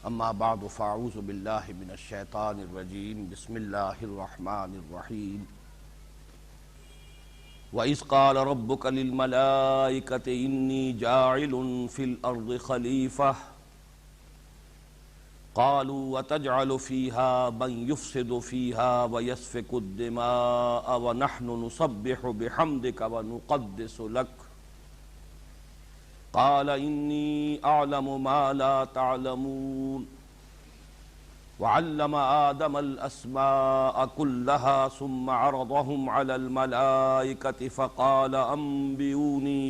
اما بعد فاعوذ باللہ من الشیطان الرجیم بسم اللہ الرحمن الرحیم وَإِذْ قَالَ رَبُّكَ لِلْمَلَائِكَةِ إِنِّي جَاعِلٌ فِي الْأَرْضِ خَلِيفَةً قَالُوا وَتَجْعَلُ فِيهَا مَن يُفْسِدُ فِيهَا وَيَسْفِكُ الدِّمَاءَ وَنَحْنُ نُسَبِّحُ بِحَمْدِكَ وَنُقَدِّسُ لَكَ قال إني أعلم ما لا تعلمون وعلم آدم الأسماء كلها ثم عرضهم على الملائكة فقال أنبئوني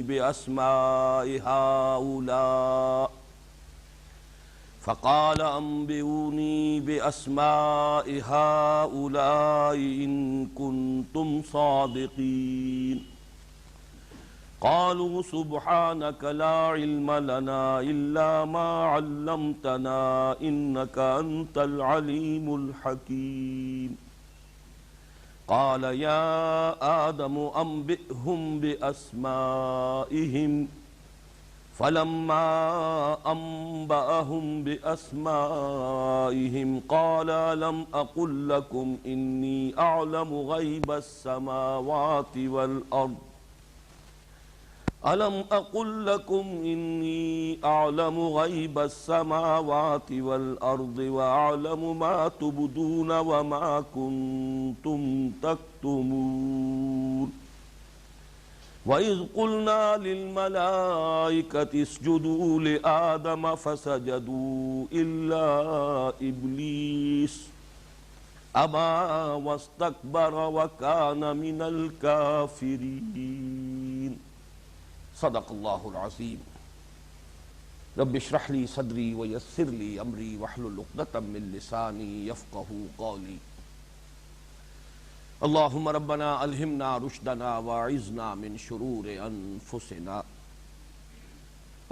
بأسماء هؤلاء إن كنتم صادقين قالوا سبحانك لا علم لنا إلا ما علمتنا إنك أنت العليم الحكيم قال يا آدم أنبئهم بأسمائهم فلما أنبأهم بأسمائهم قال ألم أقل لكم إني أعلم غيب السماوات والأرض أَلَمْ أَقُلْ لَكُمْ إِنِّي أَعْلَمُ غَيْبَ السَّمَاوَاتِ وَالْأَرْضِ وَأَعْلَمُ مَا تُبْدُونَ وَمَا كُنْتُمْ تَكْتُمُونَ وَإِذْ قُلْنَا لِلْمَلَائِكَةِ اسْجُدُوا لِآدَمَ فَسَجَدُوا إِلَّا إِبْلِيسَ أَبَى وَاسْتَكْبَرَ وَكَانَ مِنَ الْكَافِرِينَ صدق اللہ العظیم رب اشرح لی صدری ویسر لی امری واحلل عقدۃ من لسانی یفقہوا قولی اللہم ربنا الہمنا رشدنا واعذنا من شرور انفسنا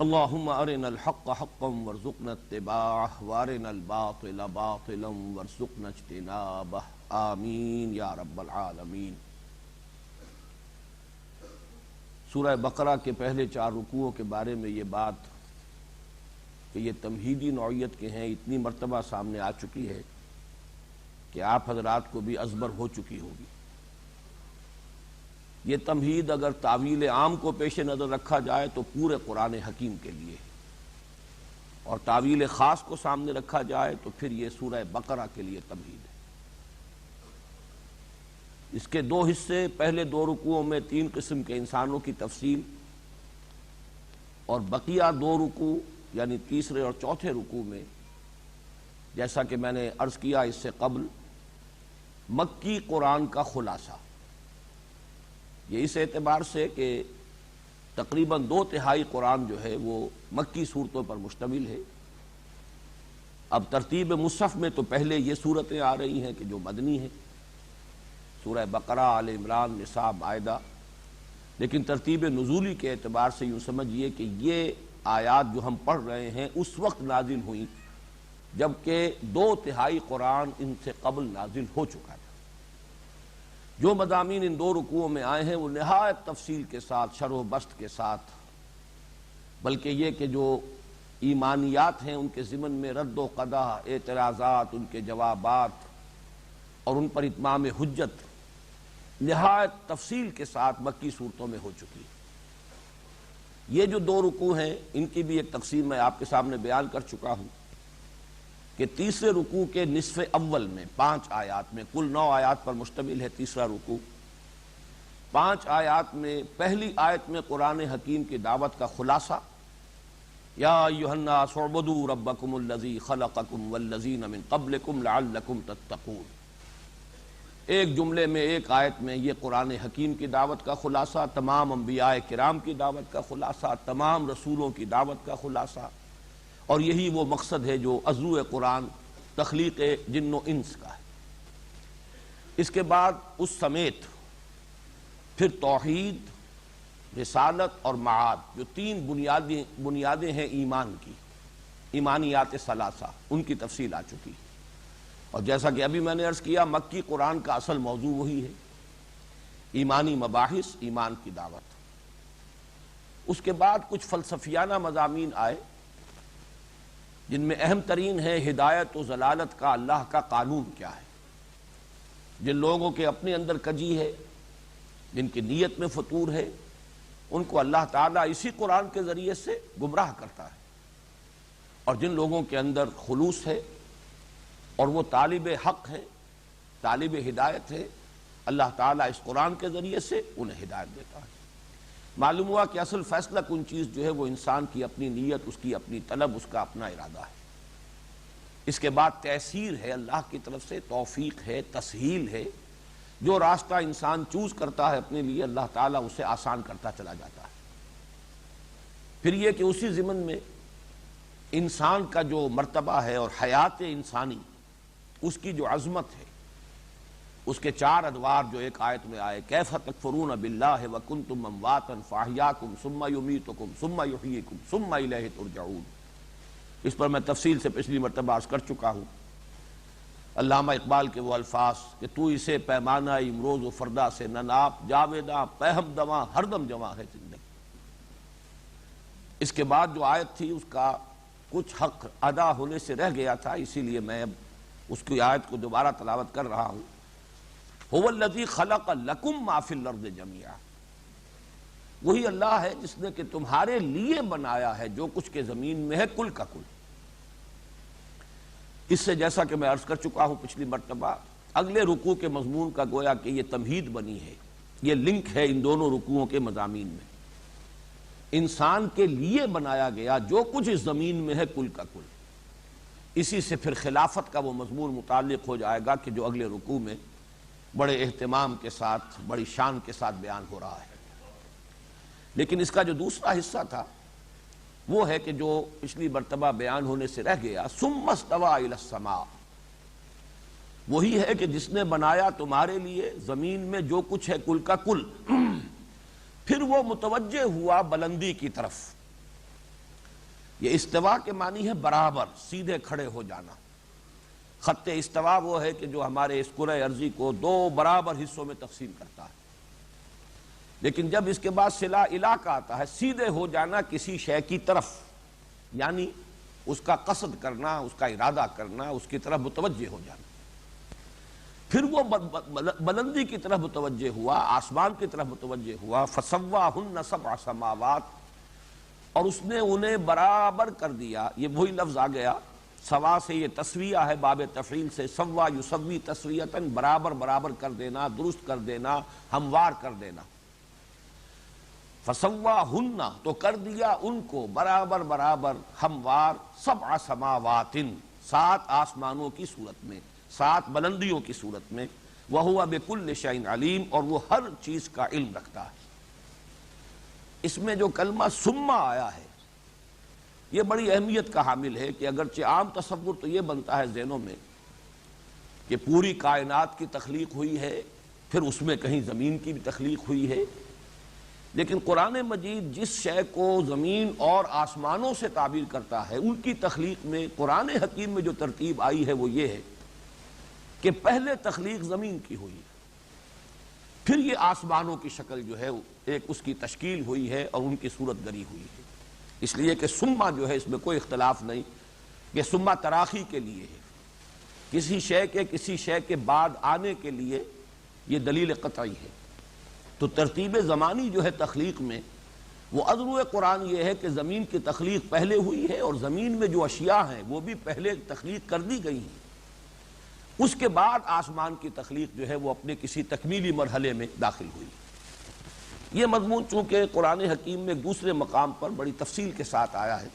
اللہم ارنا الحق حقا وارزقنا اتباعہ وارنا الباطل باطلا وارزقنا اجتنابہ آمین یا رب العالمین۔ سورہ بقرہ کے پہلے 4 رکوعوں کے بارے میں یہ بات کہ یہ تمہیدی نوعیت کے ہیں اتنی مرتبہ سامنے آ چکی ہے کہ آپ حضرات کو بھی ازبر ہو چکی ہوگی۔ یہ تمہید اگر تعویل عام کو پیش نظر رکھا جائے تو پورے قرآن حکیم کے لیے، اور تعویل خاص کو سامنے رکھا جائے تو پھر یہ سورہ بقرہ کے لیے تمہید ہے۔ اس کے 2 حصے، پہلے 2 رکوعوں میں 3 قسم کے انسانوں کی تفصیل، اور بقیہ 2 رکوع یعنی تیسرے اور چوتھے رکوع میں جیسا کہ میں نے عرض کیا اس سے قبل مکی قرآن کا خلاصہ۔ یہ اس اعتبار سے کہ تقریباً 2/3 قرآن جو ہے وہ مکی صورتوں پر مشتمل ہے۔ اب ترتیب مصحف میں تو پہلے یہ صورتیں آ رہی ہیں کہ جو مدنی ہیں، سورہ بقرہ، آل عمران، نساء، مائدہ، لیکن ترتیب نزولی کے اعتبار سے یوں سمجھیے کہ یہ آیات جو ہم پڑھ رہے ہیں اس وقت نازل ہوئیں جبکہ 2/3 قرآن ان سے قبل نازل ہو چکا تھا۔ جو مضامین ان 2 رکوعوں میں آئے ہیں وہ نہایت تفصیل کے ساتھ، شرح و بسط کے ساتھ، بلکہ یہ کہ جو ایمانیات ہیں ان کے ضمن میں رد و قدح، اعتراضات، ان کے جوابات اور ان پر اتمام حجت نہایت تفصیل کے ساتھ مکی صورتوں میں ہو چکی ہے۔ یہ جو 2 رکوع ہیں ان کی بھی ایک تقسیم میں آپ کے سامنے بیان کر چکا ہوں کہ تیسرے رکوع کے نصف اول میں 5 آیات میں، کل 9 آیات پر مشتمل ہے تیسرا رکوع، 5 آیات میں پہلی آیت میں قرآن حکیم کی دعوت کا خلاصہ، یا ایھا الناس اعبدوا ربکم الذی خلقکم والذین من قبلکم لعلکم تتقون۔ ایک جملے میں، ایک آیت میں یہ قرآن حکیم کی دعوت کا خلاصہ، تمام انبیاء کرام کی دعوت کا خلاصہ، تمام رسولوں کی دعوت کا خلاصہ، اور یہی وہ مقصد ہے جو عضو قرآن تخلیق جن و انس کا ہے۔ اس کے بعد اس سمیت پھر توحید، رسالت اور معاد جو 3 بنیادیں ہیں ایمان کی، ایمانیات ثلاثہ، ان کی تفصیل آ چکی ہے۔ اور جیسا کہ ابھی میں نے عرض کیا مکی قرآن کا اصل موضوع وہی ہے، ایمانی مباحث، ایمان کی دعوت۔ اس کے بعد کچھ فلسفیانہ مضامین آئے جن میں اہم ترین ہے ہدایت و ضلالت کا اللہ کا قانون کیا ہے۔ جن لوگوں کے اپنے اندر کجی ہے، جن کی نیت میں فطور ہے، ان کو اللہ تعالیٰ اسی قرآن کے ذریعے سے گمراہ کرتا ہے، اور جن لوگوں کے اندر خلوص ہے اور وہ طالب حق ہے، طالب ہدایت ہے، اللہ تعالیٰ اس قرآن کے ذریعے سے انہیں ہدایت دیتا ہے۔ معلوم ہوا کہ اصل فیصلہ کن چیز جو ہے وہ انسان کی اپنی نیت، اس کی اپنی طلب، اس کا اپنا ارادہ ہے۔ اس کے بعد تیسیر ہے اللہ کی طرف سے، توفیق ہے، تسہیل ہے۔ جو راستہ انسان چوز کرتا ہے اپنے لیے، اللہ تعالیٰ اسے آسان کرتا چلا جاتا ہے۔ پھر یہ کہ اسی ضمن میں انسان کا جو مرتبہ ہے اور حیات انسانی، اس کی جو عظمت ہے، اس کے چار ادوار جو ایک آیت میں آئے، کیف تکفرون باللہ وکنتم امواتا فاحیاکم ثم یمیتکم ثم یحییکم ثم الیہ ترجعون، اس پر میں تفصیل سے پچھلی مرتبہ عرض کر چکا ہوں۔ علامہ اقبال کے وہ الفاظ کہ تو اسے پیمانہ امروز و فردا سے نہ ناپ، جاویداں پہم دواں ہر دم جواں ہے زندگی۔ اس کے بعد جو آیت تھی اس کا کچھ حق ادا ہونے سے رہ گیا تھا، اسی لیے میں اب اس کی آیت کو دوبارہ تلاوت کر رہا ہوں۔ هو الذی خلق لکم ما فی الارض جمیعا، وہی اللہ ہے جس نے کہ تمہارے لیے بنایا ہے جو کچھ کے زمین میں ہے کل کا کل۔ اس سے جیسا کہ میں عرض کر چکا ہوں پچھلی مرتبہ، اگلے رکوع کے مضمون کا گویا کہ یہ تمہید بنی ہے، یہ لنک ہے ان دونوں رکوعوں کے مضامین میں۔ انسان کے لیے بنایا گیا جو کچھ اس زمین میں ہے کل کا کل، اسی سے پھر خلافت کا وہ مضمون متعلق ہو جائے گا کہ جو اگلے رکوع میں بڑے اہتمام کے ساتھ، بڑی شان کے ساتھ بیان ہو رہا ہے۔ لیکن اس کا جو دوسرا حصہ تھا وہ ہے کہ جو پچھلی مرتبہ بیان ہونے سے رہ گیا، ثم استوى الى السماء، وہی ہے کہ جس نے بنایا تمہارے لیے زمین میں جو کچھ ہے کل کا کل، پھر وہ متوجہ ہوا بلندی کی طرف۔ یہ استوا کے معنی ہے برابر، سیدھے کھڑے ہو جانا۔ خط استوا وہ ہے کہ جو ہمارے اس کرۂ ارضی کو دو برابر حصوں میں تقسیم کرتا ہے، لیکن جب اس کے بعد صلہ الی کا آتا ہے، سیدھے ہو جانا کسی شے کی طرف، یعنی اس کا قصد کرنا، اس کا ارادہ کرنا، اس کی طرف متوجہ ہو جانا۔ پھر وہ بلندی کی طرف متوجہ ہوا، آسمان کی طرف متوجہ ہوا، فسواہن سبع سماوات، اور اس نے انہیں برابر کر دیا۔ یہ وہی لفظ آ گیا، سوا سے یہ تسویہ ہے، باب تفعیل سے، سوا یسوی تسویتاً، برابر برابر کر دینا، درست کر دینا، ہموار کر دینا۔ فسواہن، تو کر دیا ان کو برابر برابر، ہموار، سبع سماوات، 7 آسمانوں کی صورت میں، 7 بلندیوں کی صورت میں، وَهُوَ بِكُلِّ شَيْءٍ عَلِيمٌ، اور وہ ہر چیز کا علم رکھتا ہے۔ اس میں جو کلمہ ثم آیا ہے یہ بڑی اہمیت کا حامل ہے کہ اگرچہ عام تصور تو یہ بنتا ہے ذہنوں میں کہ پوری کائنات کی تخلیق ہوئی ہے، پھر اس میں کہیں زمین کی بھی تخلیق ہوئی ہے، لیکن قرآن مجید جس شے کو زمین اور آسمانوں سے تعبیر کرتا ہے، ان کی تخلیق میں قرآن حکیم میں جو ترتیب آئی ہے وہ یہ ہے کہ پہلے تخلیق زمین کی ہوئی، پھر یہ آسمانوں کی شکل جو ہے ایک اس کی تشکیل ہوئی ہے اور ان کی صورت گری ہوئی ہے۔ اس لیے کہ ثم جو ہے اس میں کوئی اختلاف نہیں کہ ثم تراخی کے لیے ہے، کسی شے کے بعد آنے کے لیے یہ دلیل قطعی ہے۔ تو ترتیب زمانی جو ہے تخلیق میں، وہ عذر قرآن یہ ہے کہ زمین کی تخلیق پہلے ہوئی ہے، اور زمین میں جو اشیاء ہیں وہ بھی پہلے تخلیق کر دی گئی ہیں، اس کے بعد آسمان کی تخلیق جو ہے وہ اپنے کسی تکمیلی مرحلے میں داخل ہوئی۔ یہ مضمون چونکہ قرآن حکیم میں ایک دوسرے مقام پر بڑی تفصیل کے ساتھ آیا ہے،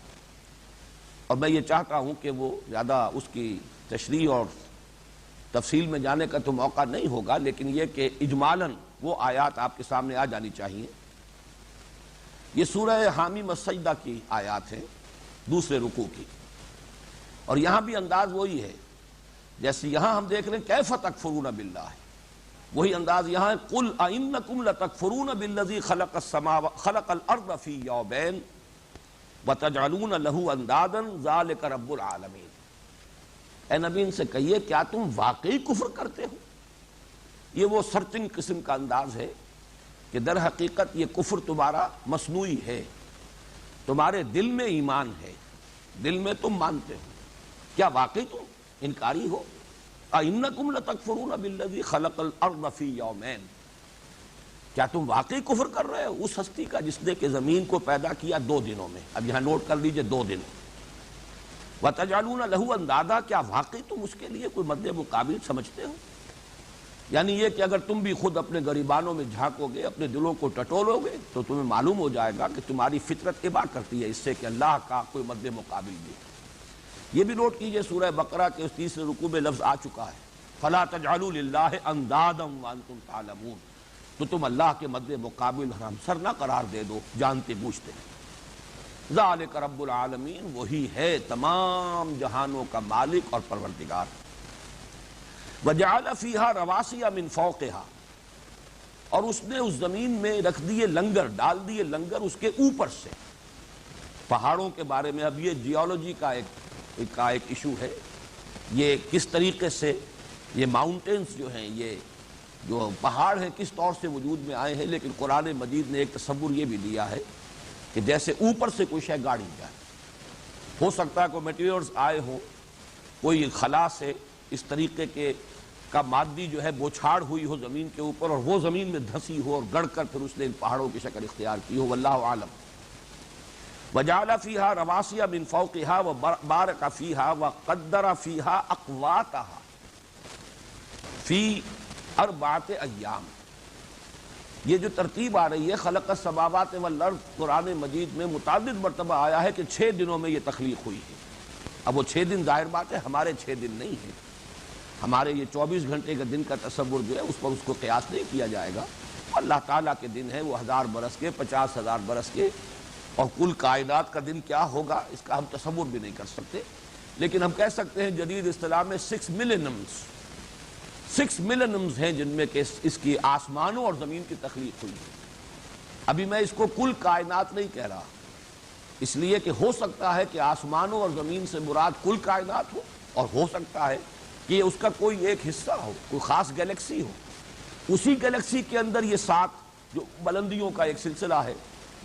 اور میں یہ چاہتا ہوں کہ وہ زیادہ اس کی تشریح اور تفصیل میں جانے کا تو موقع نہیں ہوگا، لیکن یہ کہ اجمالاً وہ آیات آپ کے سامنے آ جانی چاہیے۔ یہ سورہ حامیم السجدہ کی آیات ہیں، دوسرے رکوع کی، اور یہاں بھی انداز وہی ہے جیسے یہاں ہم دیکھ رہے ہیں کیف تکفرون باللہ، وہی انداز یہاں ہے، قل ائنکم لتکفرون بالذی خلق الارض فی یومین وتجعلون له اندادا ذلک رب العالمین۔ اے نبی ان سے کہیے کیا تم واقعی کفر کرتے ہو؟ یہ وہ سرچنگ قسم کا انداز ہے کہ در حقیقت یہ کفر تمہارا مصنوعی ہے، تمہارے دل میں ایمان ہے، دل میں تم مانتے ہو، کیا واقعی تم انکاری ہو؟ اَإِنَّكُمْ لَتَكْفُرُونَ بِالَّذِي خَلَقَ الْأَرْضَ فِي يَوْمَيْنِ، کیا تم واقعی کفر کر رہے ہو اس ہستی کا جس نے کہ زمین کو پیدا کیا 2 دنوں میں؟ اب یہاں نوٹ کر لیجئے 2 دن۔ وَتَجْعَلُونَ لَهُ أَندَادًا، کیا واقعی تم اس کے لیے کوئی مد مقابل سمجھتے ہو؟ یعنی یہ کہ اگر تم بھی خود اپنے گریبانوں میں جھانکو گے، اپنے دلوں کو ٹٹولو گے، تو تمہیں معلوم ہو جائے گا کہ تمہاری فطرت ابا کرتی ہے اس سے کہ اللہ کا کوئی مد مقابل بھی ہے۔ یہ بھی نوٹ کیجئے سورہ بقرہ کے اس 3 رکوع میں لفظ آ چکا ہے، فَلَا تَجْعَلُوا لِلَّهِ أَندَادًا وَأَنْتُمْ تَعْلَمُونَ، تو تم اللہ کے مد مقابل ہمسر نہ قرار دے دو جانتے بوجھتے ہیں۔ ذَلِكَ رَبُّ الْعَالَمِينَ، وہی ہے تمام جہانوں کا مالک اور پروردگار۔ وَجَعَلَ فِيهَا رَوَاسِيَ مِن فَوْقِهَا، اور اس نے اس زمین میں رکھ دیے لنگر، ڈال دیے لنگر اس کے اوپر سے۔ پہاڑوں کے بارے میں اب یہ جیولوجی کا ایک ایشو ہے، یہ کس طریقے سے یہ ماؤنٹینز جو ہیں، یہ جو پہاڑ ہیں کس طور سے وجود میں آئے ہیں، لیکن قرآن مجید نے ایک تصور یہ بھی دیا ہے کہ جیسے اوپر سے کوئی شے گاڑی جائے، ہو سکتا ہے کوئی میٹیریلز آئے ہوں، کوئی خلا سے اس طریقے کے کا مادی جو ہے بوچھاڑ ہوئی ہو زمین کے اوپر، اور وہ زمین میں دھسی ہو اور گڑ کر پھر اس نے ان پہاڑوں کی شکل اختیار کی ہو، واللہ عالم۔ وَجَعَلَ فِيهَا رَوَاسِيَ مِن فَوْقِهَا وَبَارَكَ فِيهَا وَقَدَّرَ فِيهَا أَقْوَاتَهَا فِي 4 أَيَّامٍ۔ یہ جو ترتیب آ رہی ہے خلق السماوات والارض، قرآن مجید میں متعدد مرتبہ آیا ہے کہ 6 دنوں میں یہ تخلیق ہوئی ہے۔ اب وہ 6 دن ظاہر بات ہے ہمارے 6 دن نہیں ہیں، ہمارے یہ 24 گھنٹے کا دن کا تصور جو ہے اس پر اس کو قیاس نہیں کیا جائے گا۔ اللہ تعالیٰ کے دن ہے وہ 1000 برس کے، 50,000 برس کے، اور کل کائنات کا دن کیا ہوگا اس کا ہم تصور بھی نہیں کر سکتے، لیکن ہم کہہ سکتے ہیں جدید اصطلاح میں 6 ملینمز ہیں جن میں کہ اس کی آسمانوں اور زمین کی تخلیق ہوئی ہے۔ ابھی میں اس کو کل کائنات نہیں کہہ رہا، اس لیے کہ ہو سکتا ہے کہ آسمانوں اور زمین سے مراد کل کائنات ہو، اور ہو سکتا ہے کہ اس کا کوئی ایک حصہ ہو، کوئی خاص گیلیکسی ہو، اسی گیلیکسی کے اندر یہ 7 جو بلندیوں کا ایک سلسلہ ہے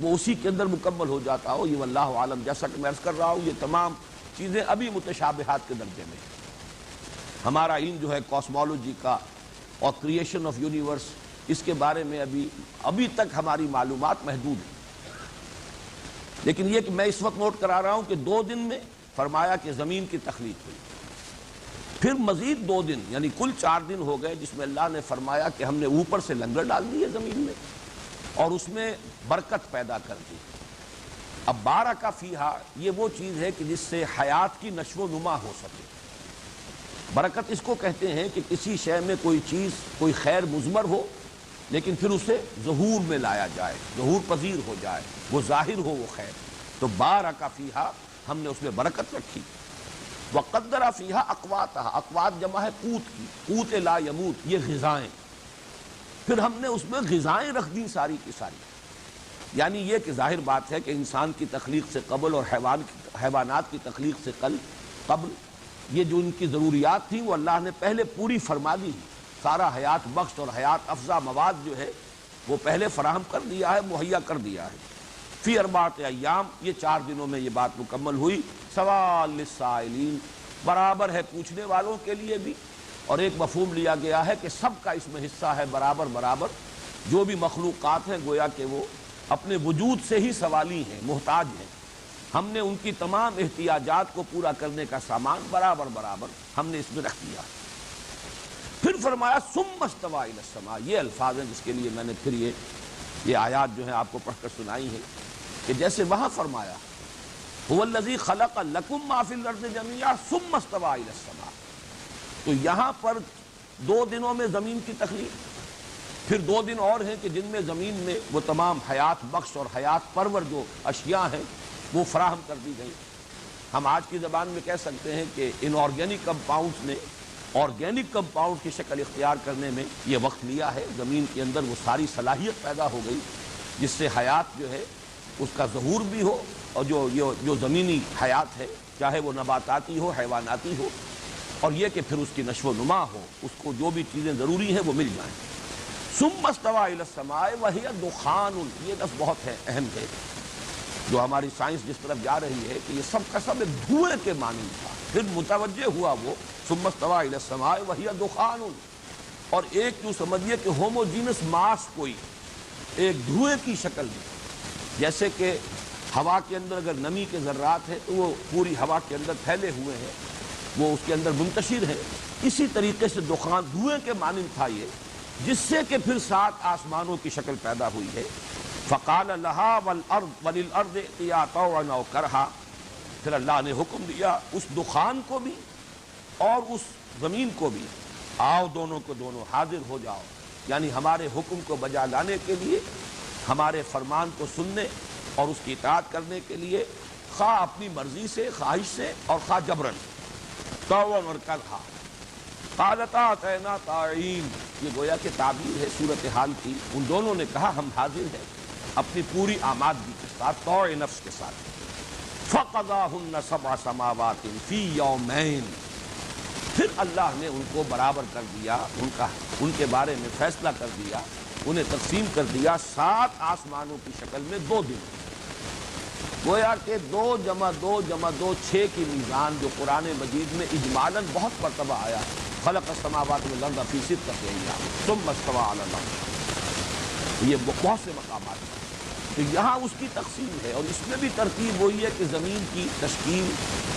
وہ اسی کے اندر مکمل ہو جاتا ہو، یہ واللہ عالم۔ جیسا کہ میں عرض کر رہا ہوں یہ تمام چیزیں ابھی متشابہات کے درجے میں ہیں۔ ہمارا علم جو ہے کاسمولوجی کا اور کریشن آف یونیورس، اس کے بارے میں ابھی تک ہماری معلومات محدود ہیں، لیکن یہ کہ میں اس وقت نوٹ کرا رہا ہوں کہ 2 دن میں فرمایا کہ زمین کی تخلیق ہوئی، پھر مزید 2 دن یعنی کل 4 دن ہو گئے جس میں اللہ نے فرمایا کہ ہم نے اوپر سے لنگر ڈال دیے زمین میں اور اس میں برکت پیدا کر دی۔ اب بارک فیہا یہ وہ چیز ہے کہ جس سے حیات کی نشو و نما ہو سکے۔ برکت اس کو کہتے ہیں کہ کسی شے میں کوئی چیز کوئی خیر مضمر ہو لیکن پھر اسے ظہور میں لایا جائے، ظہور پذیر ہو جائے، وہ ظاہر ہو وہ خیر، تو بارک فیہا ہم نے اس میں برکت رکھی۔ وقدر فیہا اقواتہا، اقوات جمع ہے قوت کی، قوت لا یموت، یہ غذائیں، پھر ہم نے اس میں غذائیں رکھ دیں ساری کی ساری۔ یعنی یہ کہ ظاہر بات ہے کہ انسان کی تخلیق سے قبل اور حیوانات کی تخلیق سے قبل یہ جو ان کی ضروریات تھیں وہ اللہ نے پہلے پوری فرما دی، سارا حیات بخش اور حیات افزا مواد جو ہے وہ پہلے فراہم کر دیا ہے، مہیا کر دیا ہے۔ فی 4 ایام، یہ 4 دنوں میں یہ بات مکمل ہوئی۔ سوال للسائلین، برابر ہے پوچھنے والوں کے لیے بھی، اور ایک مفہوم لیا گیا ہے کہ سب کا اس میں حصہ ہے برابر برابر، جو بھی مخلوقات ہیں گویا کہ وہ اپنے وجود سے ہی سوالی ہیں، محتاج ہیں، ہم نے ان کی تمام احتیاجات کو پورا کرنے کا سامان برابر برابر ہم نے اس میں رکھ دیا۔ پھر فرمایا ثم استوى الى السماء، یہ الفاظ ہیں جس کے لیے میں نے پھر یہ آیات جو ہیں آپ کو پڑھ کر سنائی ہیں کہ جیسے وہاں فرمایا هو الذی خلق لکم ما فی الارض جميعا ثم استوى الى السماء، تو یہاں پر 2 دنوں میں زمین کی تخلیق، پھر 2 دن اور ہیں کہ جن میں زمین میں وہ تمام حیات بخش اور حیات پرور جو اشیاء ہیں وہ فراہم کر دی گئی۔ ہم آج کی زبان میں کہہ سکتے ہیں کہ ان آرگینک کمپاؤنڈز نے آرگینک کمپاؤنڈ کی شکل اختیار کرنے میں یہ وقت لیا ہے، زمین کے اندر وہ ساری صلاحیت پیدا ہو گئی جس سے حیات جو ہے اس کا ظہور بھی ہو، اور جو زمینی حیات ہے چاہے وہ نباتاتی ہو حیواناتی ہو، اور یہ کہ پھر اس کی نشو و نما ہو، اس کو جو بھی چیزیں ضروری ہیں وہ مل جائیں۔ ثم استوى الى السماء وهي دخان، یہ لفظ بہت ہے اہم ہے، جو ہماری سائنس جس طرف جا رہی ہے کہ یہ سب کا سب ایک دھوئے کے مانند تھا، پھر متوجہ ہوا وہ ثم استوى الى السماء وهي دخان، اور ایک جو سمجھیے کہ ہوموجینس ماس کوئی ایک دھوئے کی شکل میں، جیسے کہ ہوا کے اندر اگر نمی کے ذرات ہیں تو وہ پوری ہوا کے اندر پھیلے ہوئے ہیں، وہ اس کے اندر منتشر ہے، اسی طریقے سے دخان دھوئے کے مانند تھا یہ، جس سے کہ پھر 7 آسمانوں کی شکل پیدا ہوئی ہے۔ فقال لها والارض وللارض ائتيا طوعا او كرها، پھر اللہ نے حکم دیا اس دخان کو بھی اور اس زمین کو بھی، آؤ دونوں کو دونوں حاضر ہو جاؤ، یعنی ہمارے حکم کو بجا لانے کے لیے، ہمارے فرمان کو سننے اور اس کی اطاعت کرنے کے لیے، خواہ اپنی مرضی سے، خواہش سے اور خواہ جبرن، طوعا اور کرہا۔ قالتا اتینا طاعین، یہ گویا کہ تعبیر ہے صورتحال کی، ان دونوں نے کہا ہم حاضر ہیں اپنی پوری آمادگی کے ساتھ، طوع نفس کے ساتھ۔ فقضاہن 7 سماوات فی یومین، پھر اللہ نے ان کو برابر کر دیا، ان کے بارے میں فیصلہ کر دیا، انہیں تقسیم کر دیا 7 آسمانوں کی شکل میں 2 دن۔ گویا کہ 2 + 2 + 2 6 کی میزان جو قرآن مجید میں اجمالاً بہت مرتبہ آیا ہے، خلق السماوات والارض فی 6 ایام ثم استوى علی العرش، یہ بہت سے مقامات ہیں، تو یہاں اس کی تقسیم ہے، اور اس میں بھی ترتیب وہی ہے کہ زمین کی تشکیل،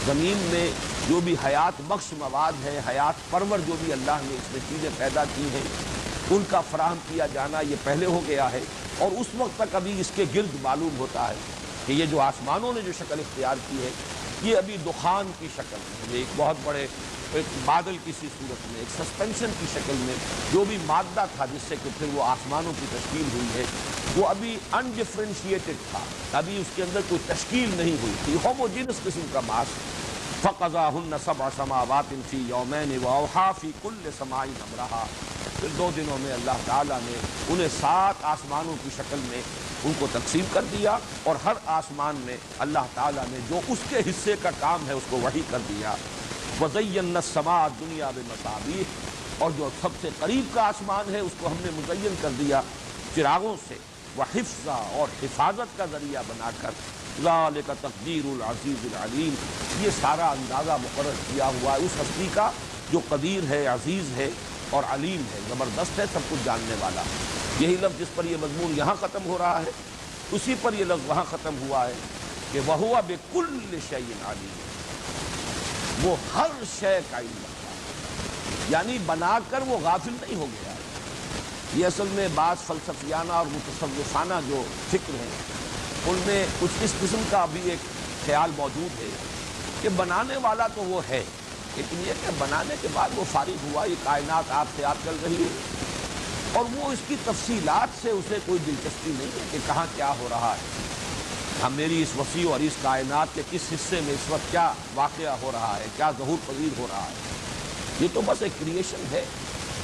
زمین میں جو بھی حیات بخش مواد ہے، حیات پرور جو بھی اللہ نے اس میں چیزیں پیدا کی ہیں، ان کا فراہم کیا جانا یہ پہلے ہو گیا ہے، اور اس وقت تک ابھی اس کے گرد معلوم ہوتا ہے کہ یہ جو آسمانوں نے جو شکل اختیار کی ہے یہ ابھی دخان کی شکل میں، یہ ایک بہت بڑے ایک بادل کسی صورت میں، ایک سسپینشن کی شکل میں جو بھی مادہ تھا جس سے کہ پھر وہ آسمانوں کی تشکیل ہوئی ہے، وہ ابھی انڈیفرینشیٹڈ تھا، ابھی اس کے اندر کوئی تشکیل نہیں ہوئی تھی، ہوموجینس قسم کا ماس۔ فقضاہن 7 سماوات فی یومین واوحی فی کل سماء امرہا، پھر 2 دنوں میں اللہ تعالیٰ نے انہیں 7 آسمانوں کی شکل میں ان کو تقسیم کر دیا، اور ہر آسمان میں اللہ تعالیٰ نے جو اس کے حصے کا کام ہے اس کو وحی کر دیا۔ وَزَيَّنَّا السَّمَاءَ الدُّنْيَا بِمَصَابِيحَ، اور جو سب سے قریب کا آسمان ہے اس کو ہم نے مزین کر دیا چراغوں سے، وحفظا، اور حفاظت کا ذریعہ بنا کر، ذَلِكَ تَقْدِيرُ الْعَزِيزِ الْعَلِيمِ، یہ سارا اندازہ مقرر کیا ہوا ہے اس ہستی کا جو قدیر ہے، عزیز ہے اور علیم ہے، زبردست ہے، سب کچھ جاننے والا۔ یہی لفظ جس پر یہ مضمون یہاں ختم ہو رہا ہے اسی پر یہ لفظ وہاں ختم ہوا ہے کہ وَهُوَ بِكُلِّ شَيْءٍ عَلِيمٌ، وہ ہر شے کا علم رکھتا ہے، یعنی بنا کر وہ غافل نہیں ہو گیا ہے۔ یہ اصل میں بعض فلسفیانہ اور متصوفانہ جو فکر ہیں ان میں کچھ اس قسم کا بھی ایک خیال موجود ہے کہ بنانے والا تو وہ ہے، لیکن یہ کہ بنانے کے بعد وہ فارغ ہوا، یہ کائنات آپ سے آپ چل رہی ہے اور وہ اس کی تفصیلات سے اسے کوئی دلچسپی نہیں ہے کہ کہاں کیا ہو رہا ہے، ہم میری اس وسیع اور اس کائنات کے کس حصے میں اس وقت کیا واقعہ ہو رہا ہے، کیا ظہور پذیر ہو رہا ہے۔ یہ تو بس ایک کریشن ہے،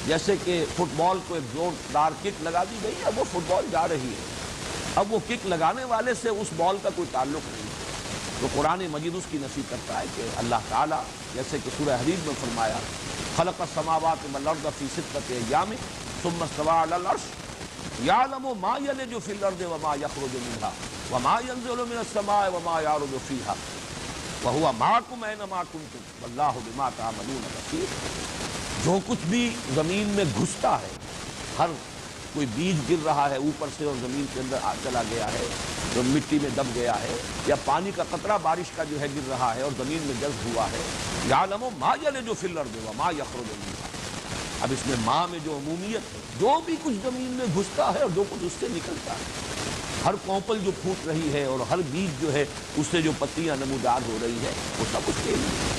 جیسے کہ فٹ بال کو ایک زوردار کک لگا دی گئی ہے، وہ فٹ بال جا رہی ہے، اب وہ کک لگانے والے سے اس بال کا کوئی تعلق نہیں ہے۔ تو قرآن مجید اس کی نفی کرتا ہے کہ اللہ تعالیٰ جیسے کہ سورہ حدید میں فرمایا خلق السماوات والارض فی 6 ایام ثم استوى علی العرش یعلم ما یلج فی الارض وما یخرج منها وما ينزل من السماء وما يعرج فيها وهو معكم اينما كنتم والله بما تعملون بصیر، جو کچھ بھی زمین میں گھستا ہے، ہر کوئی بیج گر رہا ہے اوپر سے اور زمین کے اندر چلا گیا ہے، جو مٹی میں دب گیا ہے، یا پانی کا قطرہ بارش کا جو ہے گر رہا ہے اور زمین میں جذب ہوا ہے، یعلم ما یلج فی الارض وما یخرج منها، اب اس میں ماں میں جو عمومیت ہے، جو بھی کچھ زمین میں گھستا ہے اور جو کچھ اس سے نکلتا ہے، ہر کونپل جو پھوٹ رہی ہے اور ہر بیج جو ہے اس سے جو پتیاں نمودار ہو رہی ہے، وہ سب کچھ کے لیے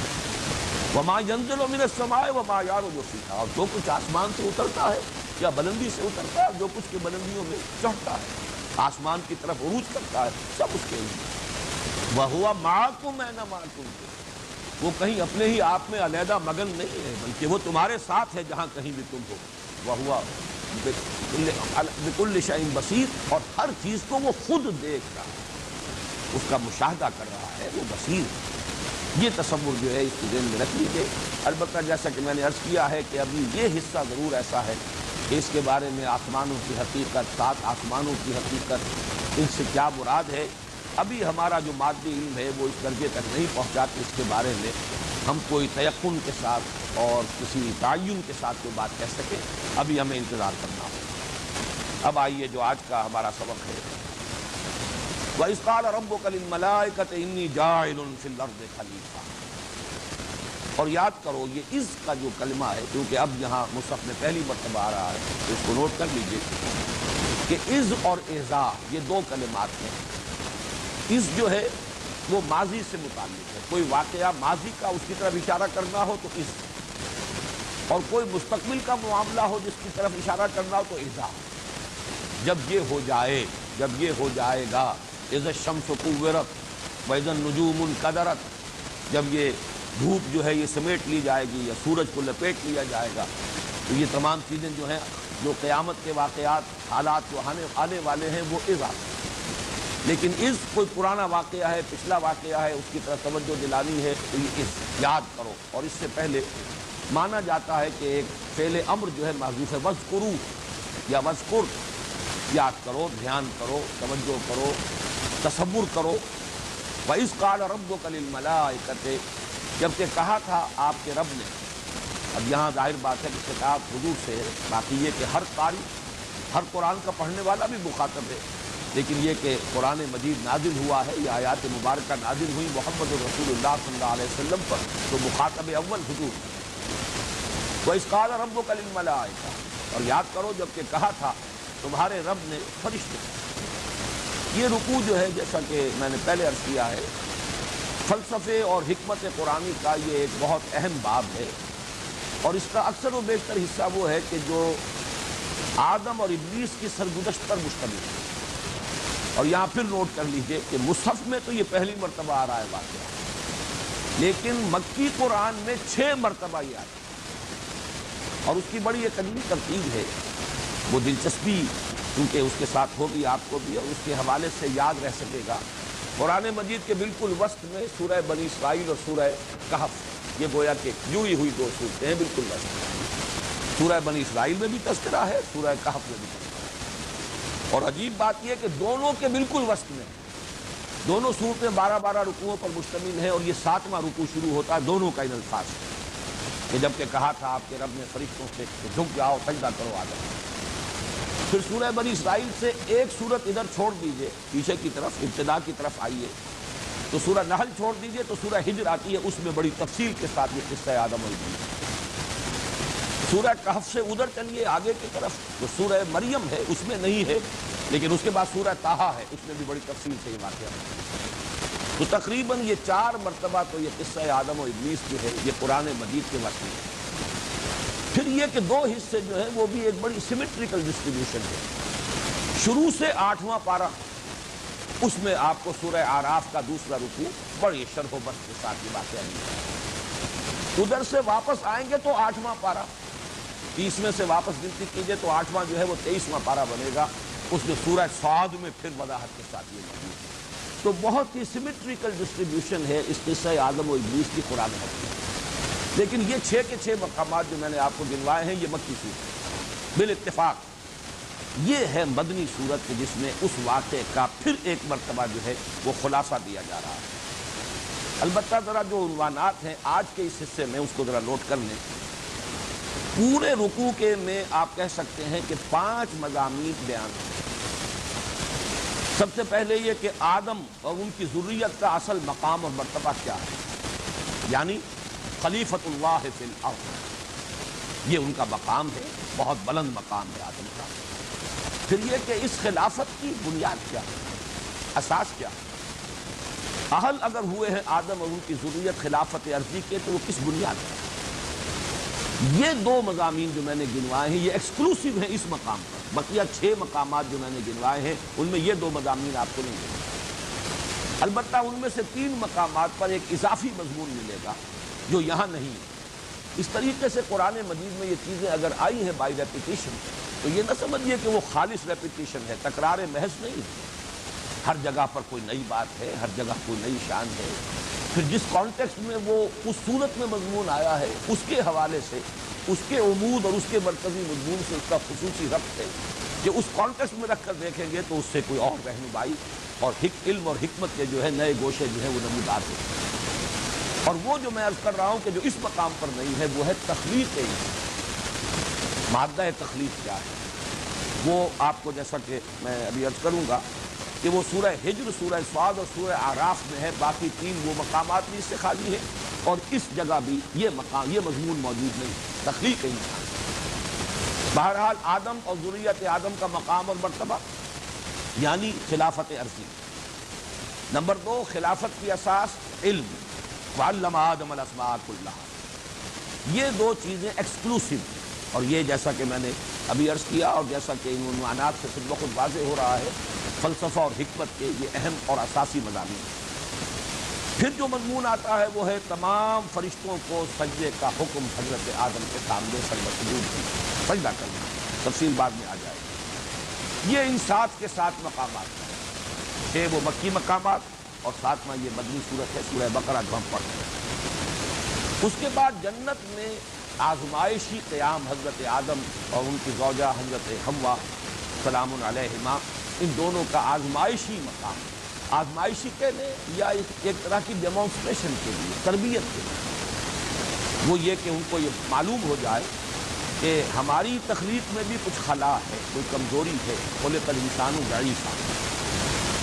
وما ينزل من السماء وما يعرج فيها، اور جو کچھ آسمان سے اترتا ہے یا بلندی سے اترتا ہے، جو کچھ کے بلندیوں میں چڑھتا ہے، آسمان کی طرف عروج کرتا ہے، سب اس کے لیے۔ وَهُوَ مَعَكُمْ أَيْنَمَا كُنتُمْ، وہ کہیں اپنے ہی آپ میں علیحدہ مگن نہیں ہے، بلکہ وہ تمہارے ساتھ ہے جہاں کہیں بھی تم ہو۔ وَهُوَ بِكُلِّ شَيْءٍ بَصِيرٌ، اور ہر چیز کو وہ خود دیکھ رہا ہے، اس کا مشاہدہ کر رہا ہے، وہ بصیر ہے۔ یہ تصور جو ہے اس کے ذہن میں رکھ لیجیے۔ البتہ جیسا کہ میں نے عرض کیا ہے کہ ابھی یہ حصہ ضرور ایسا ہے کہ اس کے بارے میں آسمانوں کی حقیقت، 7 آسمانوں کی حقیقت، ان سے کیا مراد ہے، ابھی ہمارا جو مادی علم ہے وہ اس درجے تک نہیں پہنچا کہ اس کے بارے میں ہم کوئی تیقن کے ساتھ اور کسی تعین کے ساتھ کوئی بات کہہ سکیں. ابھی ہمیں انتظار کرنا ہوگا. اب آئیے جو آج کا ہمارا سبق ہے. وَإِذْ قَالَ رَبُّكَ لِلْمَلَائِكَةِ إِنِّي جَاعِلٌ فِي الْأَرْضِ خَلِيفَةً. اور یاد کرو یہ از کا جو کلمہ ہے، کیونکہ اب یہاں مصحف میں پہلی مرتبہ آ رہا ہے تو اس کو نوٹ کر لیجئے کہ از اور اذا یہ دو کلمات ہیں. از جو ہے وہ ماضی سے متعلق ہے. کوئی واقعہ ماضی کا اس کی طرف اشارہ کرنا ہو تو از، اور کوئی مستقبل کا معاملہ ہو جس کی طرف اشارہ کرنا ہو تو اذا. جب یہ ہو جائے، جب یہ ہو جائے گا، اذا الشمس کورت واذا النجوم انکدرت، جب یہ دھوپ جو ہے یہ سمیٹ لی جائے گی یا سورج کو لپیٹ لیا جائے گا، تو یہ تمام چیزیں جو ہیں جو قیامت کے واقعات، حالات جو آنے والے ہیں وہ اذا. لیکن از کوئی پرانا واقعہ ہے، پچھلا واقعہ ہے، اس کی طرف توجہ دلانی ہے تو یہ از یاد کرو. اور اس سے پہلے مانا جاتا ہے کہ ایک فعل امر جو ہے محذوف ہے، وذکروا یا وذکر، یاد کرو، دھیان کرو، توجہ کرو، تصور کرو. وَإِذْ قَالَ رَبُّكَ لِلْمَلَائِكَةِ، جبکہ کہا تھا آپ کے رب نے. اب یہاں ظاہر بات ہے کہ خطاب حضور سے ہے، باقی یہ کہ ہر قاری، ہر قرآن کا پڑھنے والا بھی مخاطب ہے، لیکن یہ کہ قرآن مجید نازل ہوا ہے، یہ آیات مبارکہ نازل ہوئی محمد رسول اللہ صلی اللہ علیہ وسلم پر، تو مخاطب اول حضور. وَإِذْ قَالَ رَبُّكَ لِلْمَلَائِكَةِ، اور یاد کرو جبکہ کہا تھا تمہارے رب نے فرشتے. یہ رکوع جو ہے جیسا کہ میں نے پہلے عرض کیا ہے، فلسفے اور حکمت قرآنی کا یہ ایک بہت اہم باب ہے، اور اس کا اکثر و بیشتر حصہ وہ ہے کہ جو آدم اور ابلیس کی سرگزشت پر مشتمل ہے. اور یہاں پھر نوٹ کر لیجئے کہ مصحف میں تو یہ پہلی مرتبہ آ رہا ہے واقعہ، لیکن مکی قرآن میں 6 مرتبہ یہ آتا ہے. اور اس کی بڑی ایک عجیب ترتیب ہے، وہ دلچسپی کیونکہ اس کے ساتھ ہوگی آپ کو بھی، اور اس کے حوالے سے یاد رہ سکے گا. قرآن مجید کے بالکل وسط میں سورہ بنی اسرائیل اور سورہ کہف، یہ گویا کہ جوئی ہوئی دو صورتیں ہیں بالکل وسط. سورہ بنی اسرائیل میں بھی تذکرہ ہے، سورہ کہف میں بھی تذکرہ ہے. اور عجیب بات یہ کہ دونوں کے بالکل وسط میں دونوں صورتیں 12 رکوعوں پر مشتمل ہیں، اور یہ 7واں رکوع شروع ہوتا ہے دونوں کا ان الفاظ کہ جبکہ کہا تھا آپ کے رب نے فرشتوں سے کہ جھک جاؤ، سجدہ کرو آدم. پھر سورہ بنی اسرائیل سے ایک سورت ادھر چھوڑ دیجئے پیچھے کی طرف، ابتدا کی طرف آئیے تو سورہ نحل چھوڑ دیجئے تو سورہ ہجر آتی ہے، اس میں بڑی تفصیل کے ساتھ یہ قصہ آدم اور ابلیس. سورہ کہف سے ادھر چلیے آگے کی طرف تو سورہ مریم ہے، اس میں نہیں ہے، لیکن اس کے بعد سورہ طٰہٰ ہے، اس میں بھی بڑی تفصیل سے یہ واقعہ ہے. تو تقریباً یہ 4 مرتبہ تو یہ قصہ آدم و ابلیس جو ہے یہ قرآن مجید کے وسط میں ہے. پھر یہ کہ 2 حصے جو ہیں وہ بھی ایک بڑی سیمیٹریکل ڈسٹریبیوشن ہے. شروع سے 8واں پارہ، اس میں آپ کو سورہ اعراف کا دوسرا رکوع بڑی شرح و بسط کے ساتھ یہ واقعہ ملے گا. ادھر سے واپس آئیں گے تو 8واں پارہ، 30 میں سے واپس گنتی کیجئے تو 8واں جو ہے وہ 23واں پارہ بنے گا. اس میں سورہ صاد میں پھر وضاحت کے ساتھ یہ موجود ہے. تو بہت ہی سیمیٹریکل ڈسٹریبیوشن ہے اس قصہ آدم و ابلیس کی قرآن مجید. لیکن یہ 6 کے 6 مقامات جو میں نے آپ کو گنوائے ہیں یہ مکی صورت بالاتفاق یہ ہے مدنی صورت کہ جس میں اس واقعے کا پھر ایک مرتبہ جو ہے وہ خلاصہ دیا جا رہا ہے. البتہ ذرا جو عنوانات ہیں آج کے اس حصے میں اس کو ذرا نوٹ کر لیں. پورے رکوع کے میں آپ کہہ سکتے ہیں کہ 5 مضامین بیان ہیں. سب سے پہلے یہ کہ آدم اور ان کی ذریت کا اصل مقام اور مرتبہ کیا ہے، یعنی خلیفۃ اللہ فی الارض، یہ ان کا مقام ہے، بہت بلند مقام ہے آدم کا. پھر یہ کہ اس خلافت کی بنیاد کیا ہے، اساس کیا ہے. اہل اگر ہوئے ہیں آدم اور ان کی ذریت خلافت ارضی کے تو وہ کس بنیاد پر. یہ 2 مضامین جو میں نے گنوائے ہیں یہ ایکسکلوسیو ہیں اس مقام پر. بقیہ 6 مقامات جو میں نے گنوائے ہیں ان میں یہ 2 مضامین آپ کو نہیں ملیں. البتہ ان میں سے 3 مقامات پر ایک اضافی مضمون ملے گا جو یہاں نہیں ہے. اس طریقے سے قرآن مجید میں یہ چیزیں اگر آئی ہیں بائی ریپیٹیشن تو یہ نہ سمجھیے کہ وہ خالص ریپیٹیشن ہے، تکرار محض نہیں ہے. ہر جگہ پر کوئی نئی بات ہے، ہر جگہ کوئی نئی شان ہے. پھر جس کانٹیکسٹ میں وہ اس صورت میں مضمون آیا ہے اس کے حوالے سے، اس کے عمود اور اس کے مرکزی مضمون سے اس کا خصوصی ربط ہے. کہ اس کانٹیکسٹ میں رکھ کر دیکھیں گے تو اس سے کوئی اور رہنمائی اور علم اور حکمت کے جو ہے نئے گوشے جو ہیں وہ نمودار ہوتے ہیں۔ اور وہ جو میں عرض کر رہا ہوں کہ جو اس مقام پر نہیں ہے وہ ہے تخلیق انسان۔ مادہ تخلیق کیا ہے وہ آپ کو جیسا کہ میں ابھی عرض کروں گا کہ وہ سورہ ہجر، سورہ صاد اور سورہ اعراف میں ہے، باقی تین وہ مقامات بھی اس سے خالی ہیں اور اس جگہ بھی یہ مضمون موجود نہیں، تخلیق انسان۔ بہرحال آدم اور ذریت آدم کا مقام اور مرتبہ یعنی خلافت عرضی۔ نمبر 2، خلافت کی اساس علم، وعلم آدم الاسماء کلھا۔ یہ دو چیزیں ایکسکلوسیو، اور یہ جیسا کہ میں نے ابھی عرض کیا اور جیسا کہ ان عنوانات سے خود بخود واضح ہو رہا ہے، فلسفہ اور حکمت کے یہ اہم اور اساسی مضامین ہیں۔ پھر جو مضمون آتا ہے وہ ہے تمام فرشتوں کو سجدے کا حکم حضرت آدم کے سامنے سجدہ کرنا، تفصیل بعد میں آ جائے گی۔ یہ ان 7 کے 7 مقامات ہیں، 6 وہ مکی مقامات اور 7واں یہ مدنی صورت ہے سورہ بقرہ جو ہم پڑھ رہے ہیں۔ اس کے بعد جنت میں آزمائشی قیام حضرت آدم اور ان کی زوجہ حضرت حوا سلام علیہما، ان دونوں کا آزمائشی مقام، آزمائشی کہنے یا ایک طرح کی ڈیمانسٹریشن کے لیے، تربیت کے لیے، وہ یہ کہ ان کو یہ معلوم ہو جائے کہ ہماری تخلیق میں بھی کچھ خلا ہے، کوئی کمزوری ہے، خلق الانسان ضعیفا،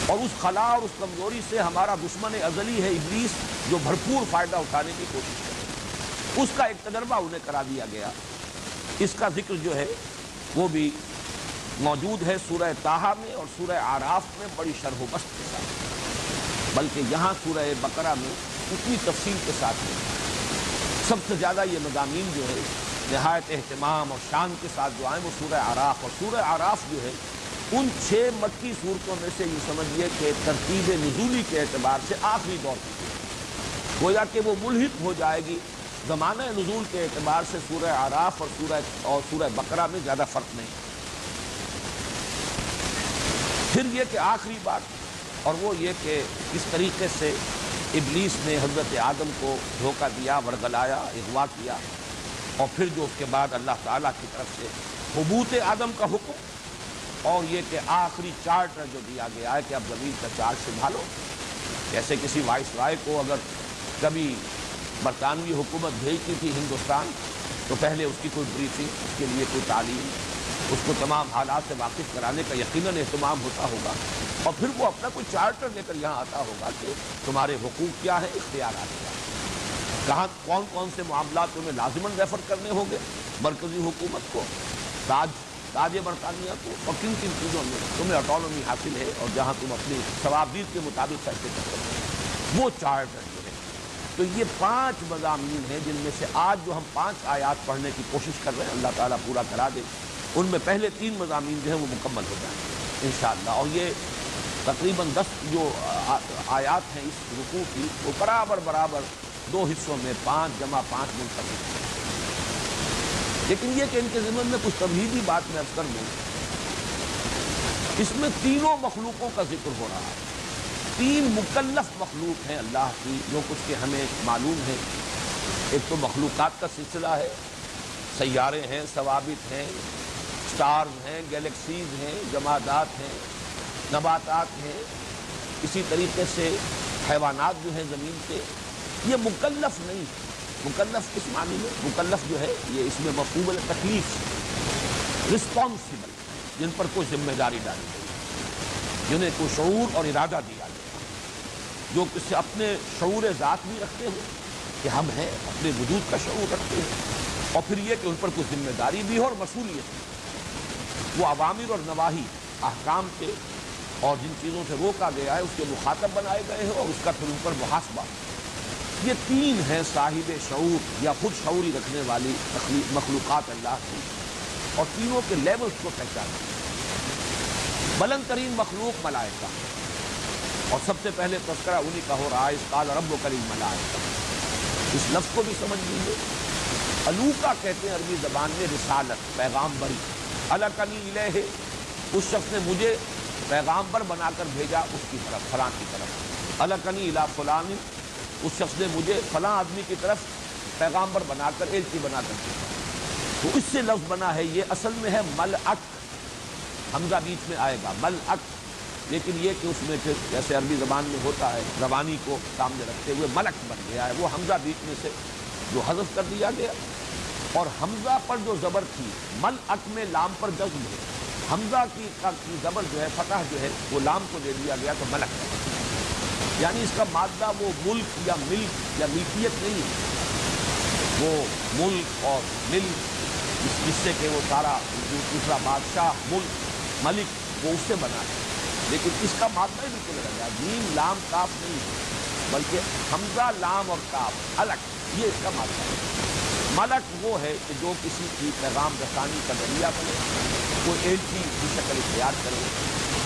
اور اس خلا اور اس کمزوری سے ہمارا دشمن ازلی ہے ابلیس، جو بھرپور فائدہ اٹھانے کی کوشش کرے۔ اس کا ایک تجربہ انہیں کرا دیا گیا۔ اس کا ذکر جو ہے وہ بھی موجود ہے سورہ طٰہٰ میں اور سورہ اعراف میں بڑی شرح و بسط کے ساتھ، بلکہ یہاں سورہ بقرہ میں اتنی تفصیل کے ساتھ ہے۔ سب سے زیادہ یہ مضامین جو ہے نہایت اہتمام اور شان کے ساتھ جو آئیں وہ سورہ اعراف، اور سورہ اعراف جو ہے ان 6 مکی صورتوں میں سے یہ سمجھیے کہ ترتیب نزولی کے اعتبار سے آخری دور کی ہے، گویا کہ وہ ملحق ہو جائے گی زمانہ نزول کے اعتبار سے سورہ اعراف اور سورہ بقرہ میں زیادہ فرق نہیں۔ پھر یہ کہ آخری بات اور وہ یہ کہ کس طریقے سے ابلیس نے حضرت آدم کو دھوکہ دیا، ورگلایا، اغوا کیا، اور پھر جو اس کے بعد اللہ تعالیٰ کی طرف سے حبوط آدم کا حکم، اور یہ کہ آخری چارٹر جو دیا گیا ہے کہ اب زمین کا چارج سنبھالو۔ جیسے کسی وائس رائے کو اگر کبھی برطانوی حکومت بھیجتی تھی ہندوستان تو پہلے اس کی کوئی بریفنگ، اس کے لیے کوئی تعلیم، اس کو تمام حالات سے واقف کرانے کا یقیناً اہتمام ہوتا ہوگا، اور پھر وہ اپنا کوئی چارٹر لے کر یہاں آتا ہوگا کہ تمہارے حقوق کیا ہیں، اختیارات کیا ہیں، کہاں کون کون سے معاملات تمہیں لازماً ریفر کرنے ہوں گے مرکزی حکومت کو، تاج برطانیہ کو، اور کن کن چیزوں میں تمہیں آٹونومی حاصل ہے اور جہاں تم اپنی ثوابدید کے مطابق فیصلے کر سکتے ہیں، وہ چارٹر جو ہے۔ تو یہ 5 مضامین ہیں جن میں سے آج جو ہم 5 آیات پڑھنے کی کوشش کر رہے ہیں، اللہ تعالیٰ پورا کرا دے، ان میں پہلے 3 مضامین جو ہیں وہ مکمل ہو جائیں گے انشاءاللہ، اور یہ تقریباً 10 جو آیات ہیں اس رکوع کی وہ برابر 2 حصوں میں 5 جمع 5 منتقل ہیں۔ لیکن یہ کہ ان کے ضمن میں کچھ تمہیدی بات میں عرض کر دوں، اس میں تینوں مخلوقوں کا ذکر ہو رہا ہے۔ 3 مکلف مخلوق ہیں اللہ کی، جو کچھ کہ ہمیں معلوم ہے۔ ایک تو مخلوقات کا سلسلہ ہے، سیارے ہیں، ثوابت ہیں، سٹارز ہیں، گیلیکسیز ہیں، جمادات ہیں، نباتات ہیں، اسی طریقے سے حیوانات جو ہیں زمین کے، یہ مکلف نہیں ہے۔ مکلف کس معنی میں؟ مکلف جو ہے یہ اس میں مفہوم تکلیف، رسپانسبل، جن پر کوئی ذمہ داری ڈالی گئی، جنہیں کوئی شعور اور ارادہ دیا گیا، جو کسی اپنے شعور ذات بھی رکھتے ہیں کہ ہم ہیں، اپنے وجود کا شعور رکھتے ہیں، اور پھر یہ کہ ان پر کوئی ذمہ داری بھی ہو اور مسئولیت بھی۔ وہ عوامر اور نواہی احکام کے اور جن چیزوں سے روکا گیا ہے اس کے مخاطب بنائے گئے ہیں، اور اس کا پھر ان پر محاسبہ۔ یہ 3 ہیں صاحب شعور یا خود شعوری رکھنے والی مخلوقات اللہ کی، اور تینوں کے لیولز کو پہچانا۔ بلند ترین مخلوق ملائکہ، اور سب سے پہلے تذکرہ انہی کا ہو رہا ہے، اس قال ربک للملائکہ، اس لفظ کو بھی سمجھ لیجیے۔ الوکا کہتے ہیں عربی زبان میں رسالت، پیغامبری۔ الکنی الیہ، اس شخص نے مجھے پیغامبر بنا کر بھیجا اس کی طرف، فلاں کی طرف۔ الکنی الی فلان، اس شخص نے مجھے فلاں آدمی کی طرف پیغامبر بنا کر، ایلچی بنا کر بھیجا۔ تو اس سے لفظ بنا ہے، یہ اصل میں ہے ملعک، حمزہ بیچ میں آئے گا، ملعق، لیکن یہ کہ اس میں پھر جیسے عربی زبان میں ہوتا ہے روانی کو سامنے رکھتے ہوئے ملک بن گیا ہے، وہ حمزہ بیچ میں سے جو حذف کر دیا گیا، اور حمزہ پر جو زبر تھی ملعق میں لام پر جزم ہے، حمزہ کی زبر جو ہے فتح جو ہے وہ لام کو دے دیا گیا تو ملک ہے، یعنی اس کا مادہ وہ ملک یا ملک یا ملکیت نہیں ہے، وہ ملک اور ملک جس سے کہ وہ سارا دوسرا بادشاہ ملک ملک وہ اس سے بنا ہے، لیکن اس کا مادہ ہی بالکل الگ ہے، میم لام کاف نہیں ہے بلکہ حمزہ لام اور کاف الگ، یہ اس کا مادہ ہے۔ ملک وہ ہے کہ جو کسی کی پیغام رسانی کا ذریعہ بنے، کوئی ایلچی کی شکل اختیار کرے،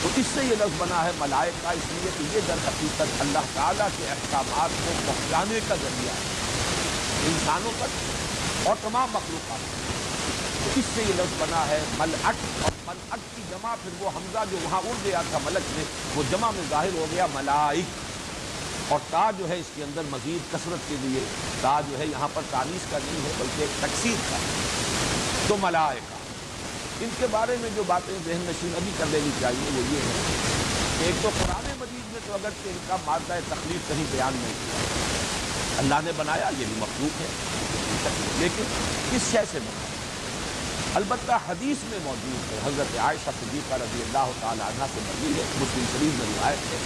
تو اس سے یہ لفظ بنا ہے ملائکہ، اس لیے کہ یہ در حقیقت اللہ تعالیٰ کے احکامات کو پہنچانے کا ذریعہ ہے انسانوں تک اور تمام مخلوقات تک، تو اس سے یہ لفظ بنا ہے ملعق، اور ملعق کی جمع پھر وہ حمزہ جو وہاں اڑ گیا تھا ملک میں وہ جمع میں ظاہر ہو گیا ملائک، اور تا جو ہے اس کے اندر مزید کثرت کے لیے تا جو ہے یہاں پر تانیث کا نہیں ہے بلکہ ایک تکسیر کا ہے، تو ملائکہ ان کے بارے میں جو باتیں ذہن نشین ابھی کر لینی چاہیے وہ یہ ہے کہ ایک تو قرآن مجید میں تو اگرچہ ان کا مادہ تخلیق کہیں بیان نہیں کیا، اللہ نے بنایا یہ بھی مخلوق ہے لیکن کس شے سے بنایا، البتہ حدیث میں موجود ہے، حضرت عائشہ صدیقہ رضی اللہ تعالی عنہ سے مروی ہے، مسلم شریف میں روایت ہے،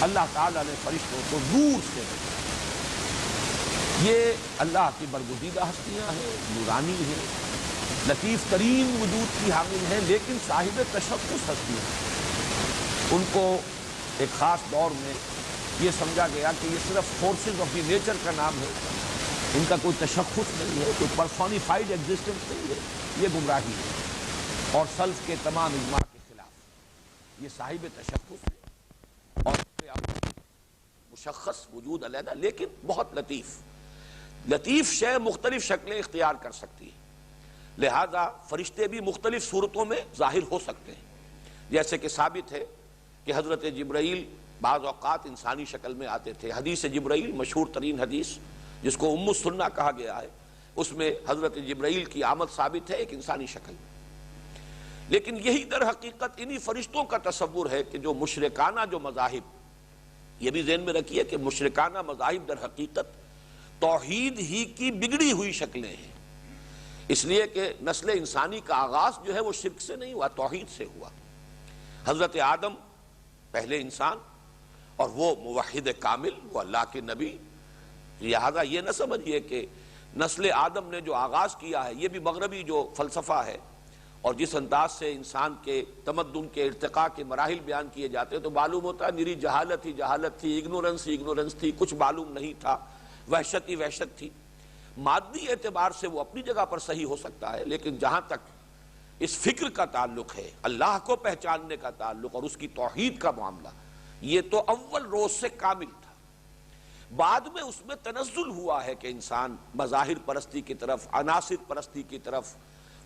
اللہ تعالیٰ نے فرشتوں کو نور سے بنایا، یہ اللہ کی برگزیدہ ہستیاں ہیں، نورانی ہیں، لطیف ترین وجود کی حامل ہیں، لیکن صاحب تشخص ہستیاں ہیں، ان کو ایک خاص دور میں یہ سمجھا گیا کہ یہ صرف فورسز آف دی نیچر کا نام ہے، ان کا کوئی تشخص نہیں ہے، کوئی پرسونیفائڈ ایگزسٹنس نہیں ہے، یہ گمراہی ہے اور سلف کے تمام اجماع کے خلاف، یہ صاحب تشخص ہے اور مشخص وجود علیحدہ لیکن بہت لطیف شے مختلف شکلیں اختیار کر سکتی ہے، لہذا فرشتے بھی مختلف صورتوں میں ظاہر ہو سکتے ہیں، جیسے کہ ثابت ہے کہ حضرت جبرائیل بعض اوقات انسانی شکل میں آتے تھے، حدیث جبرائیل مشہور ترین حدیث جس کو ام السنہ کہا گیا ہے، اس میں حضرت جبرائیل کی آمد ثابت ہے ایک انسانی شکل میں، لیکن یہی در حقیقت انہی فرشتوں کا تصور ہے کہ جو مشرکانہ جو مذاہب، یہ بھی ذہن میں رکھیے کہ مشرکانہ مذاہب در حقیقت توحید ہی کی بگڑی ہوئی شکلیں ہیں، اس لیے کہ نسل انسانی کا آغاز جو ہے وہ شرک سے نہیں ہوا، توحید سے ہوا، حضرت آدم پہلے انسان اور وہ موحد کامل، وہ اللہ کے نبی، لہذا یہ نہ سمجھیے کہ نسل آدم نے جو آغاز کیا ہے، یہ بھی مغربی جو فلسفہ ہے اور جس انداز سے انسان کے تمدن کے ارتقاء کے مراحل بیان کیے جاتے ہیں تو معلوم ہوتا ہے نری جہالت ہی جہالت تھی، اگنورنس ہی اگنورنس تھی، کچھ معلوم نہیں تھا، وحشت ہی وحشت تھی، مادی اعتبار سے وہ اپنی جگہ پر صحیح ہو سکتا ہے، لیکن جہاں تک اس فکر کا تعلق ہے، اللہ کو پہچاننے کا تعلق اور اس کی توحید کا معاملہ، یہ تو اول روز سے کامل تھا، بعد میں اس میں تنزل ہوا ہے کہ انسان مظاہر پرستی کی طرف، عناصر پرستی کی طرف،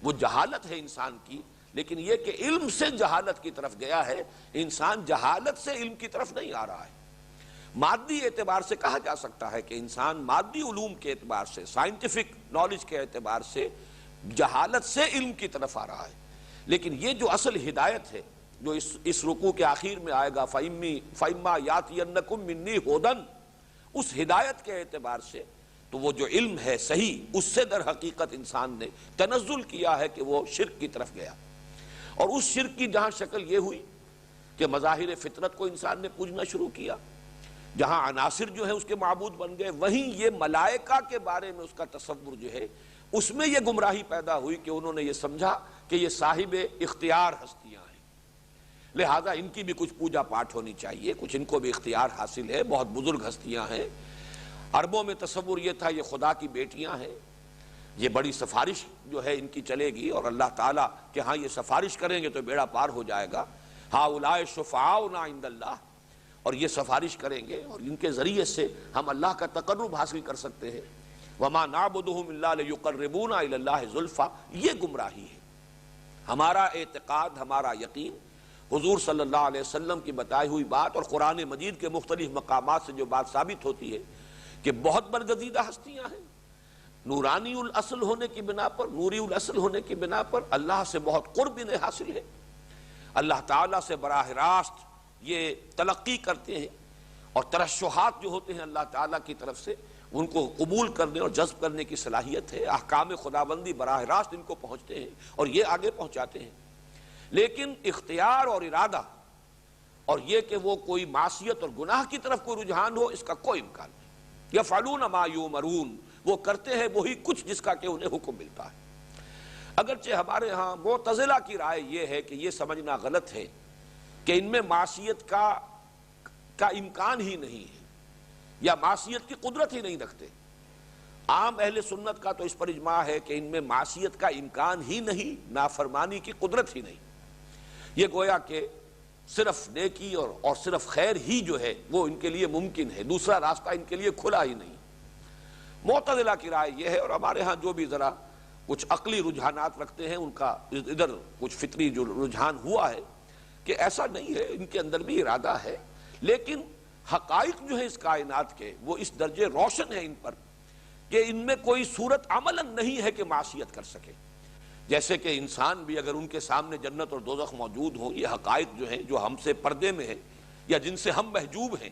وہ جہالت ہے انسان کی، لیکن یہ کہ علم سے جہالت کی طرف گیا ہے، انسان جہالت سے علم کی طرف نہیں آ رہا ہے، مادی اعتبار سے کہا جا سکتا ہے کہ انسان مادی علوم کے اعتبار سے، سائنٹیفک نالج کے اعتبار سے جہالت سے علم کی طرف آ رہا ہے، لیکن یہ جو اصل ہدایت ہے جو اس رکوع کے آخر میں آئے گا فَإِمَّا يَأْتِيَنَّكُم مِّنِّي هُدًى، اس ہدایت کے اعتبار سے تو وہ جو علم ہے صحیح، اس سے در حقیقت انسان نے تنزل کیا ہے کہ وہ شرک کی طرف گیا، اور اس شرک کی جہاں شکل یہ ہوئی کہ مظاہر فطرت کو انسان نے پوجنا شروع کیا، جہاں عناصر جو ہے اس کے معبود بن گئے، وہیں یہ ملائکہ کے بارے میں اس کا تصور جو ہے اس میں یہ گمراہی پیدا ہوئی کہ انہوں نے یہ سمجھا کہ یہ صاحب اختیار ہستیاں ہیں، لہذا ان کی بھی کچھ پوجا پاٹ ہونی چاہیے، کچھ ان کو بھی اختیار حاصل ہے، بہت بزرگ ہستیاں ہیں، عربوں میں تصور یہ تھا یہ خدا کی بیٹیاں ہیں، یہ بڑی سفارش جو ہے ان کی چلے گی اور اللہ تعالیٰ کہ ہاں یہ سفارش کریں گے تو بیڑا پار ہو جائے گا، ہؤلاء شفعاؤنا عند اللہ، اور یہ سفارش کریں گے اور ان کے ذریعے سے ہم اللہ کا تقرب حاصل کر سکتے ہیں، وما نعبدهم الا ليقربونا الى الله زلفى، یہ گمراہی ہے۔ ہمارا اعتقاد، ہمارا یقین حضور صلی اللہ علیہ وسلم کی بتائی ہوئی بات اور قرآن مجید کے مختلف مقامات سے جو بات ثابت ہوتی ہے کہ بہت برگزیدہ ہستیاں ہیں، نورانی الاصل ہونے کی بنا پر، نوری الاصل ہونے کی بنا پر اللہ سے بہت قرب انہیں حاصل ہے، اللہ تعالیٰ سے براہ راست یہ تلقی کرتے ہیں، اور ترشحات جو ہوتے ہیں اللہ تعالیٰ کی طرف سے ان کو قبول کرنے اور جذب کرنے کی صلاحیت ہے۔ احکام خداوندی براہ راست ان کو پہنچتے ہیں اور یہ آگے پہنچاتے ہیں، لیکن اختیار اور ارادہ اور یہ کہ وہ کوئی معصیت اور گناہ کی طرف کوئی رجحان ہو، اس کا کوئی امکان نہیں۔ یفعلون ما یؤمرون، وہ کرتے ہیں وہی کچھ جس کا کہ انہیں حکم ملتا ہے۔ اگرچہ ہمارے ہاں معتزلہ کی رائے یہ ہے کہ یہ سمجھنا غلط ہے کہ ان میں معصیت کا امکان ہی نہیں ہے یا معصیت کی قدرت ہی نہیں رکھتے۔ عام اہل سنت کا تو اس پر اجماع ہے کہ ان میں معصیت کا امکان ہی نہیں، نافرمانی کی قدرت ہی نہیں۔ یہ گویا کہ صرف نیکی اور صرف خیر ہی جو ہے وہ ان کے لیے ممکن ہے، دوسرا راستہ ان کے لیے کھلا ہی نہیں۔ معتزلہ کی رائے یہ ہے، اور ہمارے ہاں جو بھی ذرا کچھ عقلی رجحانات رکھتے ہیں ان کا ادھر کچھ فطری جو رجحان ہوا ہے کہ ایسا نہیں ہے، ان کے اندر بھی ارادہ ہے، لیکن حقائق جو ہے اس کائنات کے وہ اس درجے روشن ہے ان پر کہ ان میں کوئی صورت عملاً نہیں ہے کہ معصیت کر سکے۔ جیسے کہ انسان بھی اگر ان کے سامنے جنت اور دوزخ موجود ہوں، یہ حقائق جو ہیں جو ہم سے پردے میں ہیں یا جن سے ہم محجوب ہیں،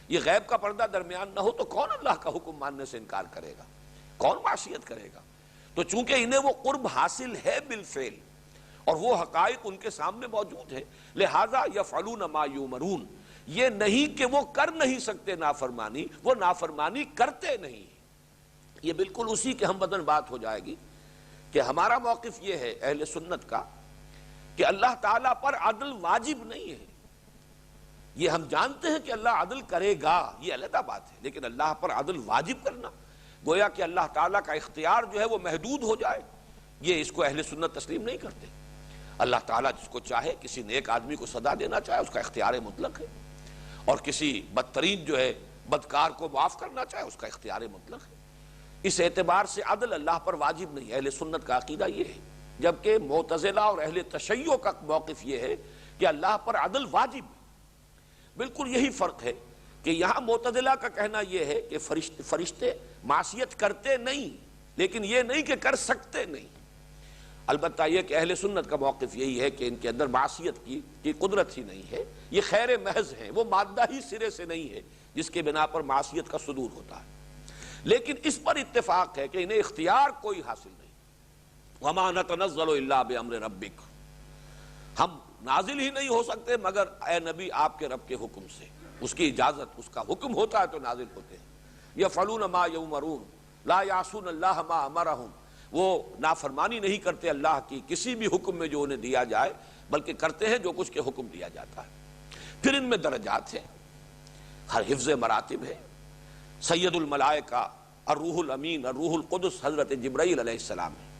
یہ غیب کا پردہ درمیان نہ ہو تو کون اللہ کا حکم ماننے سے انکار کرے گا، کون معصیت کرے گا؟ تو چونکہ انہیں وہ قرب حاصل ہے بالفعل اور وہ حقائق ان کے سامنے موجود ہیں، لہذا یفعلون ما یؤمرون، یہ نہیں کہ وہ کر نہیں سکتے نافرمانی، وہ نافرمانی کرتے نہیں۔ یہ بالکل اسی کے ہم بدن بات ہو جائے گی کہ ہمارا موقف یہ ہے اہل سنت کا کہ اللہ تعالیٰ پر عدل واجب نہیں ہے۔ یہ ہم جانتے ہیں کہ اللہ عدل کرے گا، یہ علیحدہ بات ہے، لیکن اللہ پر عدل واجب کرنا گویا کہ اللہ تعالیٰ کا اختیار جو ہے وہ محدود ہو جائے، یہ اس کو اہل سنت تسلیم نہیں کرتے۔ اللہ تعالیٰ جس کو چاہے، کسی نیک آدمی کو سزا دینا چاہے، اس کا اختیار مطلق ہے، اور کسی بدترین جو ہے بدکار کو معاف کرنا چاہے اس کا اختیار مطلق ہے۔ اس اعتبار سے عدل اللہ پر واجب نہیں، اہل سنت کا عقیدہ یہ ہے، جبکہ معتزلہ اور اہل تشیع کا موقف یہ ہے کہ اللہ پر عدل واجب ہے۔ بالکل یہی فرق ہے کہ یہاں معتزلہ کا کہنا یہ ہے کہ فرشتے معصیت کرتے نہیں، لیکن یہ نہیں کہ کر سکتے نہیں۔ البتہ یہ کہ اہل سنت کا موقف یہی ہے کہ ان کے اندر معصیت کی قدرت ہی نہیں ہے، یہ خیر محض ہے، وہ مادہ ہی سرے سے نہیں ہے جس کے بنا پر معصیت کا صدور ہوتا ہے۔ لیکن اس پر اتفاق ہے کہ انہیں اختیار کوئی حاصل نہیں۔ وَمَا نَتَنَزَّلُ إِلَّا بِأَمْرِ رَبِّكَ، ہم نازل ہی نہیں ہو سکتے مگر اے نبی آپ کے رب کے حکم سے، اس کی اجازت، اس کا حکم ہوتا ہے تو نازل ہوتے ہیں۔ یفعلون ما یؤمرون لا یعصون اللہ ما امرہم، وہ نافرمانی نہیں کرتے اللہ کی کسی بھی حکم میں جو انہیں دیا جائے، بلکہ کرتے ہیں جو کچھ کے حکم دیا جاتا ہے۔ پھر ان میں درجات ہیں، ہر حفظ مراتب ہے۔ سید الملائکہ الروح الامین الروح القدس حضرت جبرائیل علیہ السلام ہے۔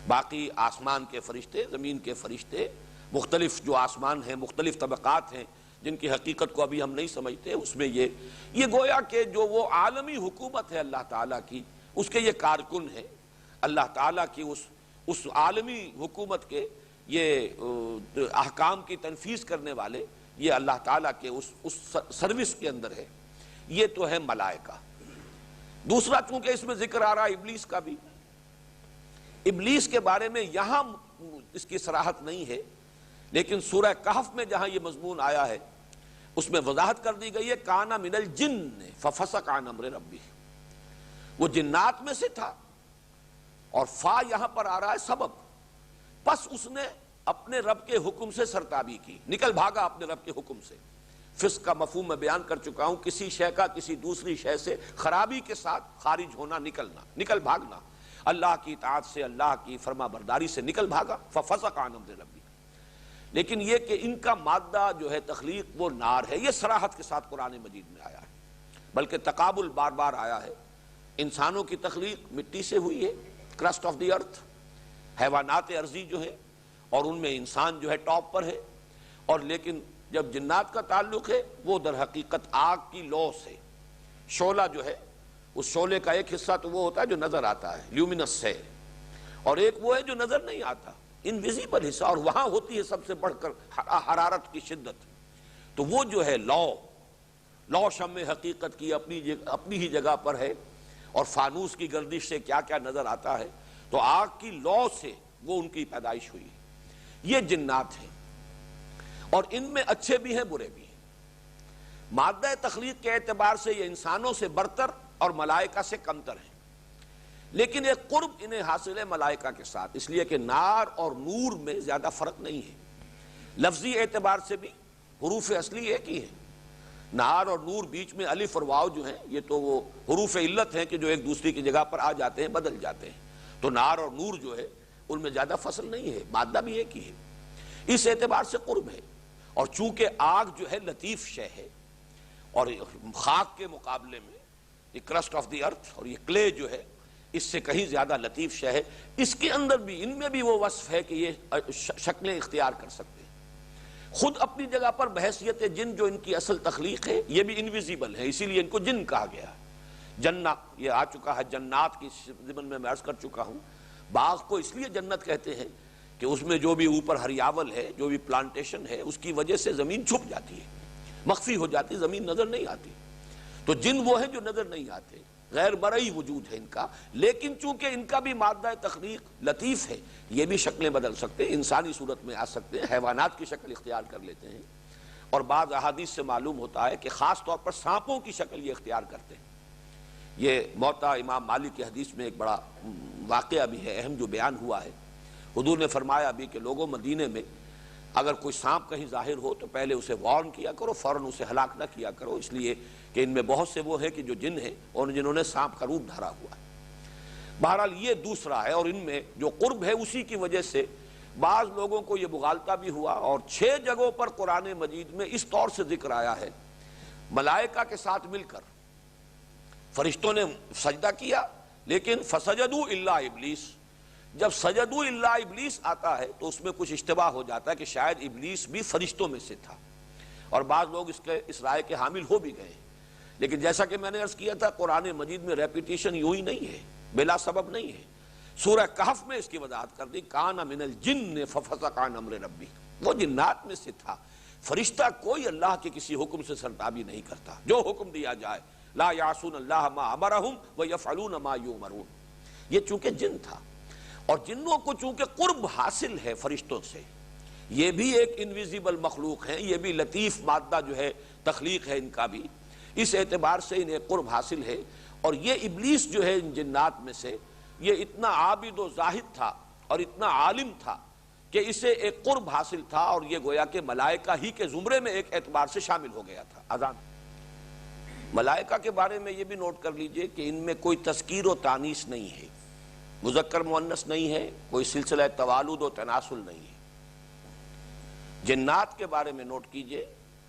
باقی آسمان کے فرشتے، زمین کے فرشتے، مختلف جو آسمان ہیں، مختلف طبقات ہیں جن کی حقیقت کو ابھی ہم نہیں سمجھتے، اس میں یہ گویا کہ جو وہ عالمی حکومت ہے اللہ تعالیٰ کی، اس کے یہ کارکن ہیں۔ اللہ تعالیٰ کی اس عالمی حکومت کے یہ احکام کی تنفیذ کرنے والے، یہ اللہ تعالیٰ کے اس سروس کے اندر ہے۔ یہ تو ہے ملائکہ۔ دوسرا چونکہ اس میں ذکر آ رہا ہے ابلیس کا بھی، ابلیس کے بارے میں یہاں اس کی صراحت نہیں ہے، لیکن سورہ کہف میں جہاں یہ مضمون آیا ہے اس میں وضاحت کر دی گئی ہے، کان من الجن ففسق عن امر ربی، وہ جنات میں سے تھا، اور فا یہاں پر آ رہا ہے سبب، پس اس نے اپنے رب کے حکم سے سرتابی کی، نکل بھاگا اپنے رب کے حکم سے۔ فسق کا مفہوم میں بیان کر چکا ہوں، کسی شے کا کسی دوسری شے سے خرابی کے ساتھ خارج ہونا، نکلنا، نکل بھاگنا، اللہ کی اطاعت سے، اللہ کی فرما برداری سے نکل بھاگا، ففسق عن امر ربی۔ لیکن یہ کہ ان کا مادہ جو ہے تخلیق وہ نار ہے، یہ صراحت کے ساتھ قرآن مجید میں آیا ہے، بلکہ تقابل بار بار آیا ہے۔ انسانوں کی تخلیق مٹی سے ہوئی ہے، کرسٹ آف دی ارتھ، حیوانات ارضی جو ہے، اور ان میں انسان جو ہے ٹاپ پر ہے، اور لیکن جب جنات کا تعلق ہے وہ در حقیقت آگ کی لو سے، شعلہ جو ہے، اس شعلے کا ایک حصہ تو وہ ہوتا ہے جو نظر آتا ہے، لیومینس ہے، اور ایک وہ ہے جو نظر نہیں آتا، انویزیبل حصہ، اور وہاں ہوتی ہے سب سے بڑھ کر حرارت کی شدت۔ تو وہ جو ہے لو شمع حقیقت کی اپنی ہی جگہ پر ہے، اور فانوس کی گردش سے کیا کیا نظر آتا ہے، تو آگ کی لو سے وہ ان کی پیدائش ہوئی۔ یہ جنات ہیں۔ اور ان میں اچھے بھی ہیں برے بھی ہیں۔ مادہ تخلیق کے اعتبار سے یہ انسانوں سے برتر اور ملائکہ سے کمتر ہیں، لیکن ایک قرب انہیں حاصل ہے ملائکہ کے ساتھ، اس لیے کہ نار اور نور میں زیادہ فرق نہیں ہے۔ لفظی اعتبار سے بھی حروف اصلی ایک ہی ہیں۔ نار اور نور بیچ میں الف اور واو جو ہیں یہ تو وہ حروف علت ہیں کہ جو ایک دوسری کی جگہ پر آ جاتے ہیں، بدل جاتے ہیں۔ تو نار اور نور جو ہے ان میں زیادہ فصل نہیں ہے، مادہ بھی ایک ہی ہے، اس اعتبار سے قرب ہے۔ اور چونکہ آگ جو ہے لطیف شے ہے، اور خاک کے مقابلے میں یہ کرسٹ آف دی ارتھ اور یہ کلے جو ہے اس سے کہیں زیادہ لطیف شے ہے، اس کے اندر بھی ان میں بھی وہ وصف ہے کہ یہ شکلیں اختیار کر سکتے ہیں۔ خود اپنی جگہ پر بحیثیت جن جو ان کی اصل تخلیق ہے یہ بھی انویزیبل ہے، اسی لیے ان کو جن کہا گیا ہے۔ جنت یہ آ چکا ہے، جنات کی ضمن میں عرض کر چکا ہوں۔ باغ کو اس لیے جنت کہتے ہیں کہ اس میں جو بھی اوپر ہریاول ہے، جو بھی پلانٹیشن ہے، اس کی وجہ سے زمین چھپ جاتی ہے، مخفی ہو جاتی، زمین نظر نہیں آتی۔ تو جن وہ ہیں جو نظر نہیں آتے، غیر مرئی وجود ہے ان کا، لیکن چونکہ ان کا بھی مادہ تخلیق لطیف ہے، یہ بھی شکلیں بدل سکتے ہیں، انسانی صورت میں آ سکتے ہیں، حیوانات کی شکل اختیار کر لیتے ہیں، اور بعض احادیث سے معلوم ہوتا ہے کہ خاص طور پر سانپوں کی شکل یہ اختیار کرتے ہیں۔ یہ موطا امام مالک کی حدیث میں ایک بڑا واقعہ بھی ہے، اہم جو بیان ہوا ہے۔ حضور نے فرمایا بھی کہ لوگوں مدینے میں اگر کوئی سانپ کہیں ظاہر ہو تو پہلے اسے وارن کیا کرو، فوراً اسے ہلاک نہ کیا کرو، اس لیے کہ ان میں بہت سے وہ ہیں کہ جو جن ہیں اور جنہوں نے سانپ کا روپ دھرا ہوا ہے۔ بہرحال یہ دوسرا ہے، اور ان میں جو قرب ہے اسی کی وجہ سے بعض لوگوں کو یہ مغالطہ بھی ہوا، اور 6 جگہوں پر قرآن مجید میں اس طور سے ذکر آیا ہے ملائکہ کے ساتھ مل کر فرشتوں نے سجدہ کیا، لیکن فسجدوا الا ابلیس، جب سجدوا الا ابلیس آتا ہے تو اس میں کچھ اشتباہ ہو جاتا ہے کہ شاید ابلیس بھی فرشتوں میں سے تھا، اور بعض لوگ اس رائے کے حامل ہو بھی گئے۔ لیکن جیسا کہ میں نے عرض کیا تھا، قرآن مجید میں ریپیٹیشن یوں ہی نہیں ہے، بلا سبب نہیں ہے۔ سورہ کہف میں اس کی وضاحت کر دی، کان من الجن ففسق عن امر ربی، وہ جنات میں سے تھا۔ فرشتہ کوئی اللہ کے کسی حکم سے سرتابی نہیں کرتا، جو حکم دیا جائے، لا یعصون اللہ ما امرہم ویفعلون ما یؤمرون، یہ چونکہ جن تھا۔ اور جنوں کو چونکہ قرب حاصل ہے فرشتوں سے، یہ بھی ایک انویزیبل مخلوق ہیں، یہ بھی لطیف مادہ جو ہے تخلیق ہے ان کا بھی، اس اعتبار سے انہیں قرب حاصل ہے۔ اور یہ ابلیس جو ہے ان جنات میں سے، یہ اتنا عابد و زاہد تھا اور اتنا عالم تھا کہ اسے ایک قرب حاصل تھا، اور یہ گویا کہ ملائکہ ہی کے زمرے میں ایک اعتبار سے شامل ہو گیا تھا۔ اذان ملائکہ کے بارے میں یہ بھی نوٹ کر لیجئے کہ ان میں کوئی تذکیر و تانیث نہیں ہے، مذکر مؤنث نہیں ہے، کوئی سلسلہ توالد و تناسل نہیں ہے۔ جنات کے بارے میں نوٹ کیجئے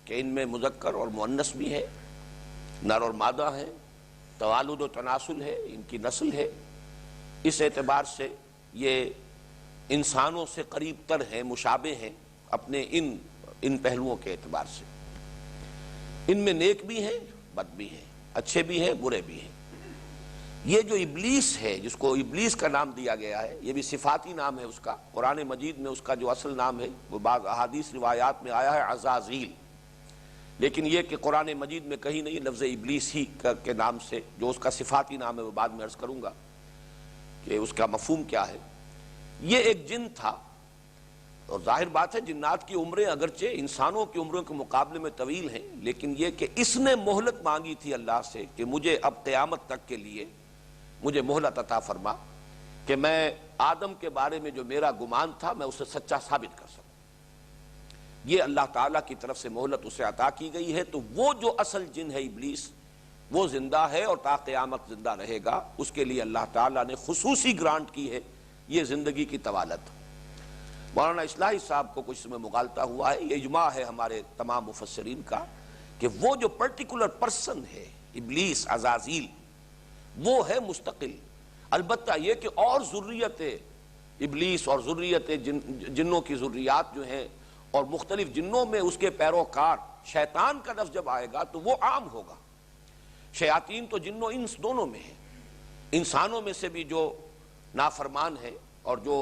کہ ان میں مذکر اور مؤنث بھی ہے، نر اور مادہ ہے، توالد و تناسل ہے، ان کی نسل ہے، اس اعتبار سے یہ انسانوں سے قریب تر ہیں، مشابہ ہیں اپنے ان پہلوؤں کے اعتبار سے۔ ان میں نیک بھی ہیں، بد بھی ہیں، اچھے بھی ہیں، برے بھی ہیں۔ یہ جو ابلیس ہے، جس کو ابلیس کا نام دیا گیا ہے، یہ بھی صفاتی نام ہے اس کا، قرآن مجید میں اس کا جو اصل نام ہے وہ بعض احادیث روایات میں آیا ہے عزازیل، لیکن یہ کہ قرآن مجید میں کہیں نہیں لفظ ابلیس ہی کے نام سے، جو اس کا صفاتی نام ہے وہ بعد میں عرض کروں گا کہ اس کا مفہوم کیا ہے۔ یہ ایک جن تھا، اور ظاہر بات ہے جنات کی عمریں اگرچہ انسانوں کی عمروں کے مقابلے میں طویل ہیں، لیکن یہ کہ اس نے مہلت مانگی تھی اللہ سے کہ مجھے اب قیامت تک کے لیے مجھے مہلت عطا فرما کہ میں آدم کے بارے میں جو میرا گمان تھا میں اسے سچا ثابت کر سکوں۔ یہ اللہ تعالیٰ کی طرف سے مہلت اسے عطا کی گئی ہے، تو وہ جو اصل جن ہے ابلیس، وہ زندہ ہے اور تا قیامت زندہ رہے گا۔ اس کے لیے اللہ تعالیٰ نے خصوصی گرانٹ کی ہے یہ زندگی کی طوالت۔ مولانا اصلاحی صاحب کو کچھ میں مغالطہ ہوا ہے، یہ اجماع ہے ہمارے تمام مفسرین کا کہ وہ جو پرٹیکولر پرسن ہے ابلیس عزازیل، وہ ہے مستقل۔ البتہ یہ کہ اور ذریت ابلیس اور ذریت جنوں کی ذریات جو ہیں اور مختلف جنوں میں اس کے پیروکار شیطان کا لفظ جب آئے گا تو وہ عام ہوگا۔ شیاطین تو جن و انس دونوں میں ہیں، انسانوں میں سے بھی جو نافرمان ہیں اور جو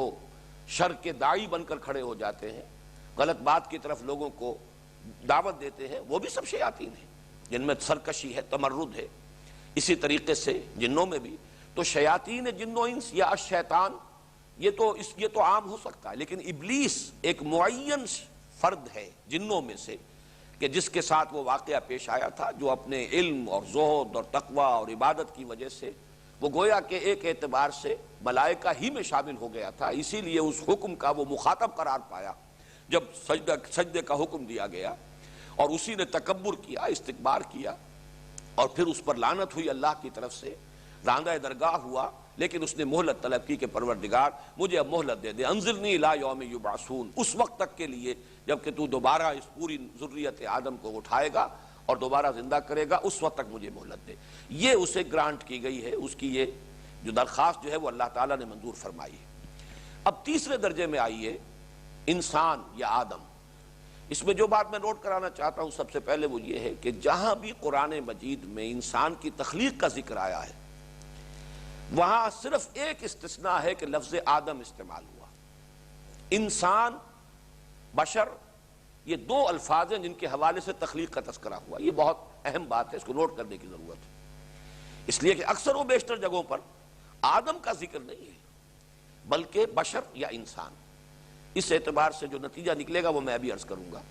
شر کے داعی بن کر کھڑے ہو جاتے ہیں، غلط بات کی طرف لوگوں کو دعوت دیتے ہیں، وہ بھی سب شیاطین ہیں جن میں سرکشی ہے، تمرد ہے۔ اسی طریقے سے جنوں میں بھی تو شیاطین جن و انس یا الشیطان یہ تو عام ہو سکتا ہے، لیکن ابلیس ایک معین فرد ہے جنوں میں سے کہ جس کے ساتھ وہ واقعہ پیش آیا تھا، جو اپنے علم اور زہد اور تقویٰ اور عبادت کی وجہ سے وہ گویا کہ ایک اعتبار سے ملائکہ ہی میں شامل ہو گیا تھا، اسی لیے اس حکم کا وہ مخاطب قرار پایا جب سجدے کا حکم دیا گیا، اور اسی نے تکبر کیا، استکبار کیا، اور پھر اس پر لعنت ہوئی اللہ کی طرف سے، راندہ درگاہ ہوا، لیکن اس نے مہلت طلب کی کہ پروردگار مجھے اب مہلت دے دے، انظرنی الی یوم یبعثون، اس وقت تک کے لیے جب کہ تو دوبارہ اس پوری ذریت آدم کو اٹھائے گا اور دوبارہ زندہ کرے گا، اس وقت تک مجھے مہلت دے۔ یہ اسے گرانٹ کی گئی ہے، اس کی یہ جو درخواست جو ہے وہ اللہ تعالیٰ نے منظور فرمائی ہے۔ اب تیسرے درجے میں آئیے، انسان یا آدم۔ اس میں جو بات میں نوٹ کرانا چاہتا ہوں سب سے پہلے وہ یہ ہے کہ جہاں بھی قرآن مجید میں انسان کی تخلیق کا ذکر آیا ہے وہاں صرف ایک استثناء ہے کہ لفظ آدم استعمال ہوا۔ انسان، بشر، یہ دو الفاظ ہیں جن کے حوالے سے تخلیق کا تذکرہ ہوا۔ یہ بہت اہم بات ہے، اس کو نوٹ کرنے کی ضرورت ہے، اس لیے کہ اکثر و بیشتر جگہوں پر آدم کا ذکر نہیں ہے بلکہ بشر یا انسان۔ اس اعتبار سے جو نتیجہ نکلے گا وہ میں ابھی عرض کروں گا۔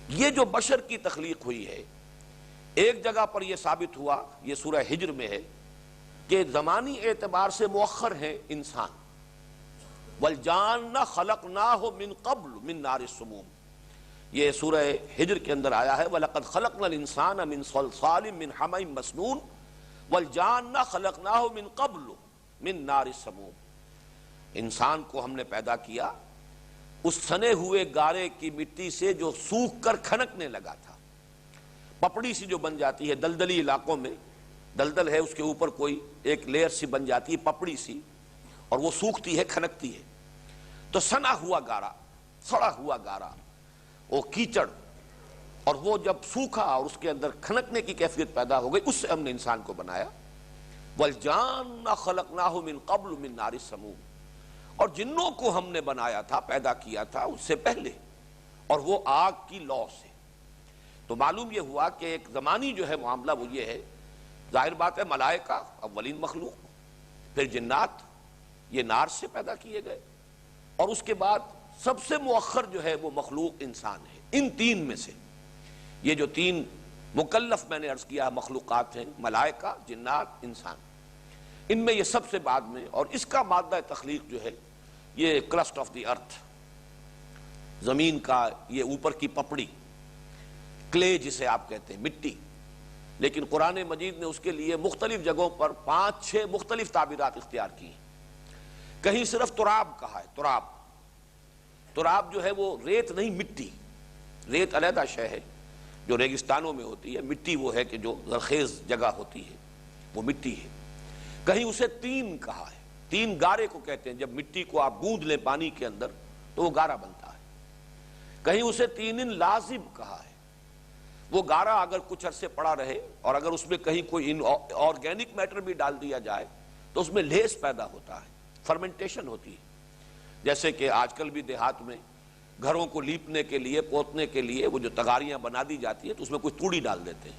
یہ جو بشر کی تخلیق ہوئی ہے، ایک جگہ پر یہ ثابت ہوا، یہ سورہ ہجر میں ہے، کہ زمانی اعتبار سے مؤخر ہیں انسان۔ وَالْجَانَّ خَلَقْنَاهُ مِن قَبْلُ مِن نَارِ السُّمُومِ، یہ سورہ ہجر کے اندر آیا ہے، وَلَقَدْ خَلَقْنَا الْإِنسَانَ مِن صَلْصَالٍ مِن حَمَإٍ مَسْنُونٍ وَالْجَانَّ خَلَقْنَاهُ مِن قَبْلُ مِن نَارِ السَّمُومِ، انسان کو ہم نے پیدا کیا اس سنے ہوئے گارے کی مٹی سے جو سوکھ کر کھنکنے لگا تھا، پپڑی سی جو بن جاتی ہے دلدلی علاقوں میں، دلدل ہے اس کے اوپر کوئی ایک لیئر سی بن جاتی ہے پپڑی سی، اور وہ سوکھتی ہے، کھنکتی ہے، تو سنا ہوا گارا، سڑا ہوا گارا، وہ کیچڑ، اور وہ جب سوکھا اور اس کے اندر کھنکنے کی کیفیت پیدا ہو گئی، اس سے ہم نے انسان کو بنایا۔ وَالْجَانَّ خَلَقْنَاهُ مِن قَبْلُ مِن نَارِ السَّمُومِ، اور جنوں کو ہم نے بنایا تھا، پیدا کیا تھا اس سے پہلے، اور وہ آگ کی لو سے۔ تو معلوم یہ ہوا کہ ایک زمانی جو ہے معاملہ وہ یہ ہے، ظاہر بات ہے ملائکہ اولین مخلوق، پھر جنات، یہ نار سے پیدا کیے گئے، اور اس کے بعد سب سے مؤخر جو ہے وہ مخلوق انسان ہے۔ ان تین میں سے یہ جو تین مکلف میں نے عرض کیا مخلوقات ہیں، ملائکہ، جنات، انسان، ان میں یہ سب سے بعد میں، اور اس کا مادہ تخلیق جو ہے یہ کرسٹ آف دی ارتھ، زمین کا یہ اوپر کی پپڑی، کلے جسے آپ کہتے ہیں، مٹی۔ لیکن قرآن مجید نے اس کے لیے مختلف جگہوں پر 5-6 مختلف تعبیرات اختیار کی ہیں۔ کہیں صرف تراب کہا ہے، تراب۔ تراب جو ہے وہ ریت نہیں، مٹی۔ ریت علیحدہ شے ہے جو ریگستانوں میں ہوتی ہے، مٹی وہ ہے کہ جو زرخیز جگہ ہوتی ہے، وہ مٹی ہے۔ کہیں اسے تین کہا ہے، تین گارے کو کہتے ہیں، جب مٹی کو آپ گوندھ لیں پانی کے اندر تو وہ گارا بنتا ہے۔ کہیں اسے تین لازم کہا ہے، وہ گارا اگر کچھ عرصے پڑا رہے اور اگر اس میں کہیں کوئی آرگینک میٹر بھی ڈال دیا جائے تو اس میں لیس پیدا ہوتا ہے، فرمنٹیشن ہوتی ہے۔ جیسے کہ آج کل بھی دیہات میں گھروں کو لیپنے کے لیے، پوتنے کے لیے وہ جو تغاریاں بنا دی جاتی ہیں تو اس میں کوئی توڑی ڈال دیتے ہیں،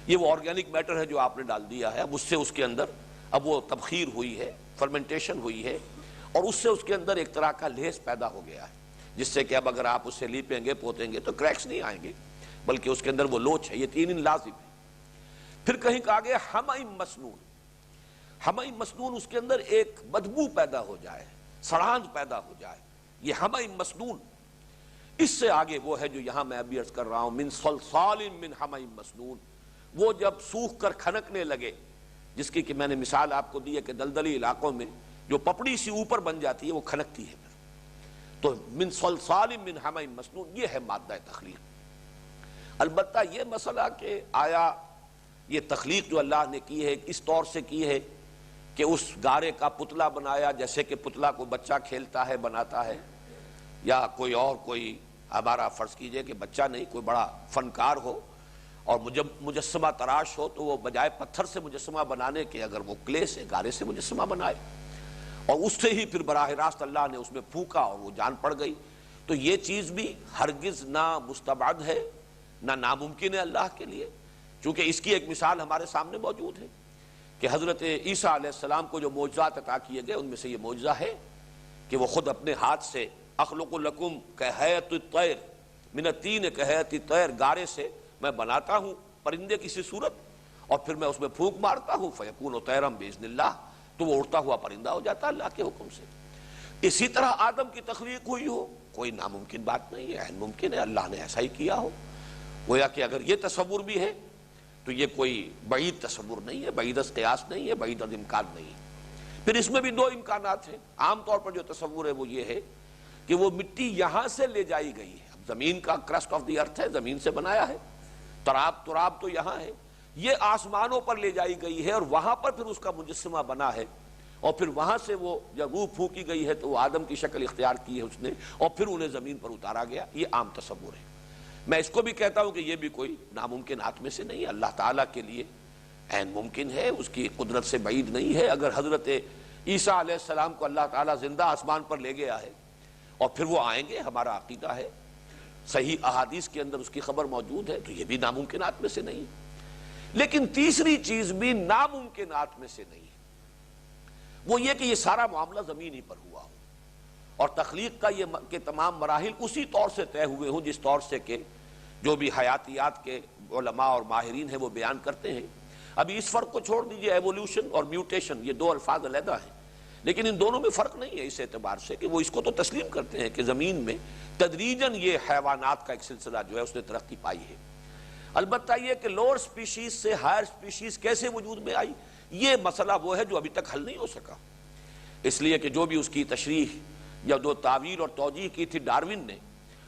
یہ وہ آرگینک میٹر ہے جو آپ نے ڈال دیا ہے، اب اس سے اس کے اندر اب وہ تبخیر ہوئی ہے، فرمنٹیشن ہوئی ہے، اور اس سے اس کے اندر ایک طرح کا لیس پیدا ہو گیا ہے، جس سے کہ اب اگر آپ اسے لیپیں گے، پوتیں گے تو کریکس نہیں آئیں گے، بلکہ اس کے اندر وہ لوچ ہے۔ یہ تین لازم ہے۔ پھر کہیں کہا گیا حمأ مسنون۔ حمأ مسنون، اس کے اندر ایک بدبو پیدا ہو جائے، سڑاند پیدا ہو جائے، یہ حمأ مسنون۔ اس سے آگے وہ ہے جو یہاں میں ابھی عرض کر رہا ہوں، من صلصال من حمأ مسنون، وہ جب سوکھ کر کھنکنے لگے، جس کی کہ میں نے مثال آپ کو دی ہے کہ دلدلی علاقوں میں جو پپڑی سی اوپر بن جاتی ہے وہ کھنکتی ہے، تو من صلصال من حمأ مسنون، یہ ہے مادہ تخلیق۔ البتہ یہ مسئلہ کہ آیا یہ تخلیق جو اللہ نے کی ہے اس طور سے کی ہے کہ اس گارے کا پتلا بنایا، جیسے کہ پتلا کو بچہ کھیلتا ہے، بناتا ہے، یا کوئی اور کوئی ہمارا فرض کیجئے کہ بچہ نہیں، کوئی بڑا فنکار ہو اور مجسمہ تراش ہو تو وہ بجائے پتھر سے مجسمہ بنانے کے اگر وہ کلے سے، گارے سے مجسمہ بنائے اور اس سے ہی پھر براہ راست اللہ نے اس میں پھونکا اور وہ جان پڑ گئی، تو یہ چیز بھی ہرگز نہ مستبعد ہے نہ ناممکن ہے اللہ کے لیے، چونکہ اس کی ایک مثال ہمارے سامنے موجود ہے کہ حضرت عیسیٰ علیہ السلام کو جو معجزات عطا کیے گئے ان میں سے یہ معجزہ ہے کہ وہ خود اپنے ہاتھ سے اخلق لکم کہیئۃ الطیر، من الطین کہیۃ الطیر، گارے سے میں بناتا ہوں پرندے کی سی صورت، اور پھر میں اس میں پھونک مارتا ہوں، فیکون طیرا باذن اللہ، تو وہ اڑتا ہوا پرندہ ہو جاتا ہے اللہ کے حکم سے۔ اسی طرح آدم کی تخلیق ہوئی ہو، کوئی ناممکن بات نہیں ہے، عین ممکن ہے اللہ نے ایسا ہی کیا ہو۔ گویا کہ اگر یہ تصور بھی ہے تو یہ کوئی بعید تصور نہیں ہے، بعید از قیاس نہیں ہے، بعید از امکان نہیں ہے۔ پھر اس میں بھی دو امکانات ہیں۔ عام طور پر جو تصور ہے وہ یہ ہے کہ وہ مٹی یہاں سے لے جائی گئی ہے، اب زمین کا کرسٹ آف دی ارتھ ہے، زمین سے بنایا ہے، تراب تو یہاں ہے، یہ آسمانوں پر لے جائی گئی ہے اور وہاں پر پھر اس کا مجسمہ بنا ہے، اور پھر وہاں سے وہ جب روح پھونکی گئی ہے تو وہ آدم کی شکل اختیار کی ہے اس نے، اور پھر انہیں زمین پر اتارا گیا۔ یہ عام تصور ہے۔ میں اس کو بھی کہتا ہوں کہ یہ بھی کوئی ناممکنات میں سے نہیں ہے، اللہ تعالیٰ کے لیے عین ممکن ہے، اس کی قدرت سے بعید نہیں ہے۔ اگر حضرت عیسیٰ علیہ السلام کو اللہ تعالیٰ زندہ آسمان پر لے گیا ہے اور پھر وہ آئیں گے، ہمارا عقیدہ ہے، صحیح احادیث کے اندر اس کی خبر موجود ہے، تو یہ بھی ناممکنات میں سے نہیں ہے۔ لیکن تیسری چیز بھی ناممکنات میں سے نہیں ہے، وہ یہ کہ یہ سارا معاملہ زمین ہی پر ہوا ہو اور تخلیق کا یہ کہ تمام مراحل اسی طور سے طے ہوئے ہوں جس طور سے کہ جو بھی حیاتیات کے علماء اور ماہرین ہیں وہ بیان کرتے ہیں۔ ابھی اس فرق کو چھوڑ دیجئے، ایوولوشن اور میوٹیشن، یہ دو الفاظ علیحدہ ہیں، لیکن ان دونوں میں فرق نہیں ہے اس اعتبار سے کہ وہ اس کو تو تسلیم کرتے ہیں کہ زمین میں تدریجاً یہ حیوانات کا ایک سلسلہ جو ہے اس نے ترقی پائی ہے۔ البتہ یہ کہ لوور سپیشیز سے ہائر سپیشیز کیسے وجود میں آئی، یہ مسئلہ وہ ہے جو ابھی تک حل نہیں ہو سکا، اس لیے کہ جو بھی اس کی تشریح یا جو تعویل اور توجیہ کی تھی ڈاروین نے،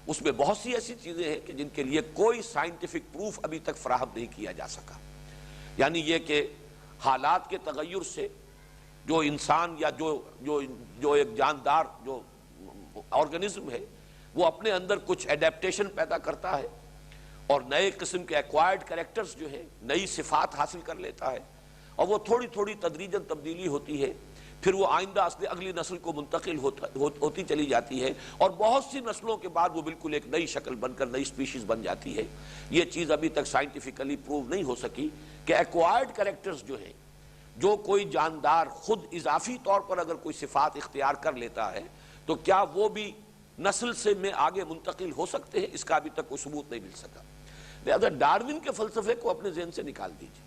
اس میں بہت سی ایسی چیزیں ہیں کہ جن کے لیے کوئی سائنٹیفک پروف ابھی تک فراہم نہیں کیا جا سکا۔ یعنی یہ کہ حالات کے تغیر سے جو انسان یا جو ایک جاندار جو آرگنزم ہے وہ اپنے اندر کچھ ایڈیپٹیشن پیدا کرتا ہے اور نئے قسم کے ایکوائرڈ کریکٹرز جو ہیں، نئی صفات حاصل کر لیتا ہے، اور وہ تھوڑی تھوڑی تدریجاً تبدیلی ہوتی ہے، پھر وہ آئندہ اگلی نسل کو منتقل ہوتی چلی جاتی ہے، اور بہت سی نسلوں کے بعد وہ بالکل ایک نئی شکل بن کر نئی سپیشیز بن جاتی ہے۔ یہ چیز ابھی تک سائنٹیفکلی پروو نہیں ہو سکی کہ ایکوائرڈ کریکٹرز جو ہیں، جو کوئی جاندار خود اضافی طور پر اگر کوئی صفات اختیار کر لیتا ہے تو کیا وہ بھی نسل سے میں آگے منتقل ہو سکتے ہیں، اس کا ابھی تک کوئی ثبوت نہیں مل سکا۔ لہذا ڈاروین کے فلسفے کو اپنے ذہن سے نکال دیجیے،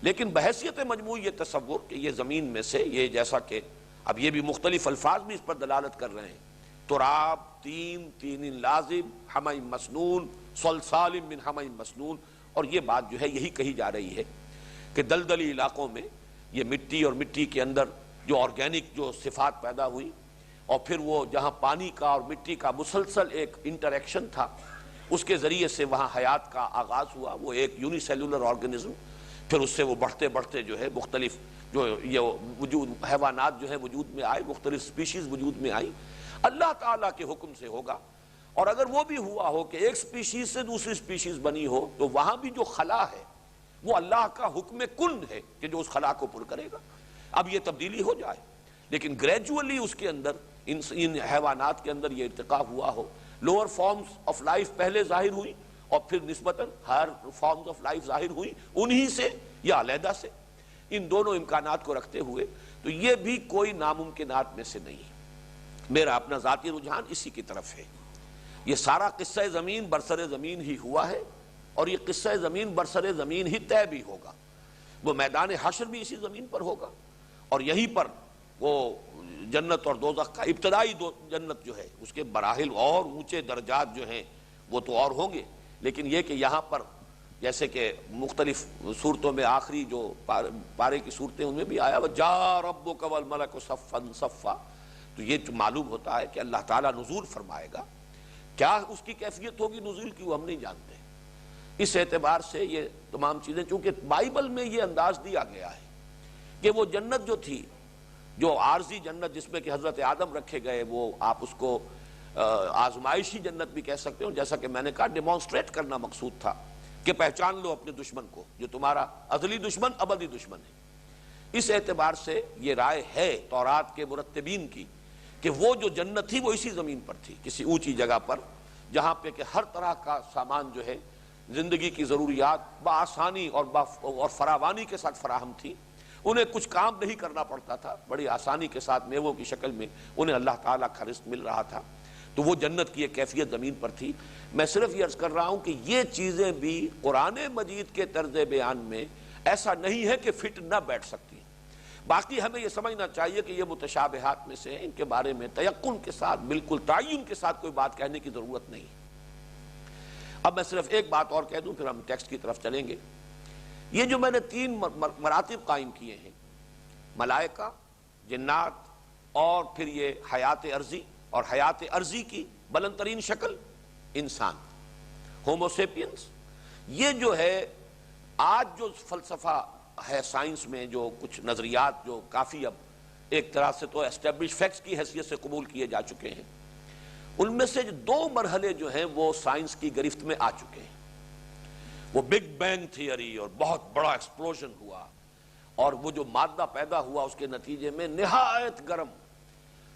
لیکن بحیثیت مجموعی یہ تصور کہ یہ زمین میں سے یہ، جیسا کہ اب یہ بھی مختلف الفاظ بھی اس پر دلالت کر رہے ہیں، تراب، تین لازم، حمأ مسنون، صلصال من حمأ مسنون، اور یہ بات جو ہے یہی کہی جا رہی ہے کہ دلدلی علاقوں میں یہ مٹی اور مٹی کے اندر جو آرگینک جو صفات پیدا ہوئی، اور پھر وہ جہاں پانی کا اور مٹی کا مسلسل ایک انٹریکشن تھا، اس کے ذریعے سے وہاں حیات کا آغاز ہوا، وہ ایک یونی سیلولر آرگنزم، پھر اس سے وہ بڑھتے بڑھتے جو ہے مختلف جو یہ وجود حیوانات جو ہے وجود میں آئے، مختلف سپیشیز وجود میں آئی، اللہ تعالیٰ کے حکم سے ہوگا۔ اور اگر وہ بھی ہوا ہو کہ ایک سپیشیز سے دوسری سپیشیز بنی ہو تو وہاں بھی جو خلا ہے وہ اللہ کا حکم کن ہے کہ جو اس خلا کو پر کرے گا۔ اب یہ تبدیلی ہو جائے لیکن گریجولی اس کے اندر ان حیوانات کے اندر یہ ارتقا ہوا ہو، لوور فارمز آف لائف پہلے ظاہر ہوئی اور پھر نسبتاً ہائر فارمز آف لائف ظاہر ہوئی، انہی سے یا علیحدہ سے، ان دونوں امکانات کو رکھتے ہوئے تو یہ بھی کوئی ناممکنات میں سے نہیں ہے۔ میرا اپنا ذاتی رجحان اسی کی طرف ہے۔ یہ سارا قصہ زمین برسر زمین ہی ہوا ہے، اور یہ قصہ زمین برسر زمین ہی طے بھی ہوگا۔ وہ میدان حشر بھی اسی زمین پر ہوگا، اور یہیں پر وہ جنت اور دوزخ کا ابتدائی جنت جو ہے اس کے مراحل اور اونچے درجات جو ہیں وہ تو اور ہوں گے، لیکن یہ کہ یہاں پر جیسے کہ مختلف صورتوں میں آخری جو پارے کی صورتیں ان میں بھی آیا وَجَاءَ رَبُّكَ وَالْمَلَكُ صَفًّا صَفًّا، تو یہ جو معلوم ہوتا ہے کہ اللہ تعالیٰ نزول فرمائے گا۔ کیا اس کی کیفیت ہوگی نزول کی وہ ہم نہیں جانتے۔ اس اعتبار سے یہ تمام چیزیں، چونکہ بائبل میں یہ انداز دیا گیا ہے کہ وہ جنت جو تھی، جو عارضی جنت جس میں کہ حضرت آدم رکھے گئے، وہ آپ اس کو آزمائشی جنت بھی کہہ سکتے ہو، جیسا کہ میں نے کہا ڈیمانسٹریٹ کرنا مقصود تھا کہ پہچان لو اپنے دشمن کو، جو تمہارا ازلی دشمن ابدی دشمن ہے۔ اس اعتبار سے یہ رائے ہے تورات کے مرتبین کی کہ وہ جو جنت تھی وہ اسی زمین پر تھی، کسی اونچی جگہ پر، جہاں پہ کہ ہر طرح کا سامان جو ہے زندگی کی ضروریات بآسانی اور فراوانی کے ساتھ فراہم تھی۔ انہیں کچھ کام نہیں کرنا پڑتا تھا، بڑی آسانی کے ساتھ میووں کی شکل میں انہیں اللہ تعالیٰ کا رزق مل رہا تھا۔ تو وہ جنت کی ایک کیفیت زمین پر تھی۔ میں صرف یہ عرض کر رہا ہوں کہ یہ چیزیں بھی قرآن مجید کے طرز بیان میں ایسا نہیں ہے کہ فٹ نہ بیٹھ سکتی۔ باقی ہمیں یہ سمجھنا چاہیے کہ یہ متشابہات میں سے ان کے بارے میں تیقن کے ساتھ، بالکل تعین کے ساتھ کوئی بات کہنے کی ضرورت نہیں۔ اب میں صرف ایک بات اور کہہ دوں پھر ہم ٹیکسٹ کی طرف چلیں گے۔ یہ جو میں نے 3 مراتب قائم کیے ہیں، ملائکہ، جنات اور پھر یہ حیات عرضی، اور حیات عرضی کی بلند ترین شکل انسان، ہومو سیپینس، یہ جو ہے آج جو فلسفہ ہے سائنس میں، جو کچھ نظریات جو کافی اب ایک طرح سے تو اسٹیبلش فیکٹس کی حیثیت سے قبول کیے جا چکے ہیں، ان میں سے 2 مرحلے جو ہیں وہ سائنس کی گرفت میں آ چکے ہیں۔ وہ بگ بینگ تھیوری اور بہت بڑا ایکسپلوژن ہوا، اور وہ جو مادہ پیدا ہوا اس کے نتیجے میں نہایت گرم،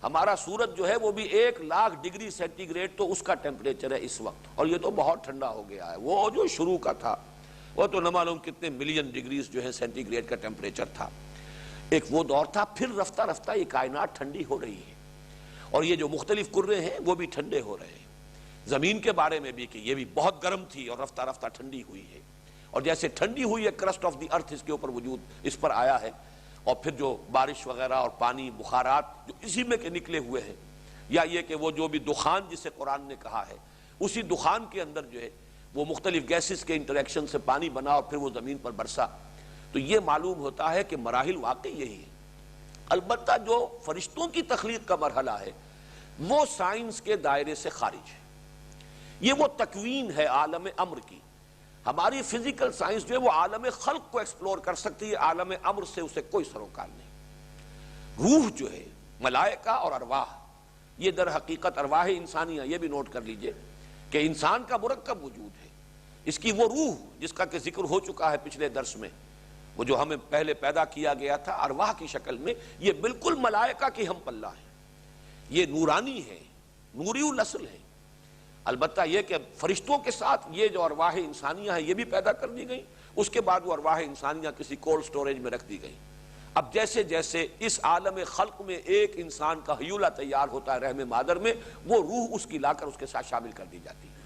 ہمارا سورج جو ہے وہ بھی 1,00,000 ڈگری سینٹی گریڈ تو اس کا ٹیمپریچر ہے اس وقت، اور یہ تو بہت ٹھنڈا ہو گیا ہے۔ وہ جو شروع کا تھا وہ تو نہ معلوم کتنے ملین ڈگریز جو ہے سینٹی گریڈ کا ٹیمپریچر تھا، ایک وہ دور تھا۔ پھر رفتہ رفتہ یہ کائنات ٹھنڈی ہو رہی ہے، اور یہ جو مختلف کرے ہیں وہ بھی ٹھنڈے ہو رہے ہیں۔ زمین کے بارے میں بھی کہ یہ بھی بہت گرم تھی اور رفتہ رفتہ ٹھنڈی ہوئی ہے، اور جیسے ٹھنڈی ہوئی ہے کرسٹ آف دی ارتھ اس کے اوپر وجود اس پر آیا ہے، اور پھر جو بارش وغیرہ اور پانی بخارات جو اسی میں کے نکلے ہوئے ہیں، یا یہ کہ وہ جو بھی دخان جسے قرآن نے کہا ہے، اسی دخان کے اندر جو ہے وہ مختلف گیسز کے انٹریکشن سے پانی بنا اور پھر وہ زمین پر برسا، تو یہ معلوم ہوتا ہے کہ مراحل واقعی یہی ہے۔ البتہ جو فرشتوں کی تخلیق کا مرحلہ ہے وہ سائنس کے دائرے سے خارج ہے، یہ وہ تکوین ہے عالم امر کی۔ ہماری فزیکل سائنس جو ہے وہ عالم خلق کو ایکسپلور کر سکتی ہے، عالم امر سے اسے کوئی سروکار نہیں۔ روح جو ہے، ملائکہ اور ارواح، یہ در حقیقت ارواح انسانیہ، یہ بھی نوٹ کر لیجئے کہ انسان کا مرکب وجود ہے، اس کی وہ روح جس کا کہ ذکر ہو چکا ہے پچھلے درس میں، وہ جو ہمیں پہلے پیدا کیا گیا تھا ارواح کی شکل میں، یہ بالکل ملائکہ کی ہم پلہ ہے، یہ نورانی ہے، نوری الاصل ہے۔ البتہ یہ کہ فرشتوں کے ساتھ یہ جو ارواح انسانیہ ہے یہ بھی پیدا کر دی گئی، اس کے بعد وہ ارواح انسانیہ کسی کولڈ سٹوریج میں رکھ دی گئی۔ اب جیسے جیسے اس عالم خلق میں ایک انسان کا حیولہ تیار ہوتا ہے رحم مادر میں، وہ روح اس کی لا کر اس کے ساتھ شامل کر دی جاتی ہے۔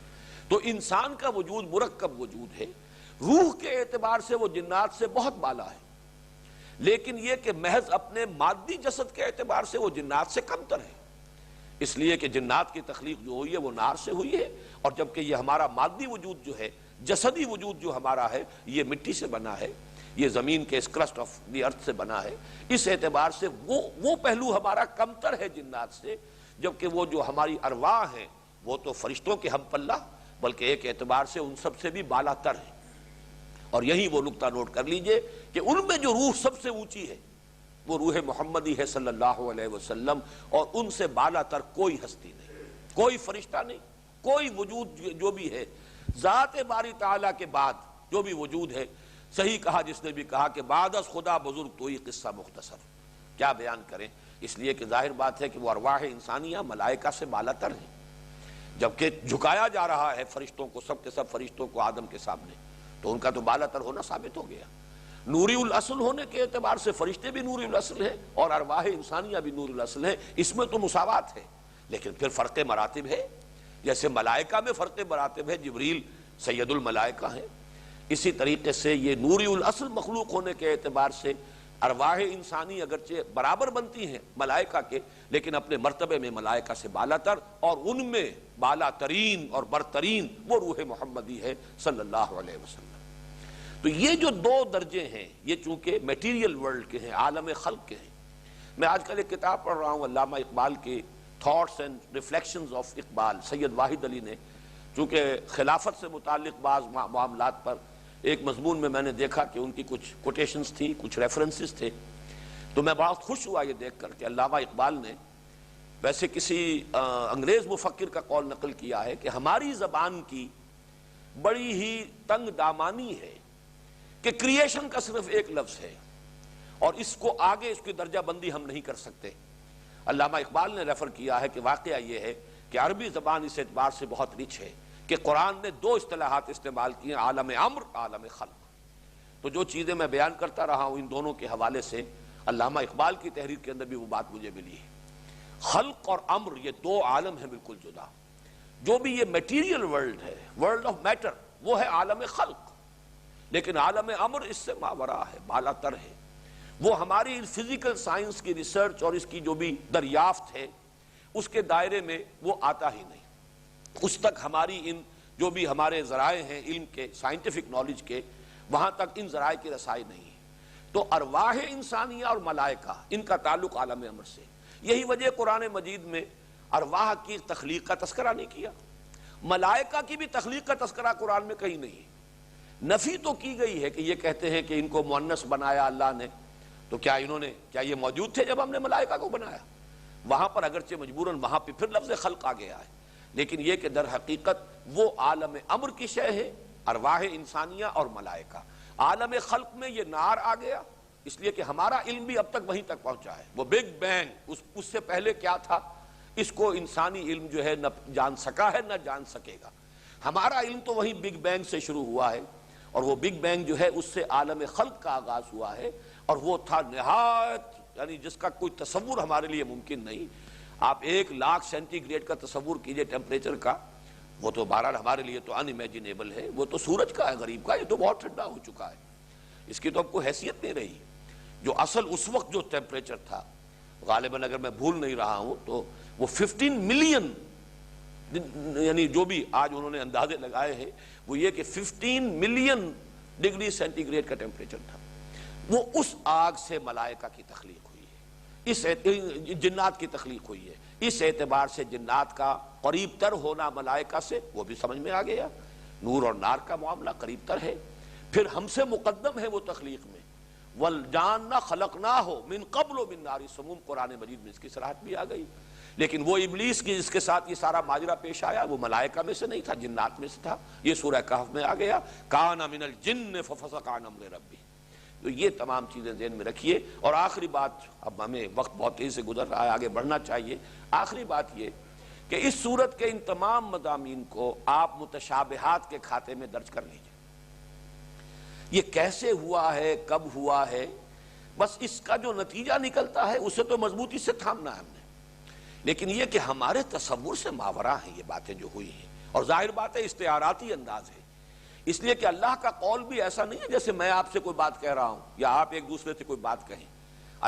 تو انسان کا وجود مرکب وجود ہے، روح کے اعتبار سے وہ جنات سے بہت بالا ہے، لیکن یہ کہ محض اپنے مادی جسد کے اعتبار سے وہ جنات سے کم تر ہے، اس لیے کہ جنات کی تخلیق جو ہوئی ہے وہ نار سے ہوئی ہے، اور جبکہ یہ ہمارا مادی وجود جو ہے، جسدی وجود جو ہمارا ہے، یہ مٹی سے بنا ہے، یہ زمین کے اس کرسٹ آف دی ارتھ سے بنا ہے۔ اس اعتبار سے وہ پہلو ہمارا کمتر ہے جنات سے، جبکہ وہ جو ہماری ارواح ہیں وہ تو فرشتوں کے ہم پلہ، بلکہ ایک اعتبار سے ان سب سے بھی بالا تر ہے۔ اور یہی وہ نقطہ نوٹ کر لیجئے کہ ان میں جو روح سب سے اونچی ہے وہ روح محمدی ہے صلی اللہ علیہ وسلم، اور ان سے بالا تر کوئی ہستی نہیں، کوئی فرشتہ نہیں، کوئی وجود جو بھی ہے ذات باری تعالیٰ کے بعد جو بھی وجود ہے۔ صحیح کہا جس نے بھی کہا کہ بعد از خدا بزرگ تو ہی قصہ مختصر، کیا بیان کریں، اس لیے کہ ظاہر بات ہے کہ وہ ارواح انسانیہ ملائکہ سے بالا تر ہیں، جبکہ جھکایا جا رہا ہے فرشتوں کو، سب کے سب فرشتوں کو آدم کے سامنے، تو ان کا تو بالا تر ہونا ثابت ہو گیا۔ نوری الاصل ہونے کے اعتبار سے فرشتے بھی نوری الاصل ہیں اور ارواح انسانیہ بھی نوری الاصل ہیں، اس میں تو مساوات ہے، لیکن پھر فرق مراتب ہے۔ جیسے ملائکہ میں فرق مراتب ہے، جبریل سید الملائکہ ہیں، اسی طریقے سے یہ نوری الاصل مخلوق ہونے کے اعتبار سے ارواح انسانی اگرچہ برابر بنتی ہیں ملائکہ کے، لیکن اپنے مرتبے میں ملائکہ سے بالا تر، اور ان میں بالا ترین اور برترین وہ روح محمدی ہے صلی اللہ علیہ وسلم۔ تو یہ جو 2 درجے ہیں، یہ چونکہ میٹیریل ورلڈ کے ہیں، عالم خلق کے ہیں۔ میں آج کل ایک کتاب پڑھ رہا ہوں علامہ اقبال کے thoughts and reflections of Iqbal, Syed Wahid Ali نے، چونکہ خلافت سے متعلق بعض معاملات پر ایک مضمون میں نے دیکھا کہ ان کی کچھ کوٹیشنز تھی، کچھ ریفرنسز تھے، تو میں بہت خوش ہوا یہ دیکھ کر کہ علامہ اقبال نے ویسے کسی انگریز مفکر کا قول نقل کیا ہے کہ ہماری زبان کی بڑی ہی تنگ دامانی ہے کہ کریشن کا صرف ایک لفظ ہے، اور اس کو آگے اس کی درجہ بندی ہم نہیں کر سکتے۔ علامہ اقبال نے ریفر کیا ہے کہ واقعہ یہ ہے کہ عربی زبان اس اعتبار سے بہت رچ ہے کہ قرآن نے 2 اصطلاحات استعمال کی ہیں، عالم امر، عالم خلق۔ تو جو چیزیں میں بیان کرتا رہا ہوں ان دونوں کے حوالے سے علامہ اقبال کی تحریر کے اندر بھی وہ بات مجھے ملی ہے، خلق اور امر یہ دو عالم ہیں بالکل جدا. جو بھی یہ میٹیریل ورلڈ ہے، ورلڈ آف میٹر، وہ ہے عالم خلق، لیکن عالم امر اس سے ماورا ہے، بالا تر ہے. وہ ہماری فزیکل سائنس کی ریسرچ اور اس کی جو بھی دریافت ہے اس کے دائرے میں وہ آتا ہی نہیں. اس تک ہماری ان جو بھی ہمارے ذرائع ہیں علم کے، سائنٹیفک نالج کے، وہاں تک ان ذرائع کی رسائی نہیں ہے. تو ارواح انسانیہ اور ملائکہ ان کا تعلق عالم امر سے. یہی وجہ قرآن مجید میں ارواح کی تخلیق کا تذکرہ نہیں کیا، ملائکہ کی بھی تخلیق کا تذکرہ قرآن میں کہیں نہیں. نفی تو کی گئی ہے کہ یہ کہتے ہیں کہ ان کو مؤنث بنایا اللہ نے، تو کیا یہ موجود تھے جب ہم نے ملائکہ کو بنایا؟ وہاں پر اگرچہ مجبوراً وہاں پہ پھر لفظ خلق آ گیا ہے، لیکن یہ کہ در حقیقت وہ عالم امر کی شے ہے، ارواح انسانیہ اور ملائکہ. عالم خلق میں یہ نار آ گیا اس لیے کہ ہمارا علم بھی اب تک وہیں تک پہنچا ہے. وہ بگ بینگ، اس سے پہلے کیا تھا اس کو انسانی علم جو ہے نہ جان سکا ہے نہ جان سکے گا. ہمارا علم تو وہیں بگ بینگ سے شروع ہوا ہے، اور وہ بگ بینگ جو ہے اس سے عالم خلق کا آغاز ہوا ہے، اور وہ تھا نہایت، یعنی جس کا کوئی تصور ہمارے لیے ممکن نہیں. آپ 1,00,000 سینٹی گریڈ کا تصور کیجئے ٹیمپریچر کا، وہ تو بہرحال ہمارے لیے تو ان امیجنیبل ہے. وہ تو سورج کا ہے غریب کا، یہ تو بہت ٹھنڈا ہو چکا ہے، اس کی تو اب کوئی حیثیت نہیں رہی. جو اصل اس وقت جو ٹیمپریچر تھا غالباً اگر میں بھول نہیں رہا ہوں تو وہ 15 ملین، یعنی جو بھی آج انہوں نے اندازے لگائے ہیں وہ یہ کہ 15 ملین ڈگری سینٹی گریڈ کا ٹیمپریچر تھا. وہ اس آگ سے ملائکہ کی تخلیق ہوئی ہے، اس جنات کی تخلیق ہوئی ہے. اس اعتبار سے جنات کا قریب تر ہونا ملائکہ سے وہ بھی سمجھ میں آ گیا. نور اور نار کا معاملہ قریب تر ہے. پھر ہم سے مقدم ہے وہ تخلیق میں. وَالْجَانَّ خَلَقْنَاهُ مِن قَبْلُ مِن نَارِ سَمُومٍ، قرآن مجید میں اس کی صراحت بھی آ گئی. لیکن وہ ابلیس کی جس کے ساتھ یہ سارا ماجرا پیش آیا وہ ملائکہ میں سے نہیں تھا، جنات میں سے تھا. یہ سورہ کہف میں آ گیا، کَانَ مِنَ الْجِنِّ فَفَسَقَ عَنْ أَمْرِ رَبِّهِ. تو یہ تمام چیزیں ذہن میں رکھیے. اور آخری بات، اب ہمیں وقت بہت تیزی سے گزر رہا ہے، آگے بڑھنا چاہیے. آخری بات یہ کہ اس سورت کے ان تمام مضامین کو آپ متشابہات کے کھاتے میں درج کر لیجئے. یہ کیسے ہوا ہے، کب ہوا ہے، بس اس کا جو نتیجہ نکلتا ہے اسے تو مضبوطی سے تھامنا ہے ہم نے. لیکن یہ کہ ہمارے تصور سے ماورا ہیں یہ باتیں جو ہوئی ہیں، اور ظاہر بات ہے استعاراتی انداز ہے، اس لیے کہ اللہ کا قول بھی ایسا نہیں ہے جیسے میں آپ سے کوئی بات کہہ رہا ہوں یا آپ ایک دوسرے سے کوئی بات کہیں.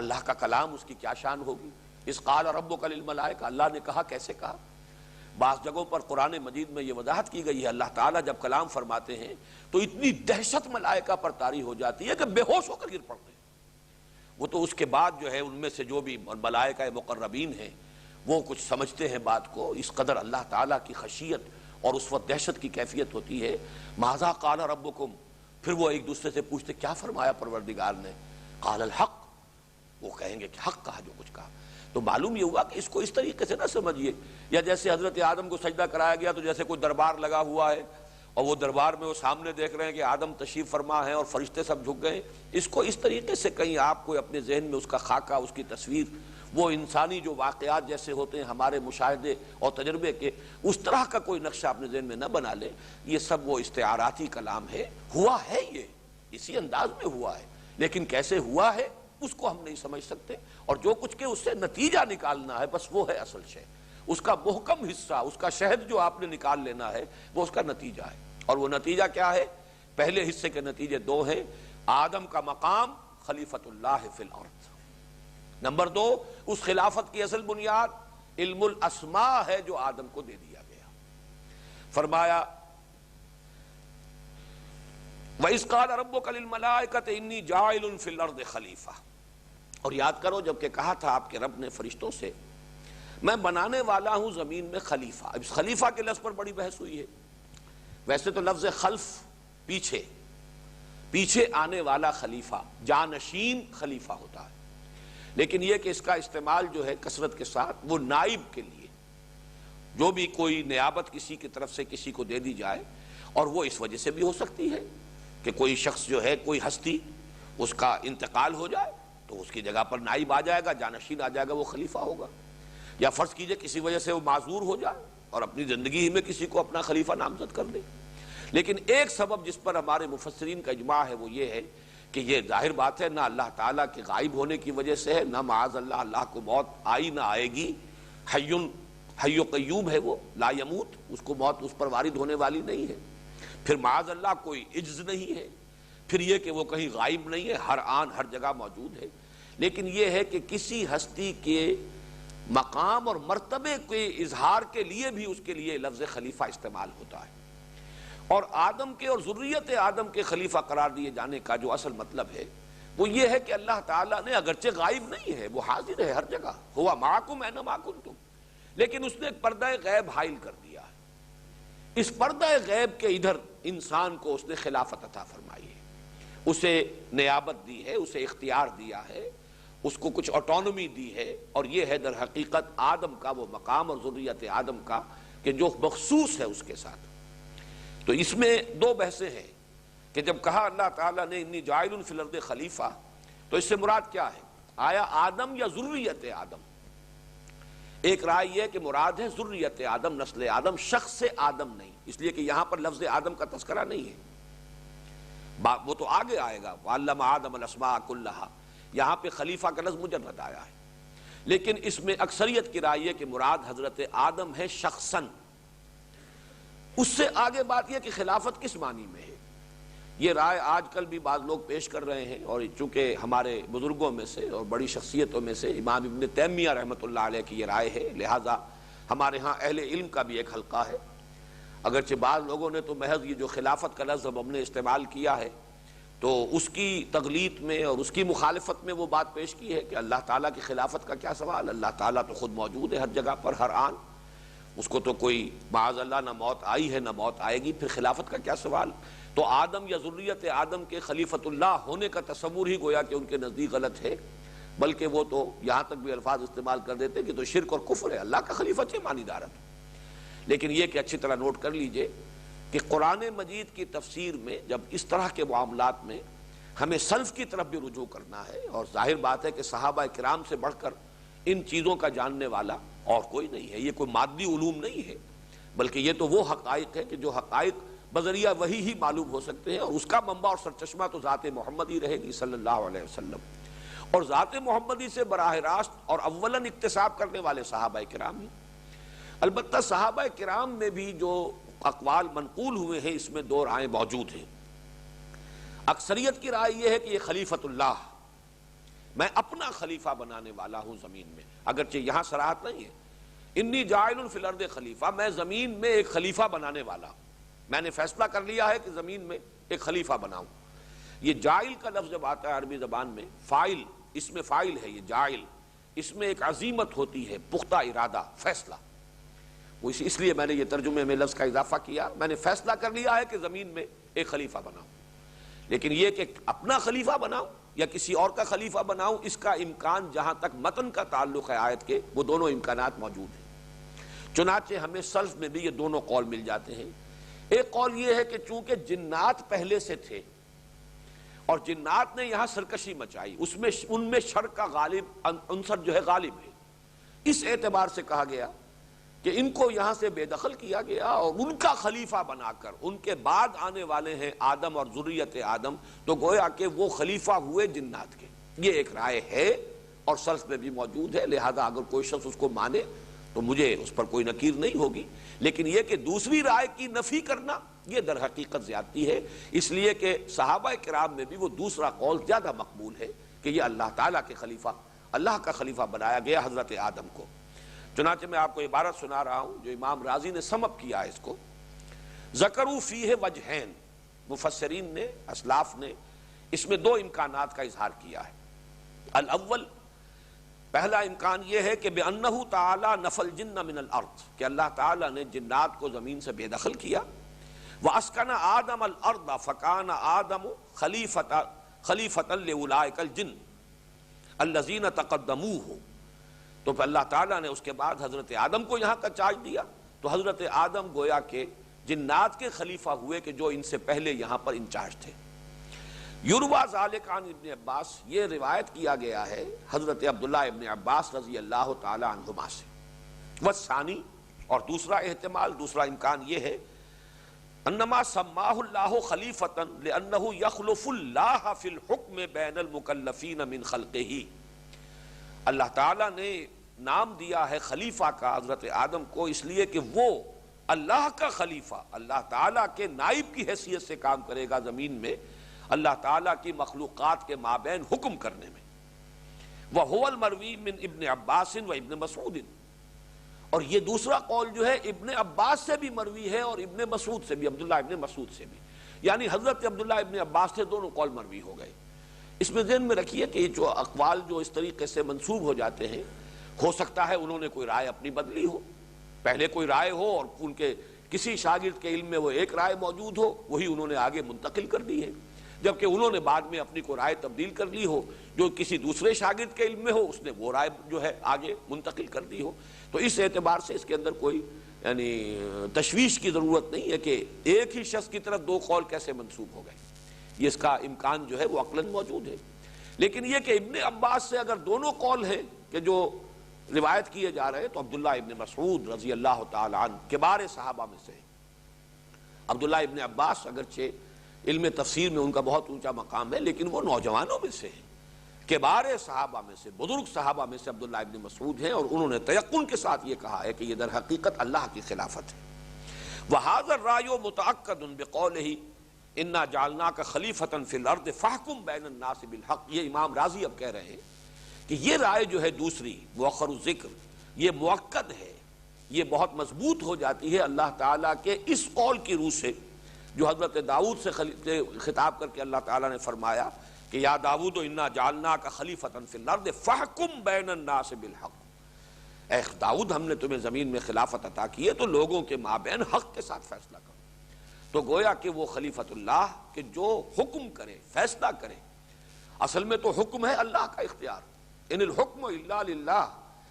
اللہ کا کلام، اس کی کیا شان ہوگی. اس قال ربک للملائکہ، اللہ نے کہا، کیسے کہا. بعض جگہوں پر قرآن مجید میں یہ وضاحت کی گئی ہے اللہ تعالیٰ جب کلام فرماتے ہیں تو اتنی دہشت ملائکہ پر طاری ہو جاتی ہے کہ بے ہوش ہو کر گر پڑتے ہیں. وہ تو اس کے بعد جو ہے ان میں سے جو بھی ملائکہ مقربین ہیں وہ کچھ سمجھتے ہیں بات کو. اس قدر اللہ تعالیٰ کی خشیت اور اس وقت دہشت کی کیفیت ہوتی ہے. ماذا قال ربکم، پھر وہ ایک دوسرے سے پوچھتے کیا فرمایا پروردگار نے. قال الحق، وہ کہیں گے کہ حق کہا، جو کچھ کہا. تو معلوم یہ ہوا کہ اس کو اس طریقے سے نہ سمجھیے، یا جیسے حضرت آدم کو سجدہ کرایا گیا تو جیسے کوئی دربار لگا ہوا ہے اور وہ دربار میں وہ سامنے دیکھ رہے ہیں کہ آدم تشریف فرما ہے اور فرشتے سب جھک گئے. اس کو اس طریقے سے کہیں آپ کو اپنے ذہن میں اس کا خاکہ، اس کی تصویر، وہ انسانی جو واقعات جیسے ہوتے ہیں ہمارے مشاہدے اور تجربے کے، اس طرح کا کوئی نقشہ اپنے ذہن میں نہ بنا لے. یہ سب وہ استعاراتی کلام ہے. ہوا ہے یہ اسی انداز میں ہوا ہے، لیکن کیسے ہوا ہے اس کو ہم نہیں سمجھ سکتے. اور جو کچھ کہ اس سے نتیجہ نکالنا ہے بس وہ ہے اصل شے. اس کا محکم حصہ، اس کا شہد جو آپ نے نکال لینا ہے وہ اس کا نتیجہ ہے. اور وہ نتیجہ کیا ہے؟ پہلے حصے کے نتیجے دو ہیں. آدم کا مقام خلیفۃ اللہ فی الارض. نمبر دو، اس خلافت کی اصل بنیاد علم الاسماء ہے جو آدم کو دے دیا گیا. فرمایا وَإِذْ قَالَ رَبُّكَ لِلْمَلَائِكَةِ إِنِّي جَاعِلٌ فِي الْأَرْضِ خَلِيفَةً. اور یاد کرو جب کہ کہا تھا آپ کے رب نے فرشتوں سے میں بنانے والا ہوں زمین میں خلیفہ. اب اس خلیفہ کے لفظ پر بڑی بحث ہوئی ہے. ویسے تو لفظ خلف پیچھے آنے والا خلیفہ، جانشین خلیفہ ہوتا ہے، لیکن یہ کہ اس کا استعمال جو ہے کثرت کے ساتھ وہ نائب کے لیے، جو بھی کوئی نیابت کسی کی طرف سے کسی کو دے دی جائے، اور وہ اس وجہ سے بھی ہو سکتی ہے کہ کوئی شخص جو ہے، کوئی ہستی، اس کا انتقال ہو جائے تو اس کی جگہ پر نائب آ جائے گا، جانشین آ جائے گا، وہ خلیفہ ہوگا. یا فرض کیجئے کسی وجہ سے وہ معذور ہو جائے اور اپنی زندگی ہی میں کسی کو اپنا خلیفہ نامزد کر دے. لیکن ایک سبب جس پر ہمارے مفسرین کا اجماع ہے وہ یہ ہے کہ یہ ظاہر بات ہے نہ اللہ تعالیٰ کے غائب ہونے کی وجہ سے ہے، نہ معاذ اللہ اللہ کو موت آئی نہ آئے گی، حی و قیوم ہے، وہ لا یموت، اس کو موت اس پر وارد ہونے والی نہیں ہے۔ پھر معاذ اللہ کوئی عجز نہیں ہے، پھر یہ کہ وہ کہیں غائب نہیں ہے، ہر آن ہر جگہ موجود ہے۔ لیکن یہ ہے کہ کسی ہستی کے مقام اور مرتبے کے اظہار کے لیے بھی اس کے لیے لفظ خلیفہ استعمال ہوتا ہے، اور آدم کے اور ذریت آدم کے خلیفہ قرار دیے جانے کا جو اصل مطلب ہے وہ یہ ہے کہ اللہ تعالیٰ نے اگرچہ غائب نہیں ہے، وہ حاضر ہے ہر جگہ، ہوا معکم اینما کنتم، لیکن اس نے ایک پردہ غیب حائل کر دیا ہے۔ اس پردہ غیب کے ادھر انسان کو اس نے خلافت عطا فرمائی ہے، اسے نیابت دی ہے، اسے اختیار دیا ہے، اس کو کچھ آٹونومی دی ہے، اور یہ ہے در حقیقت آدم کا وہ مقام اور ذریت آدم کا کہ جو مخصوص ہے اس کے ساتھ۔ تو اس میں دو بحثیں ہیں کہ جب کہا اللہ تعالیٰ نے انی جاعل فی الارض خلیفہ، تو اس سے مراد کیا ہے؟ آیا آدم یا ذریت آدم؟ ایک رائے یہ کہ مراد ہے ذریت آدم، نسل آدم، شخص آدم نہیں، اس لیے کہ یہاں پر لفظ آدم کا تذکرہ نہیں ہے، وہ تو آگے آئے گا، وعلم آدم الاسماء کلہا، یہاں پہ خلیفہ کا لفظ مجرد آیا ہے۔ لیکن اس میں اکثریت کی رائے یہ کہ مراد حضرت آدم ہے شخصاً۔ اس سے آگے بات یہ کہ خلافت کس معنی میں ہے، یہ رائے آج کل بھی بعض لوگ پیش کر رہے ہیں، اور چونکہ ہمارے بزرگوں میں سے اور بڑی شخصیتوں میں سے امام ابن تیمیہ رحمۃ اللہ علیہ کی یہ رائے ہے، لہٰذا ہمارے ہاں اہل علم کا بھی ایک حلقہ ہے، اگرچہ بعض لوگوں نے تو محض یہ جو خلافت کا لفظ ہم نے استعمال کیا ہے تو اس کی تغلیط میں اور اس کی مخالفت میں وہ بات پیش کی ہے کہ اللہ تعالیٰ کی خلافت کا کیا سوال، اللہ تعالیٰ تو خود موجود ہے ہر جگہ پر، ہر آن، اس کو تو کوئی معاذ اللہ نہ موت آئی ہے نہ موت آئے گی، پھر خلافت کا کیا سوال؟ تو آدم یا ذریت آدم کے خلیفۃ اللہ ہونے کا تصور ہی گویا کہ ان کے نزدیک غلط ہے، بلکہ وہ تو یہاں تک بھی الفاظ استعمال کر دیتے کہ تو شرک اور کفر ہے، اللہ کا خلیفہ سے مانی دارت۔ لیکن یہ کہ اچھی طرح نوٹ کر لیجئے کہ قرآن مجید کی تفسیر میں جب اس طرح کے معاملات میں ہمیں سلف کی طرف بھی رجوع کرنا ہے، اور ظاہر بات ہے کہ صحابہ کرام سے بڑھ کر ان چیزوں کا جاننے والا اور کوئی نہیں ہے، یہ کوئی مادی علوم نہیں ہے، بلکہ یہ تو وہ حقائق ہے کہ جو حقائق بذریعہ وحی ہی معلوم ہو سکتے ہیں، اور اس کا منبع اور سرچشمہ تو ذات محمد ہی رہے گی صلی اللہ علیہ وسلم، اور ذات محمدی سے براہ راست اور اولاً اکتساب کرنے والے صحابہ کرام ہی۔ البتہ صحابہ کرام میں بھی جو اقوال منقول ہوئے ہیں اس میں دو رائے موجود ہیں۔ اکثریت کی رائے یہ ہے کہ یہ خلیفۃ اللہ، میں اپنا خلیفہ بنانے والا ہوں زمین میں، اگرچہ یہاں صراحت نہیں ہے، انی جاعل فی الارض خلیفہ، میں زمین میں ایک خلیفہ بنانے والا ہوں، میں نے فیصلہ کر لیا ہے کہ زمین میں ایک خلیفہ بناؤں۔ یہ جاعل کا لفظ جب آتا ہے عربی زبان میں، فاعل، اس میں فاعل ہے یہ جاعل، اس میں ایک عزیمت ہوتی ہے، پختہ ارادہ، فیصلہ، وہ اس لیے میں نے یہ ترجمے میں لفظ کا اضافہ کیا، میں نے فیصلہ کر لیا ہے کہ زمین میں ایک خلیفہ بناؤں۔ لیکن یہ کہ اپنا خلیفہ بناؤں یا کسی اور کا خلیفہ بناؤں، اس کا امکان جہاں تک متن کا تعلق ہے آیت کے، وہ دونوں امکانات موجود ہیں۔ چنانچہ ہمیں سلف میں بھی یہ دونوں قول مل جاتے ہیں۔ ایک قول یہ ہے کہ چونکہ جنات پہلے سے تھے اور جنات نے یہاں سرکشی مچائی، ان میں شر کا غالب عنصر جو ہے غالب ہے، اس اعتبار سے کہا گیا کہ ان کو یہاں سے بے دخل کیا گیا، اور ان کا خلیفہ بنا کر ان کے بعد آنے والے ہیں آدم اور ذریت آدم، تو گویا کہ وہ خلیفہ ہوئے جنات کے۔ یہ ایک رائے ہے اور سلف میں بھی موجود ہے، لہذا اگر کوئی شخص اس کو مانے تو مجھے اس پر کوئی نکیر نہیں ہوگی، لیکن یہ کہ دوسری رائے کی نفی کرنا یہ در حقیقت زیادتی ہے، اس لیے کہ صحابہ کرام میں بھی وہ دوسرا قول زیادہ مقبول ہے کہ یہ اللہ تعالیٰ کے خلیفہ، اللہ کا خلیفہ بنایا گیا حضرت آدم کو۔ چنانچہ میں آپ کو عبارت سنا رہا ہوں جو امام رازی نے سم اپ کیا ہے اس کو، ذکروا فیہ وجہین، مفسرین نے، اسلاف نے اس میں دو امکانات کا اظہار کیا ہے۔ الاول، پہلا امکان یہ ہے کہ بِأَنَّهُ تَعَالَى نَفَى الْجِنَّ مِنَ الْأَرْضِ، کہ اللہ تعالیٰ نے جنات کو زمین سے بے دخل کیا، وَأَسْكَنَ آدَمَ الْأَرْضَ فَكَانَ آدَمُ خَلِيفَةً لِأُولَٰئِكَ الْجِنِّ الَّذِينَ تَقَدَّمُوهُ، تو پھر اللہ تعالیٰ نے اس کے بعد حضرت آدم کو یہاں کا چارج دیا، تو حضرت آدم گویا کہ جنات کے خلیفہ ہوئے کہ جو ان سے پہلے یہاں پر انچارج تھے۔ یروی ذالک عن ابن عباس، یہ روایت کیا گیا ہے حضرت عبداللہ ابن عباس رضی اللہ تعالی عنہما سے۔ والثانی، اور دوسرا احتمال، دوسرا امکان یہ ہے، انما سماہ اللہ خلیفۃ لانہ یخلف اللہ فی الحکم بین المکلفین من خلقہ، اللہ تعالیٰ نے نام دیا ہے خلیفہ کا حضرت آدم کو اس لیے کہ وہ اللہ کا خلیفہ، اللہ تعالیٰ کے نائب کی حیثیت سے کام کرے گا زمین میں، اللہ تعالیٰ کی مخلوقات کے مابین حکم کرنے میں۔ وَهُوَ الْمَرْوِي مِنْ ابن عباس وابن مسعود، اور یہ دوسرا قول جو ہے ابن عباس سے بھی مروی ہے اور ابن مسعود سے بھی، عبداللہ ابن مسعود سے بھی، یعنی حضرت عبداللہ ابن عباس سے دونوں قول مروی ہو گئے۔ اس میں ذہن میں رکھیے کہ یہ جو اقوال جو اس طریقے سے منسوب ہو جاتے ہیں، ہو سکتا ہے انہوں نے کوئی رائے اپنی بدلی ہو، پہلے کوئی رائے ہو اور ان کے کسی شاگرد کے علم میں وہ ایک رائے موجود ہو، وہی انہوں نے آگے منتقل کر دی ہے، جبکہ انہوں نے بعد میں اپنی کوئی رائے تبدیل کر لی ہو جو کسی دوسرے شاگرد کے علم میں ہو، اس نے وہ رائے جو ہے آگے منتقل کر دی ہو۔ تو اس اعتبار سے اس کے اندر کوئی یعنی تشویش کی ضرورت نہیں ہے کہ ایک ہی شخص کی طرف دو قول کیسے منسوب ہو گئے، یہ اس کا امکان جو ہے وہ عقلاً موجود ہے۔ لیکن یہ کہ ابن عباس سے اگر دونوں قول ہیں کہ جو روایت کیے جا رہے ہیں، تو عبداللہ ابن مسعود رضی اللہ تعالی عنہ کبار صحابہ میں سے ہیں۔ عبداللہ ابن عباس اگرچہ علم تفسیر میں ان کا بہت اونچا مقام ہے، لیکن وہ نوجوانوں میں سے ہیں، کبار صحابہ میں سے، بزرگ صحابہ میں سے عبداللہ ابن مسعود ہیں، اور انہوں نے تیقن کے ساتھ یہ کہا ہے کہ یہ در حقیقت اللہ کی خلافت ہے۔ وَهَذَا الرَّأْيُ مُتَأَكَّدٌ بِقَوْلِهِ إِنَّا جَعَلْنَاكَ خَلِيفَةً فِي الْأَرْضِ فَاحْكُم بَيْنَ النَّاسِ بِالْحَقِّ۔ یہ امام راضی اب کہہ رہے ہیں کہ یہ رائے جو ہے دوسری مؤخر الذکر، یہ مؤکد ہے، یہ بہت مضبوط ہو جاتی ہے اللہ تعالیٰ کے اس قول کی روح سے جو حضرت داؤد سے خطاب کر کے اللہ تعالیٰ نے فرمایا کہ یا داؤد انا جعلناک خلیفۃ فی الارض فاحکم بین الناس بالحق، اے داؤد ہم نے تمہیں زمین میں خلافت عطا کی ہے تو لوگوں کے مابین حق کے ساتھ فیصلہ کرو۔ تو گویا کہ وہ خلیفۃ اللہ کہ جو حکم کرے، فیصلہ کرے، اصل میں تو حکم ہے اللہ کا اختیار، ان الحکم الا للہ،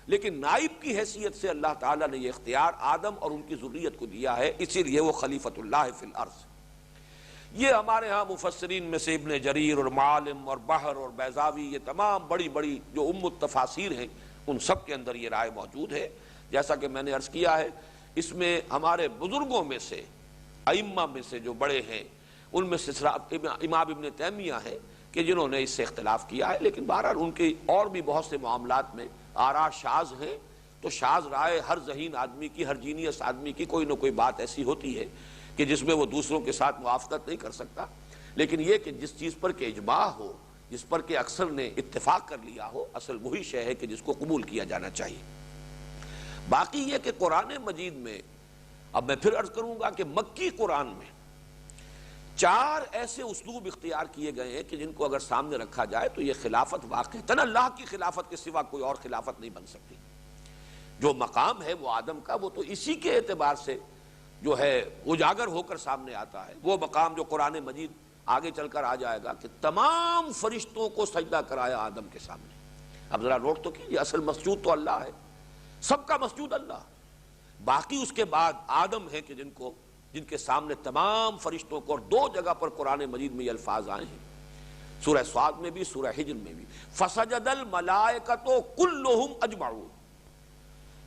لیکن نائب کی حیثیت سے اللہ تعالیٰ نے یہ اختیار آدم اور ان کی ذریت کو دیا ہے، اسی لیے وہ خلیفۃ اللہ فی الارض۔ یہ ہمارے ہاں مفسرین میں سے ابن جریر اور معالم اور بحر اور بیضاوی، یہ تمام بڑی بڑی جو التفاسیر ہیں، ان سب کے اندر یہ رائے موجود ہے۔ جیسا کہ میں نے عرض کیا ہے، اس میں ہمارے بزرگوں میں سے، ائمہ میں سے جو بڑے ہیں، ان میں سے امام ابن تیمیہ ہے کہ جنہوں نے اس سے اختلاف کیا ہے، لیکن بہرحال ان کے اور بھی بہت سے معاملات میں آراء شاذ ہیں، تو شاذ رائے ہر ذہین آدمی کی، ہر جینیس آدمی کی کوئی نہ کوئی بات ایسی ہوتی ہے کہ جس میں وہ دوسروں کے ساتھ موافقت نہیں کر سکتا، لیکن یہ کہ جس چیز پر کہ اجماع ہو، جس پر کہ اکثر نے اتفاق کر لیا ہو، اصل وہی شے ہے کہ جس کو قبول کیا جانا چاہیے۔ باقی یہ کہ قرآن مجید میں، اب میں پھر عرض کروں گا کہ مکی قرآن میں 4 ایسے اسلوب اختیار کیے گئے ہیں کہ جن کو اگر سامنے رکھا جائے تو یہ خلافت واقعتاً اللہ کی خلافت کے سوا کوئی اور خلافت نہیں بن سکتی۔ جو مقام ہے وہ آدم کا، وہ تو اسی کے اعتبار سے جو ہے اجاگر ہو کر سامنے آتا ہے، وہ مقام جو قرآن مجید آگے چل کر آ جائے گا کہ تمام فرشتوں کو سجدہ کرایا آدم کے سامنے۔ اب ذرا نوٹ تو کیجیے، اصل مسجود تو اللہ ہے، سب کا مسجود اللہ، باقی اس کے بعد آدم ہے کہ جن کے سامنے تمام فرشتوں کو، اور 2 جگہ پر قرآن مجید میں یہ الفاظ آئے ہیں، سورہ صاد میں بھی، سورہ حجر میں بھی، فسجد الملائکۃ کلھم اجمعون،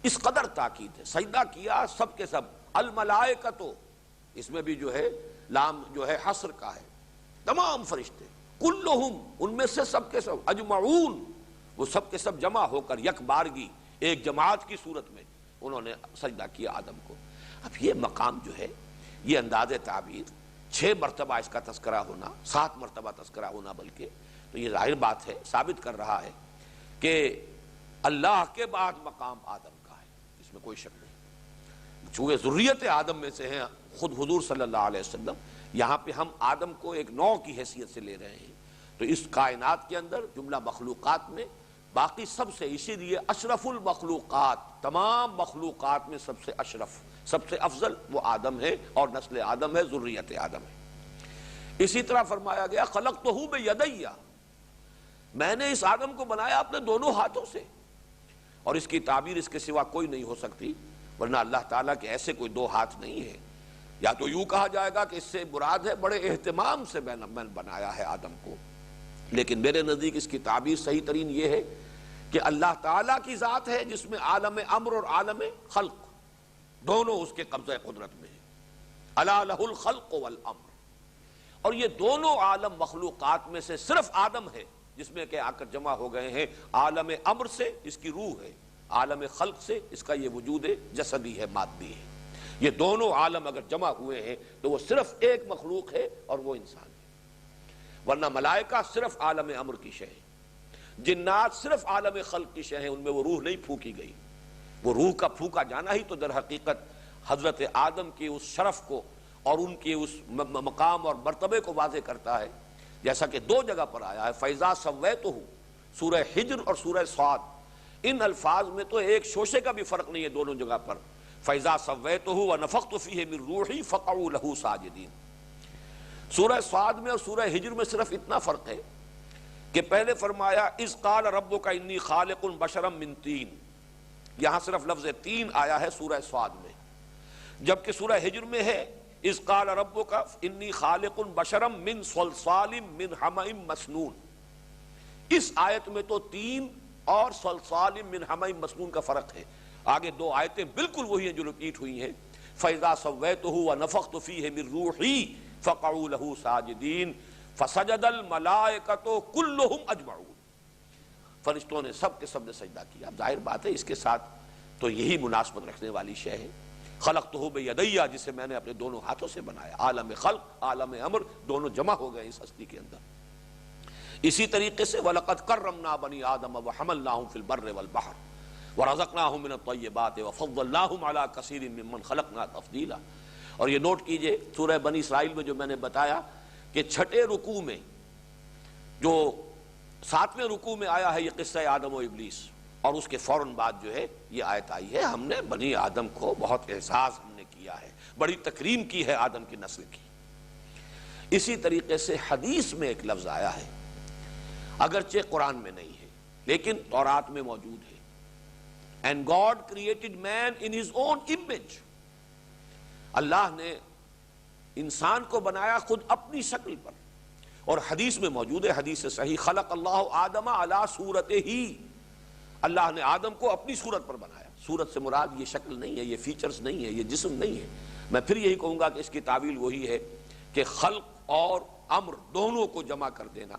اس قدر تاکید ہے، سجدہ کیا سب کے سب، الملائکۃ، اس میں بھی جو ہے لام جو ہے حصر کا ہے، تمام فرشتے، کلھم، ان میں سے سب کے سب، اجمعون، وہ سب کے سب جمع ہو کر یک بارگی ایک جماعت کی صورت میں انہوں نے سجدہ کیا آدم کو۔ اب یہ مقام جو ہے، یہ انداز تعبیر، 6 مرتبہ اس کا تذکرہ ہونا، 7 مرتبہ تذکرہ ہونا بلکہ، تو یہ ظاہر بات ہے، ثابت کر رہا ہے کہ اللہ کے بعد مقام آدم کا ہے، اس میں کوئی شک نہیں۔ چونکہ ذریت آدم میں سے ہیں خود حضور صلی اللہ علیہ وسلم، یہاں پہ ہم آدم کو ایک نوع کی حیثیت سے لے رہے ہیں، تو اس کائنات کے اندر جملہ مخلوقات میں باقی سب سے، اسی لیے اشرف المخلوقات، تمام مخلوقات میں سب سے اشرف، سب سے افضل وہ آدم ہے، اور نسل آدم ہے، ذریت آدم ہے۔ اسی طرح فرمایا گیا خلقتہ بیدی، میں نے اس آدم کو بنایا اپنے دونوں ہاتھوں سے، اور اس کی تعبیر اس کے سوا کوئی نہیں ہو سکتی، ورنہ اللہ تعالیٰ کے ایسے کوئی 2 ہاتھ نہیں ہے۔ یا تو یوں کہا جائے گا کہ اس سے مراد ہے بڑے اہتمام سے میں نے بنایا ہے آدم کو، لیکن میرے نزدیک اس کی تعبیر صحیح ترین یہ ہے کہ اللہ تعالیٰ کی ذات ہے جس میں عالم امر اور عالم خلق دونوں اس کے قبضہ قدرت میں ہیں، الا لہ الخلق والامر، اور یہ دونوں عالم مخلوقات میں سے صرف آدم ہے جس میں کہ آ کر جمع ہو گئے ہیں عالم امر سے، جس کی روح ہے، عالم خلق سے اس کا یہ وجود جسدی ہے، مادی ہے۔ یہ دونوں عالم اگر جمع ہوئے ہیں تو وہ صرف ایک مخلوق ہے اور وہ انسان ہے، ورنہ ملائکہ صرف عالم امر کی شے ہے، جنات صرف عالم خلق کی شے ہیں، ان میں وہ روح نہیں پھونکی گئی۔ وہ روح کا پھونکا جانا ہی تو در حقیقت حضرت آدم کی اس شرف کو اور ان کی اس مقام اور مرتبے کو واضح کرتا ہے، جیسا کہ دو جگہ پر آیا ہے فَإِذَا سَوَّيْتُهُ، سورہ حجر اور سورہ صاد۔ ان الفاظ میں تو ایک شوشے کا بھی فرق نہیں ہے دونوں جگہ پر، فَإِذَا سَوَّيْتُهُ وَنَفَخْتُ فِيهِ مِن رُوحِي فَقَعُوا لَهُ سَاجِدِينَ۔ سورہ صاد میں اور سورہ حجر میں صرف اتنا فرق ہے کہ پہلے فرمایا اِذْ قَالَ رَبُّكَ إِنِّي خَالِقٌ بَشَرًا مِن طِينٍ، یہاں صرف لفظ تین آیا ہے سورہ صاد میں، جبکہ سورہ حجر میں ہے اِذْ قَالَ رَبُّكَ إِنِّي خَالِقٌ بَشَرًا مِن صَلْصَالٍ مِن حَمَإٍ مَسْنُونٍ۔ اس آیت میں تو تین اور صلصال من حمإ مسنون کا فرق ہے، آگے دو آیتیں بالکل وہی ہیں جو رپیٹ ہوئی ہیں، فَإِذَا سَوَّيْتُهُ وَنَفَخْتُ فِيهِ مِن رُوحِي فَقَعُوا لَهُ سَاجِدِينَ فَسَجَدَ الْمَلَائِكَةُ كُلُّهُمْ أَجْمَعُونَ۔ فرشتوں نے سب کے سب نے سجدہ کیا۔ اب ظاہر بات ہے اس کے ساتھ تو یہی مناسبت رکھنے والی شے ہے، خَلَقْتُهُ بِيَدَيَّ، جسے میں نے اپنے دونوں ہاتھوں سے بنایا۔ عالم خلق عالم امر دونوں جمع ہو گئے اس ہستی کے اندر۔ اسی طریقے سے وَلَقَدْ كَرَّمْنَا بَنِي آدَمَ وَحَمَلْنَاهُمْ فِي الْبَرِّ وَالْبَحْرِ وَرَزَقْنَاهُمْ مِنَ الطَّيِّبَاتِ وَفَضَّلْنَاهُمْ عَلَى كَثِيرٍ مِّمَّنْ خَلَقْنَا تَفْضِيلًا۔ اور یہ نوٹ کیجئے سورہ بنی اسرائیل میں جو میں نے بتایا کہ چھٹے رکوع میں جو ساتویں رکوع میں آیا ہے یہ قصہ آدم و ابلیس، اور اس کے فوراً بعد جو ہے یہ آیت آئی ہے ہم نے بنی آدم کو بہت اعزاز ہم نے کیا ہے، بڑی تکریم کی ہے آدم کی نسل کی۔ اسی طریقے سے حدیث میں ایک لفظ آیا ہے، اگرچہ قرآن میں نہیں ہے لیکن تورات میں موجود ہے، and God created man in his own image۔ اللہ نے انسان کو بنایا خود اپنی شکل پر، اور حدیث میں موجود ہے، حدیث صحیح، خلق اللہ آدم علی صورتہ، اللہ نے آدم کو اپنی صورت پر بنایا۔ صورت سے مراد یہ شکل نہیں ہے، یہ فیچرز نہیں ہے، یہ جسم نہیں ہے۔ میں پھر یہی کہوں گا کہ اس کی تعویل وہی ہے کہ خلق اور امر دونوں کو جمع کر دینا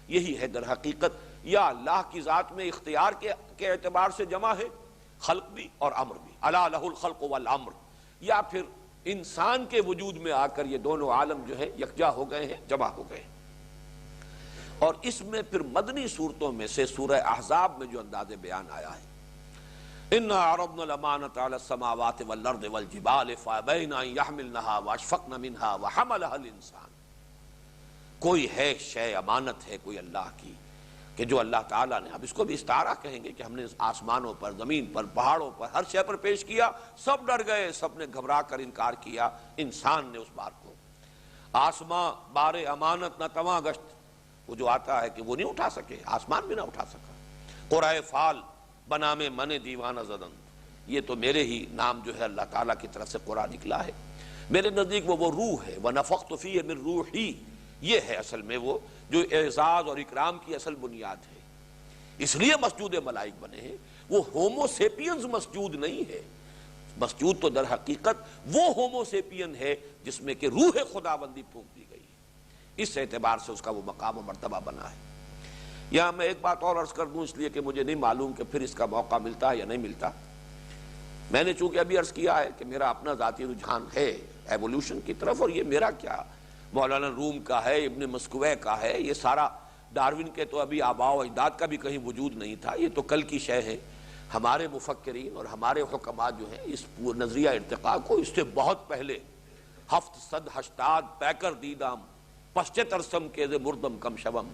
یہی ہے در حقیقت، یا اللہ کی ذات میں اختیار کے اعتبار سے جمع ہے خلق بھی اور امر بھی، الا لہ الخلق والامر، یا پھر انسان کے وجود میں آ کر یہ دونوں عالم جو ہے یکجا ہو گئے ہیں، جمع ہو گئے ہیں۔ اور اس میں پھر مدنی صورتوں میں سے سورہ احزاب میں جو انداز بیان آیا ہے، اِنَّا عَرَضْنَا الْأَمَانَةَ عَلَى السَّمَاوَاتِ وَالْأَرْضِ وَالْجِبَالِ فَأَبَيْنَ أَن يَحْمِلْنَهَا وَأَشْفَقْنَ مِنْهَا وَحَمَلَهَا الْإِنسَانُ۔ کوئی ہے شے، امانت ہے کوئی اللہ کی کہ جو اللہ تعالیٰ نے، اب اس کو بھی استعارہ کہیں گے کہ ہم نے آسمانوں پر، زمین پر، پہاڑوں پر، ہر شے پر پیش کیا، سب ڈر گئے، سب نے گھبرا کر انکار کیا، انسان نے اس بار کو۔ آسماں بار امانت نہ تواں گشت، وہ جو آتا ہے کہ وہ نہیں اٹھا سکے، آسمان بھی نہ اٹھا سکا۔ قرائے فال بنام من دیوانہ زدن، یہ تو میرے ہی نام جو ہے اللہ تعالیٰ کی طرف سے قرآن نکلا ہے، میرے نزدیک وہ روح ہے، وَنَفَخْتُ فِيهِ مِن رُوحِي، یہ ہے اصل میں وہ جو اعزاز اور اکرام کی اصل بنیاد ہے۔ اس لیے مسجود ملائک بنے ہیں، وہ ہومو سیپینز مسجود نہیں ہے، مسجود تو در حقیقت وہ ہومو سیپین ہے جس میں کہ روح خداوندی پھونک دی گئی ہے، اس اعتبار سے اس کا وہ مقام و مرتبہ بنا ہے۔ یہاں میں ایک بات اور عرض کر دوں، اس لیے کہ مجھے نہیں معلوم کہ پھر اس کا موقع ملتا ہے یا نہیں ملتا۔ میں نے چونکہ ابھی عرض کیا ہے کہ میرا اپنا ذاتی رجحان ہے ایوولوشن کی طرف، اور یہ میرا کیا مولانا روم کا ہے، ابن مسکوے کا ہے، یہ سارا ڈارون کے تو ابھی آباء و اجداد کا بھی کہیں وجود نہیں تھا، یہ تو کل کی شے ہے۔ ہمارے مفکرین اور ہمارے حکماء جو ہیں اس نظریہ ارتقاء کو اس سے بہت پہلے 780 پیکر دیدام پشچ ترسم کے مردم کم شبم،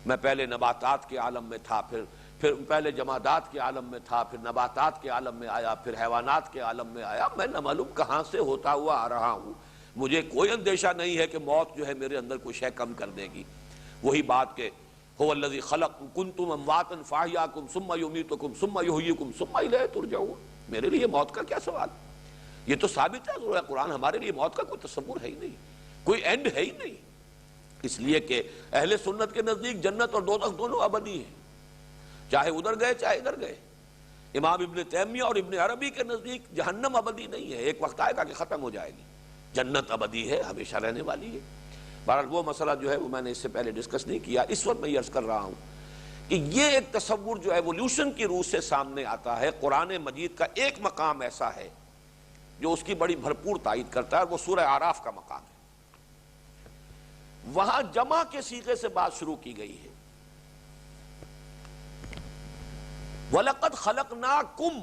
میں پہلے نباتات کے عالم میں تھا، پھر پہلے جمادات کے عالم میں تھا، پھر نباتات کے عالم میں آیا، پھر حیوانات کے عالم میں آیا، میں نہ معلوم کہاں سے ہوتا ہوا آ رہا ہوں۔ مجھے کوئی اندیشہ نہیں ہے کہ موت جو ہے میرے اندر کوئی شے کم کر دے گی۔ وہی بات کہ هو الذی خلق کنتم امواتا فاحیاکم ثم یمیتکم ثم یحییکم ثم الیہ ترجعون، میرے لیے موت کا کیا سوال؟ یہ تو ثابت ہے سورہ قرآن، ہمارے لیے موت کا کوئی تصور ہے ہی نہیں، کوئی اینڈ ہے ہی نہیں، اس لیے کہ اہل سنت کے نزدیک جنت اور دوزخ دونوں ابدی ہیں، چاہے ادھر گئے چاہے ادھر گئے۔ امام ابن تیمیہ اور ابن عربی کے نزدیک جہنم ابدی نہیں ہے، ایک وقت آئے گا کہ ختم ہو جائے گی، جنت ابدی ہے، ہمیشہ رہنے والی ہے۔ بہرحال وہ مسئلہ جو ہے وہ میں نے اس سے پہلے ڈسکس نہیں کیا، اس وقت میں یہ عرض کر رہا ہوں کہ یہ ایک تصور جو ایولیوشن کی روح سے سامنے آتا ہے، قرآن مجید کا ایک مقام ایسا ہے جو اس کی بڑی بھرپور تائید کرتا ہے، وہ سورہ اعراف کا مقام ہے۔ وہاں جمع کے صیغے سے بات شروع کی گئی ہے، وَلَقَدْ خَلَقْنَاكُمْ،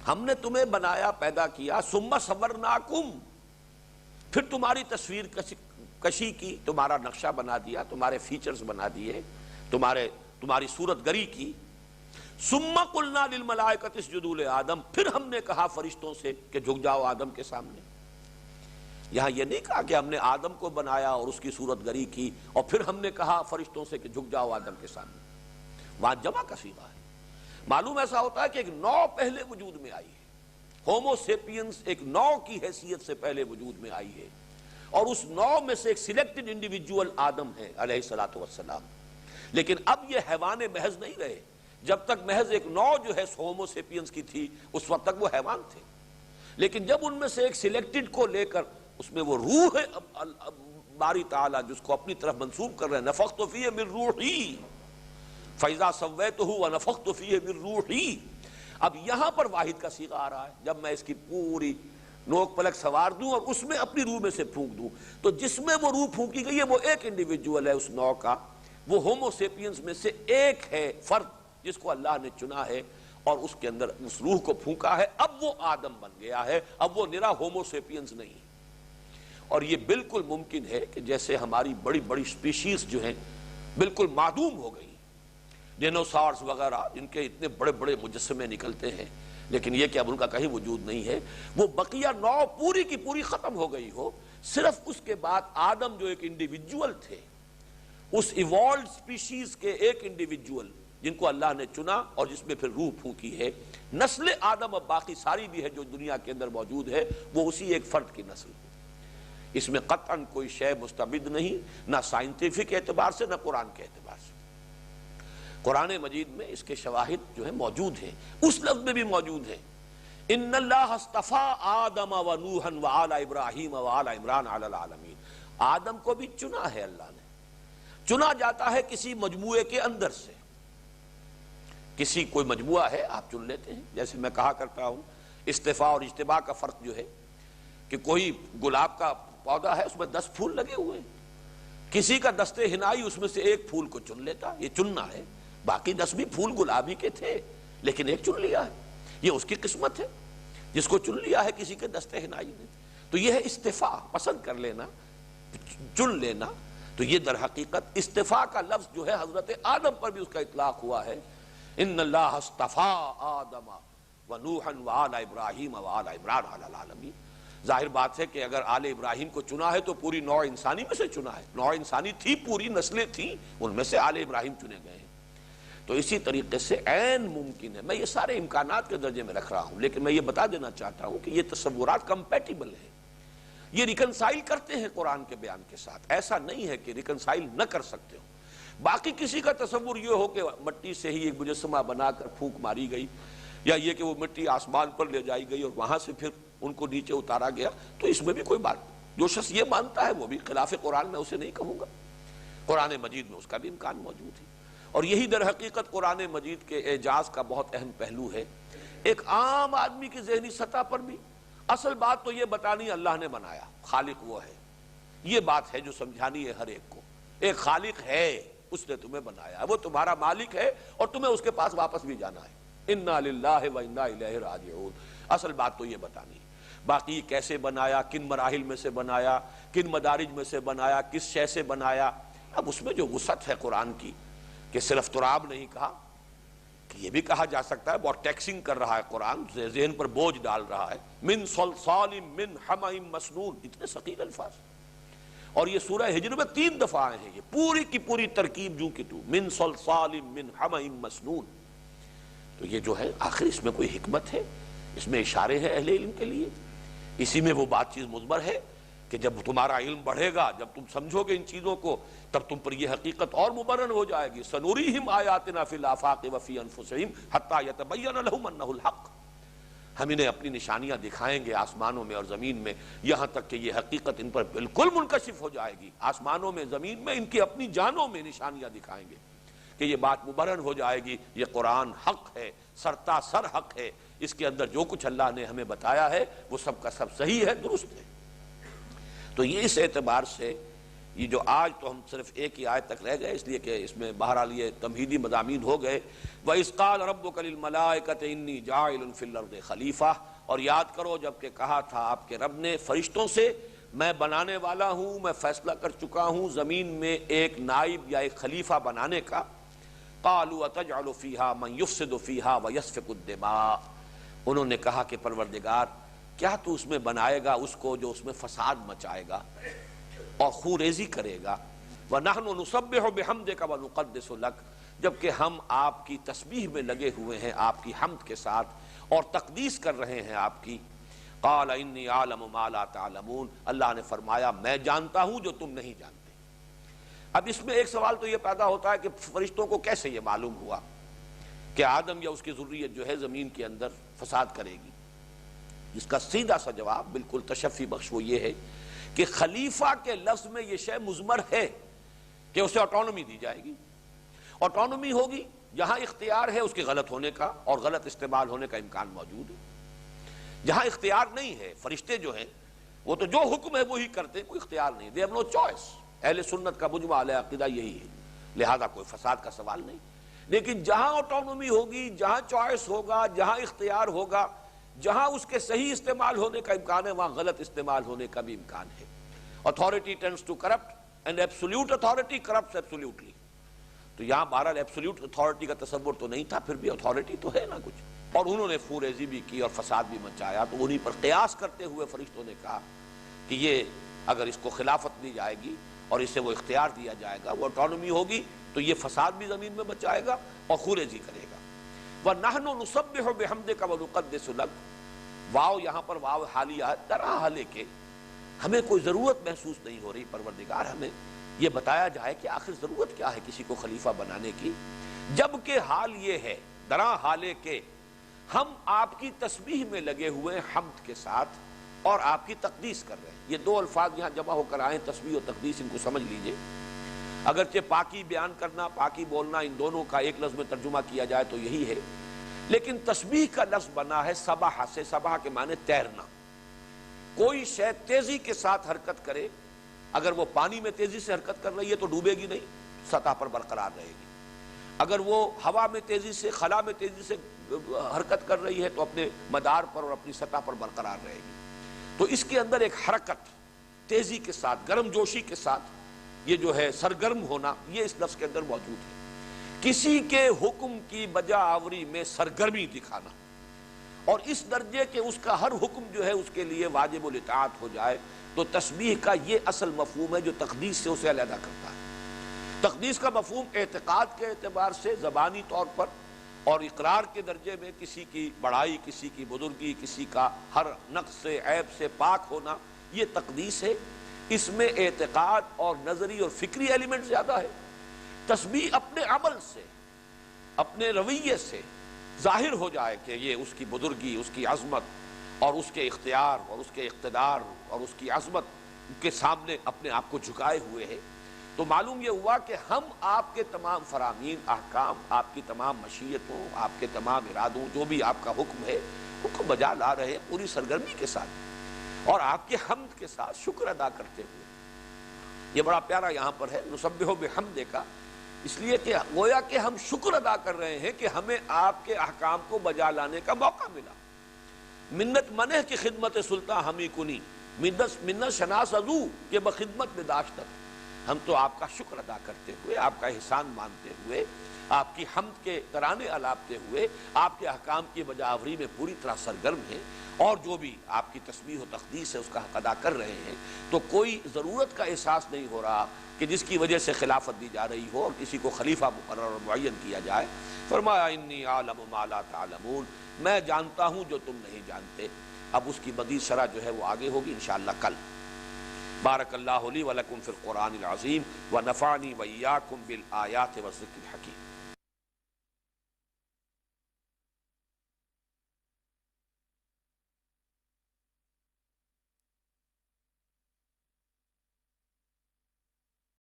ہم نے تمہیں بنایا، پیدا کیا، ثُمَّ صَوَّرْنَاكُمْ، پھر تمہاری تصویر کشی کی، تمہارا نقشہ بنا دیا، تمہارے فیچرز بنا دیے، تمہاری صورت گری کی۔ ثُمَّ قُلْنَا لِلْمَلَائِكَةِ اسْجُدُوا لِآدَمَ، پھر ہم نے کہا فرشتوں سے کہ جھک جاؤ آدم کے سامنے۔ یہاں یہ نہیں کہا کہ ہم نے آدم کو بنایا اور اس کی صورت گری کی اور پھر ہم نے کہا فرشتوں سے کہ جھک جاؤ آدم کے سامنے، وہاں جمع کا صیغہ ہے۔ معلوم ایسا ہوتا ہے کہ ایک نو پہلے وجود میں آئی ہے، ہومو سیپینس ایک نو کی حیثیت سے پہلے وجود میں آئی ہے، اور اس نو میں سے ایک سلیکٹڈ انڈیویجول آدم ہے علیہ الصلوۃ والسلام۔ لیکن اب یہ حیوان محض نہیں رہے، جب تک محض ایک نو جو ہے ہومو سیپینس کی تھی اس وقت تک وہ حیوان تھے، لیکن جب ان میں سے ایک سلیکٹڈ کو لے کر اس میں وہ روح ہے باری تعالیٰ جس کو اپنی طرف منسوب کر رہے ہیں، نفخت فیہ من روحی فَإِذَا سَوَّيْتُهُ وَنَفَخْتُ فِيهِ مِن رُوحِي۔ اب یہاں پر واحد کا صیغہ آ رہا ہے، جب میں اس کی پوری نوک پلک سوار دوں اور اس میں اپنی روح میں سے پھونک دوں، تو جس میں وہ روح پھونکی گئی ہے وہ ایک انڈیویجول ہے اس نو کا، وہ ہومو سیپینس میں سے ایک ہے، فرد جس کو اللہ نے چنا ہے اور اس کے اندر اس روح کو پھونکا ہے، اب وہ آدم بن گیا ہے، اب وہ نرا ہومو سیپینس نہیں ہے۔ اور یہ بالکل ممکن ہے کہ جیسے ہماری بڑی بڑی سپیشیز جو ہیں بالکل معدوم ہو گئی، ڈینوسارز وغیرہ جن کے اتنے بڑے بڑے مجسمے نکلتے ہیں، لیکن یہ کہ اب ان کا کہیں وجود نہیں ہے، وہ بقیہ نو پوری کی پوری ختم ہو گئی ہو، صرف اس کے بعد آدم جو ایک انڈیویجول تھے، اس ایوالڈ سپیشیز کے ایک انڈیویجول جن کو اللہ نے چنا اور جس میں پھر روح پھونکی ہے، نسل آدم اب باقی ساری بھی ہے جو دنیا کے اندر موجود ہے، وہ اسی ایک فرد کی نسل ہے۔ اس میں قطعاً کوئی شے مستبد نہیں، نہ سائنٹیفک اعتبار سے نہ قرآن کے اعتبار سے۔ قرآن مجید میں اس کے شواہد جو ہیں موجود ہیں، اس لفظ میں بھی موجود ہیں، ان اللہ اصطفیٰ آدم و نوحا وآل ابراہیم وآل عمران علی العالمین۔ آدم کو بھی چنا ہے اللہ نے، چنا جاتا ہے کسی مجموعے کے اندر سے، کسی کوئی مجموعہ ہے آپ چن لیتے ہیں، جیسے میں کہا کرتا ہوں استفاء اور اجتباء کا فرق جو ہے کہ کوئی گلاب کا پودا ہے اس میں 10 پھول لگے ہوئے ہیں، کسی کا دستے ہنائی اس میں سے ایک پھول کو چن لیتا، یہ چننا ہے، باقی 10 بھی پھول گلابی کے تھے لیکن ایک چن لیا ہے، یہ اس کی قسمت ہے جس کو چن لیا ہے کسی کے دستے ہنائی نے۔ تو یہ ہے استفاء، پسند کر لینا، چن لینا۔ تو یہ در حقیقت استفاء کا لفظ جو ہے حضرت آدم پر بھی اس کا اطلاق ہوا ہے، ان اللہ اصطفیٰ آدم و نوحا وآل ابراہیم وآل عمران علی العالمین۔ ظاہر بات ہے کہ اگر آل ابراہیم کو چنا ہے تو پوری نوع انسانی میں سے چنا ہے، نوع انسانی تھی، پوری نسلیں تھیں، ان میں سے آل ابراہیم چنے گئے ہیں۔ تو اسی طریقے سے عین ممکن ہے، میں یہ سارے امکانات کے درجے میں رکھ رہا ہوں، لیکن میں یہ بتا دینا چاہتا ہوں کہ یہ تصورات کمپیٹیبل ہیں، یہ ریکنسائل کرتے ہیں قرآن کے بیان کے ساتھ، ایسا نہیں ہے کہ ریکنسائل نہ کر سکتے ہو۔ باقی کسی کا تصور یہ ہو کہ مٹی سے ہی ایک مجسمہ بنا کر پھونک ماری گئی، یا یہ کہ وہ مٹی آسمان پر لے جائی گئی اور وہاں سے پھر ان کو نیچے اتارا گیا، تو اس میں بھی کوئی بات، جو شخص یہ مانتا ہے وہ بھی خلاف قرآن میں اسے نہیں کہوں گا، قرآن مجید میں اس کا بھی امکان موجود ہے۔ اور یہی در حقیقت قرآن مجید کے اعجاز کا بہت اہم پہلو ہے، ایک عام آدمی کی ذہنی سطح پر بھی اصل بات تو یہ بتانی اللہ نے بنایا، خالق وہ ہے، یہ بات ہے جو سمجھانی ہے ہر ایک کو، ایک خالق ہے، اس نے تمہیں بنایا، وہ تمہارا مالک ہے اور تمہیں اس کے پاس واپس بھی جانا ہے، انا للہ و انا الیہ راجعون، اصل بات تو یہ بتانی ہے۔ باقی کیسے بنایا، کن مراحل میں سے بنایا، کن مدارج میں سے بنایا، کس شے سے بنایا، اب اس میں جو وسعت ہے قرآن کی کہ صرف تراب نہیں کہا، کہ یہ بھی کہا جا سکتا ہے، بہت ٹیکسنگ کر رہا ہے قرآن، ذہن پر بوجھ ڈال رہا ہے، من صلصال من حمأ مسنون، اتنے ثقیل الفاظ، اور یہ سورہ ہجر میں 3 دفعہ آئے ہیں، یہ پوری کی پوری ترکیب جو کہ تو من صلصال من حمأ مسنون۔ تو یہ جو ہے آخر اس میں کوئی حکمت ہے، اس میں اشارے ہیں اہل علم کے لیے، اسی میں وہ بات چیز مضمر ہے کہ جب تمہارا علم بڑھے گا، جب تم سمجھو گے ان چیزوں کو، تب تم پر یہ حقیقت اور مبرہن ہو جائے گی، سنوریہم آیاتنا فی الآفاق وفی انفسہم حتی یتبین لہم انہ الحق۔ ہم انہیں اپنی نشانیاں دکھائیں گے آسمانوں میں اور زمین میں، یہاں تک کہ یہ حقیقت ان پر بالکل منکشف ہو جائے گی۔ آسمانوں میں، زمین میں، ان کی اپنی جانوں میں نشانیاں دکھائیں گے کہ یہ بات مبرہن ہو جائے گی، یہ قرآن حق ہے، سرتا سر حق ہے، اس کے اندر جو کچھ اللہ نے ہمیں بتایا ہے وہ سب کا سب صحیح ہے، درست ہے۔ تو یہ اس اعتبار سے یہ جو آج تو ہم صرف ایک ہی آیت تک رہ گئے، اس لیے کہ اس میں بہرحال یہ تمہیدی مضامین ہو گئے۔ وَإِذْ قَالَ رَبُّكَ لِلْمَلَائِكَةِ إِنِّي جَاعِلٌ فِي الْأَرْضِ خَلِيفَةً، اور یاد کرو جب کہ کہا تھا آپ کے رب نے فرشتوں سے، میں بنانے والا ہوں، میں فیصلہ کر چکا ہوں زمین میں ایک نائب یا ایک خلیفہ بنانے کا۔ قَالُوا أَتَجْعَلُ فِيهَا مَن يُفْسِدُ فِيهَا وَيَسْفِكُ الدِّمَاءَ، انہوں نے کہا کہ پروردگار کیا تو اس میں بنائے گا اس کو جو اس میں فساد مچائے گا اور خون ریزی کرے گا، وَنَحْنُ نُسَبِّحُ بِحَمْدِكَ وَنُقَدِّسُ لَكَ، جبکہ ہم آپ کی تسبیح میں لگے ہوئے ہیں، آپ کی حمد کے ساتھ، اور تقدیس کر رہے ہیں آپ کی۔ قَالَ إِنِّي أَعْلَمُ مَا لَا تَعْلَمُونَ، اللہ نے فرمایا میں جانتا ہوں جو تم نہیں جانتے۔ اب اس میں ایک سوال تو یہ پیدا ہوتا ہے کہ فرشتوں کو کیسے یہ معلوم ہوا کہ آدم یا اس کی ذریت جو ہے زمین کے اندر فساد کرے گی؟ اس کا سیدھا سا جواب بالکل تشفی بخش وہ یہ ہے کہ خلیفہ کے لفظ میں یہ شے مضمر ہے کہ اسے آٹونومی دی جائے گی۔ آٹونومی ہوگی جہاں اختیار ہے اس کے غلط ہونے کا اور غلط استعمال ہونے کا امکان موجود ہے۔ جہاں اختیار نہیں ہے، فرشتے جو ہیں وہ تو جو حکم ہے وہی کرتے ہیں، کوئی اختیار نہیں، they have no choice۔ اہل سنت کا مجمع علیہ عقیدہ یہی ہے، لہذا کوئی فساد کا سوال نہیں۔ لیکن جہاں آٹونومی ہوگی، جہاں چوائس ہوگا، جہاں اختیار ہوگا، جہاں اس کے صحیح استعمال ہونے کا امکان ہے وہاں غلط استعمال ہونے کا بھی امکان ہے۔ authority tends to corrupt and absolute authority corrupts absolutely۔ تو یہاں بہرحال ایبسولوٹ اتھارٹی کا تصور تو نہیں تھا، پھر بھی اتھارٹی تو ہے نا کچھ، اور انہوں نے فوریزی بھی کی اور فساد بھی مچایا، تو انہی پر قیاس کرتے ہوئے فرشتوں نے کہا کہ یہ اگر اس کو خلافت دی جائے گی اور اسے وہ اختیار دیا جائے گا، وہ آٹونومی ہوگی، تو یہ فساد بھی زمین میں مچائے گا اور خوریزی کرے گا۔ وَنَحْنُ نُسَبِّحُ بِحَمْدِكَ وَنُقَدِّسُ لَكَ، واو یہاں پر واو حالیہ ہے، درا حالے کے ہمیں کوئی ضرورت محسوس نہیں ہو رہی پروردگار ہمیں یہ بتایا جائے کہ آخر ضرورت کیا ہے کسی کو خلیفہ بنانے کی، جبکہ حال یہ ہے درا حالے کے ہم آپ کی تسبیح میں لگے ہوئے حمد کے ساتھ اور آپ کی تقدیس کر رہے ہیں۔ یہ دو الفاظ یہاں جمع ہو کر آئیں، تسبیح و تقدیس، ان کو سمجھ لیجئے۔ اگرچہ پاکی بیان کرنا، پاکی بولنا، ان دونوں کا ایک لفظ میں ترجمہ کیا جائے تو یہی ہے، لیکن تسبیح کا لفظ بنا ہے سبح سے، سبح کے معنی تیرنا۔ کوئی شے تیزی کے ساتھ حرکت کرے، اگر وہ پانی میں تیزی سے حرکت کر رہی ہے تو ڈوبے گی نہیں، سطح پر برقرار رہے گی۔ اگر وہ ہوا میں تیزی سے، خلا میں تیزی سے حرکت کر رہی ہے تو اپنے مدار پر اور اپنی سطح پر برقرار رہے گی۔ تو اس کے اندر ایک حرکت، تیزی کے ساتھ، گرم جوشی کے ساتھ، یہ جو ہے سرگرم ہونا، یہ اس لفظ کے اندر موجود ہے۔ کسی کے حکم کی بجا آوری میں سرگرمی دکھانا، اور اس درجے کہ اس کا ہر حکم جو ہے اس کے لیے واجب الاطاعت ہو جائے، تو تسبیح کا یہ اصل مفہوم ہے جو تقدیس سے اسے علیحدہ کرتا ہے۔ تقدیس کا مفہوم اعتقاد کے اعتبار سے زبانی طور پر اور اقرار کے درجے میں کسی کی بڑائی، کسی کی بزرگی، کسی کا ہر نقص سے، عیب سے پاک ہونا، یہ تقدیس ہے۔ اس میں اعتقاد اور نظری اور فکری ایلیمنٹ زیادہ ہے۔ تسبیح اپنے عمل سے، اپنے رویے سے ظاہر ہو جائے کہ یہ اس کی بزرگی، اس کی عظمت اور اس کے اختیار اور اس کے اقتدار اور اس کی عظمت کے سامنے اپنے آپ کو جھکائے ہوئے ہے، تو معلوم یہ ہوا کہ ہم آپ کے تمام فرامین، احکام، آپ کی تمام مشیتوں، آپ کے تمام ارادوں، جو بھی آپ کا حکم ہے، ان کو بجا لا رہے ہیں پوری سرگرمی کے ساتھ اور آپ کے حمد کے ساتھ، شکر ادا کرتے ہوئے۔ یہ بڑا پیارا یہاں پر ہے نسبح بحمدک، اس لیے کہ گویا کہ ہم شکر ادا کر رہے ہیں کہ ہمیں آپ کے احکام کو بجا لانے کا موقع ملا۔ منت منہ کی خدمت سلطان ہمی کنی، منت شناس ازو کہ بخدمت میں داشتت، ہم تو آپ کا شکر ادا کرتے ہوئے، آپ کا احسان مانتے ہوئے، آپ کی حمد کے ترانے الاپتے ہوئے، آپ کے احکام کی بجاوری میں پوری طرح سرگرم ہیں، اور جو بھی آپ کی تسبیح و تقدیس ہے اس کا حق ادا کر رہے ہیں، تو کوئی ضرورت کا احساس نہیں ہو رہا کہ جس کی وجہ سے خلافت دی جا رہی ہو اور کسی کو خلیفہ مقرر اور معین کیا جائے۔ فرمایا انی اعلم ما لا تعلمون، میں جانتا ہوں جو تم نہیں جانتے۔ اب اس کی مزید شرح جو ہے وہ آگے ہوگی انشاءاللہ کل۔ بارک اللہ لی ولکم فی القرآن العظیم ونفعنی وإیاکم بالآیات والذکر الحکیم۔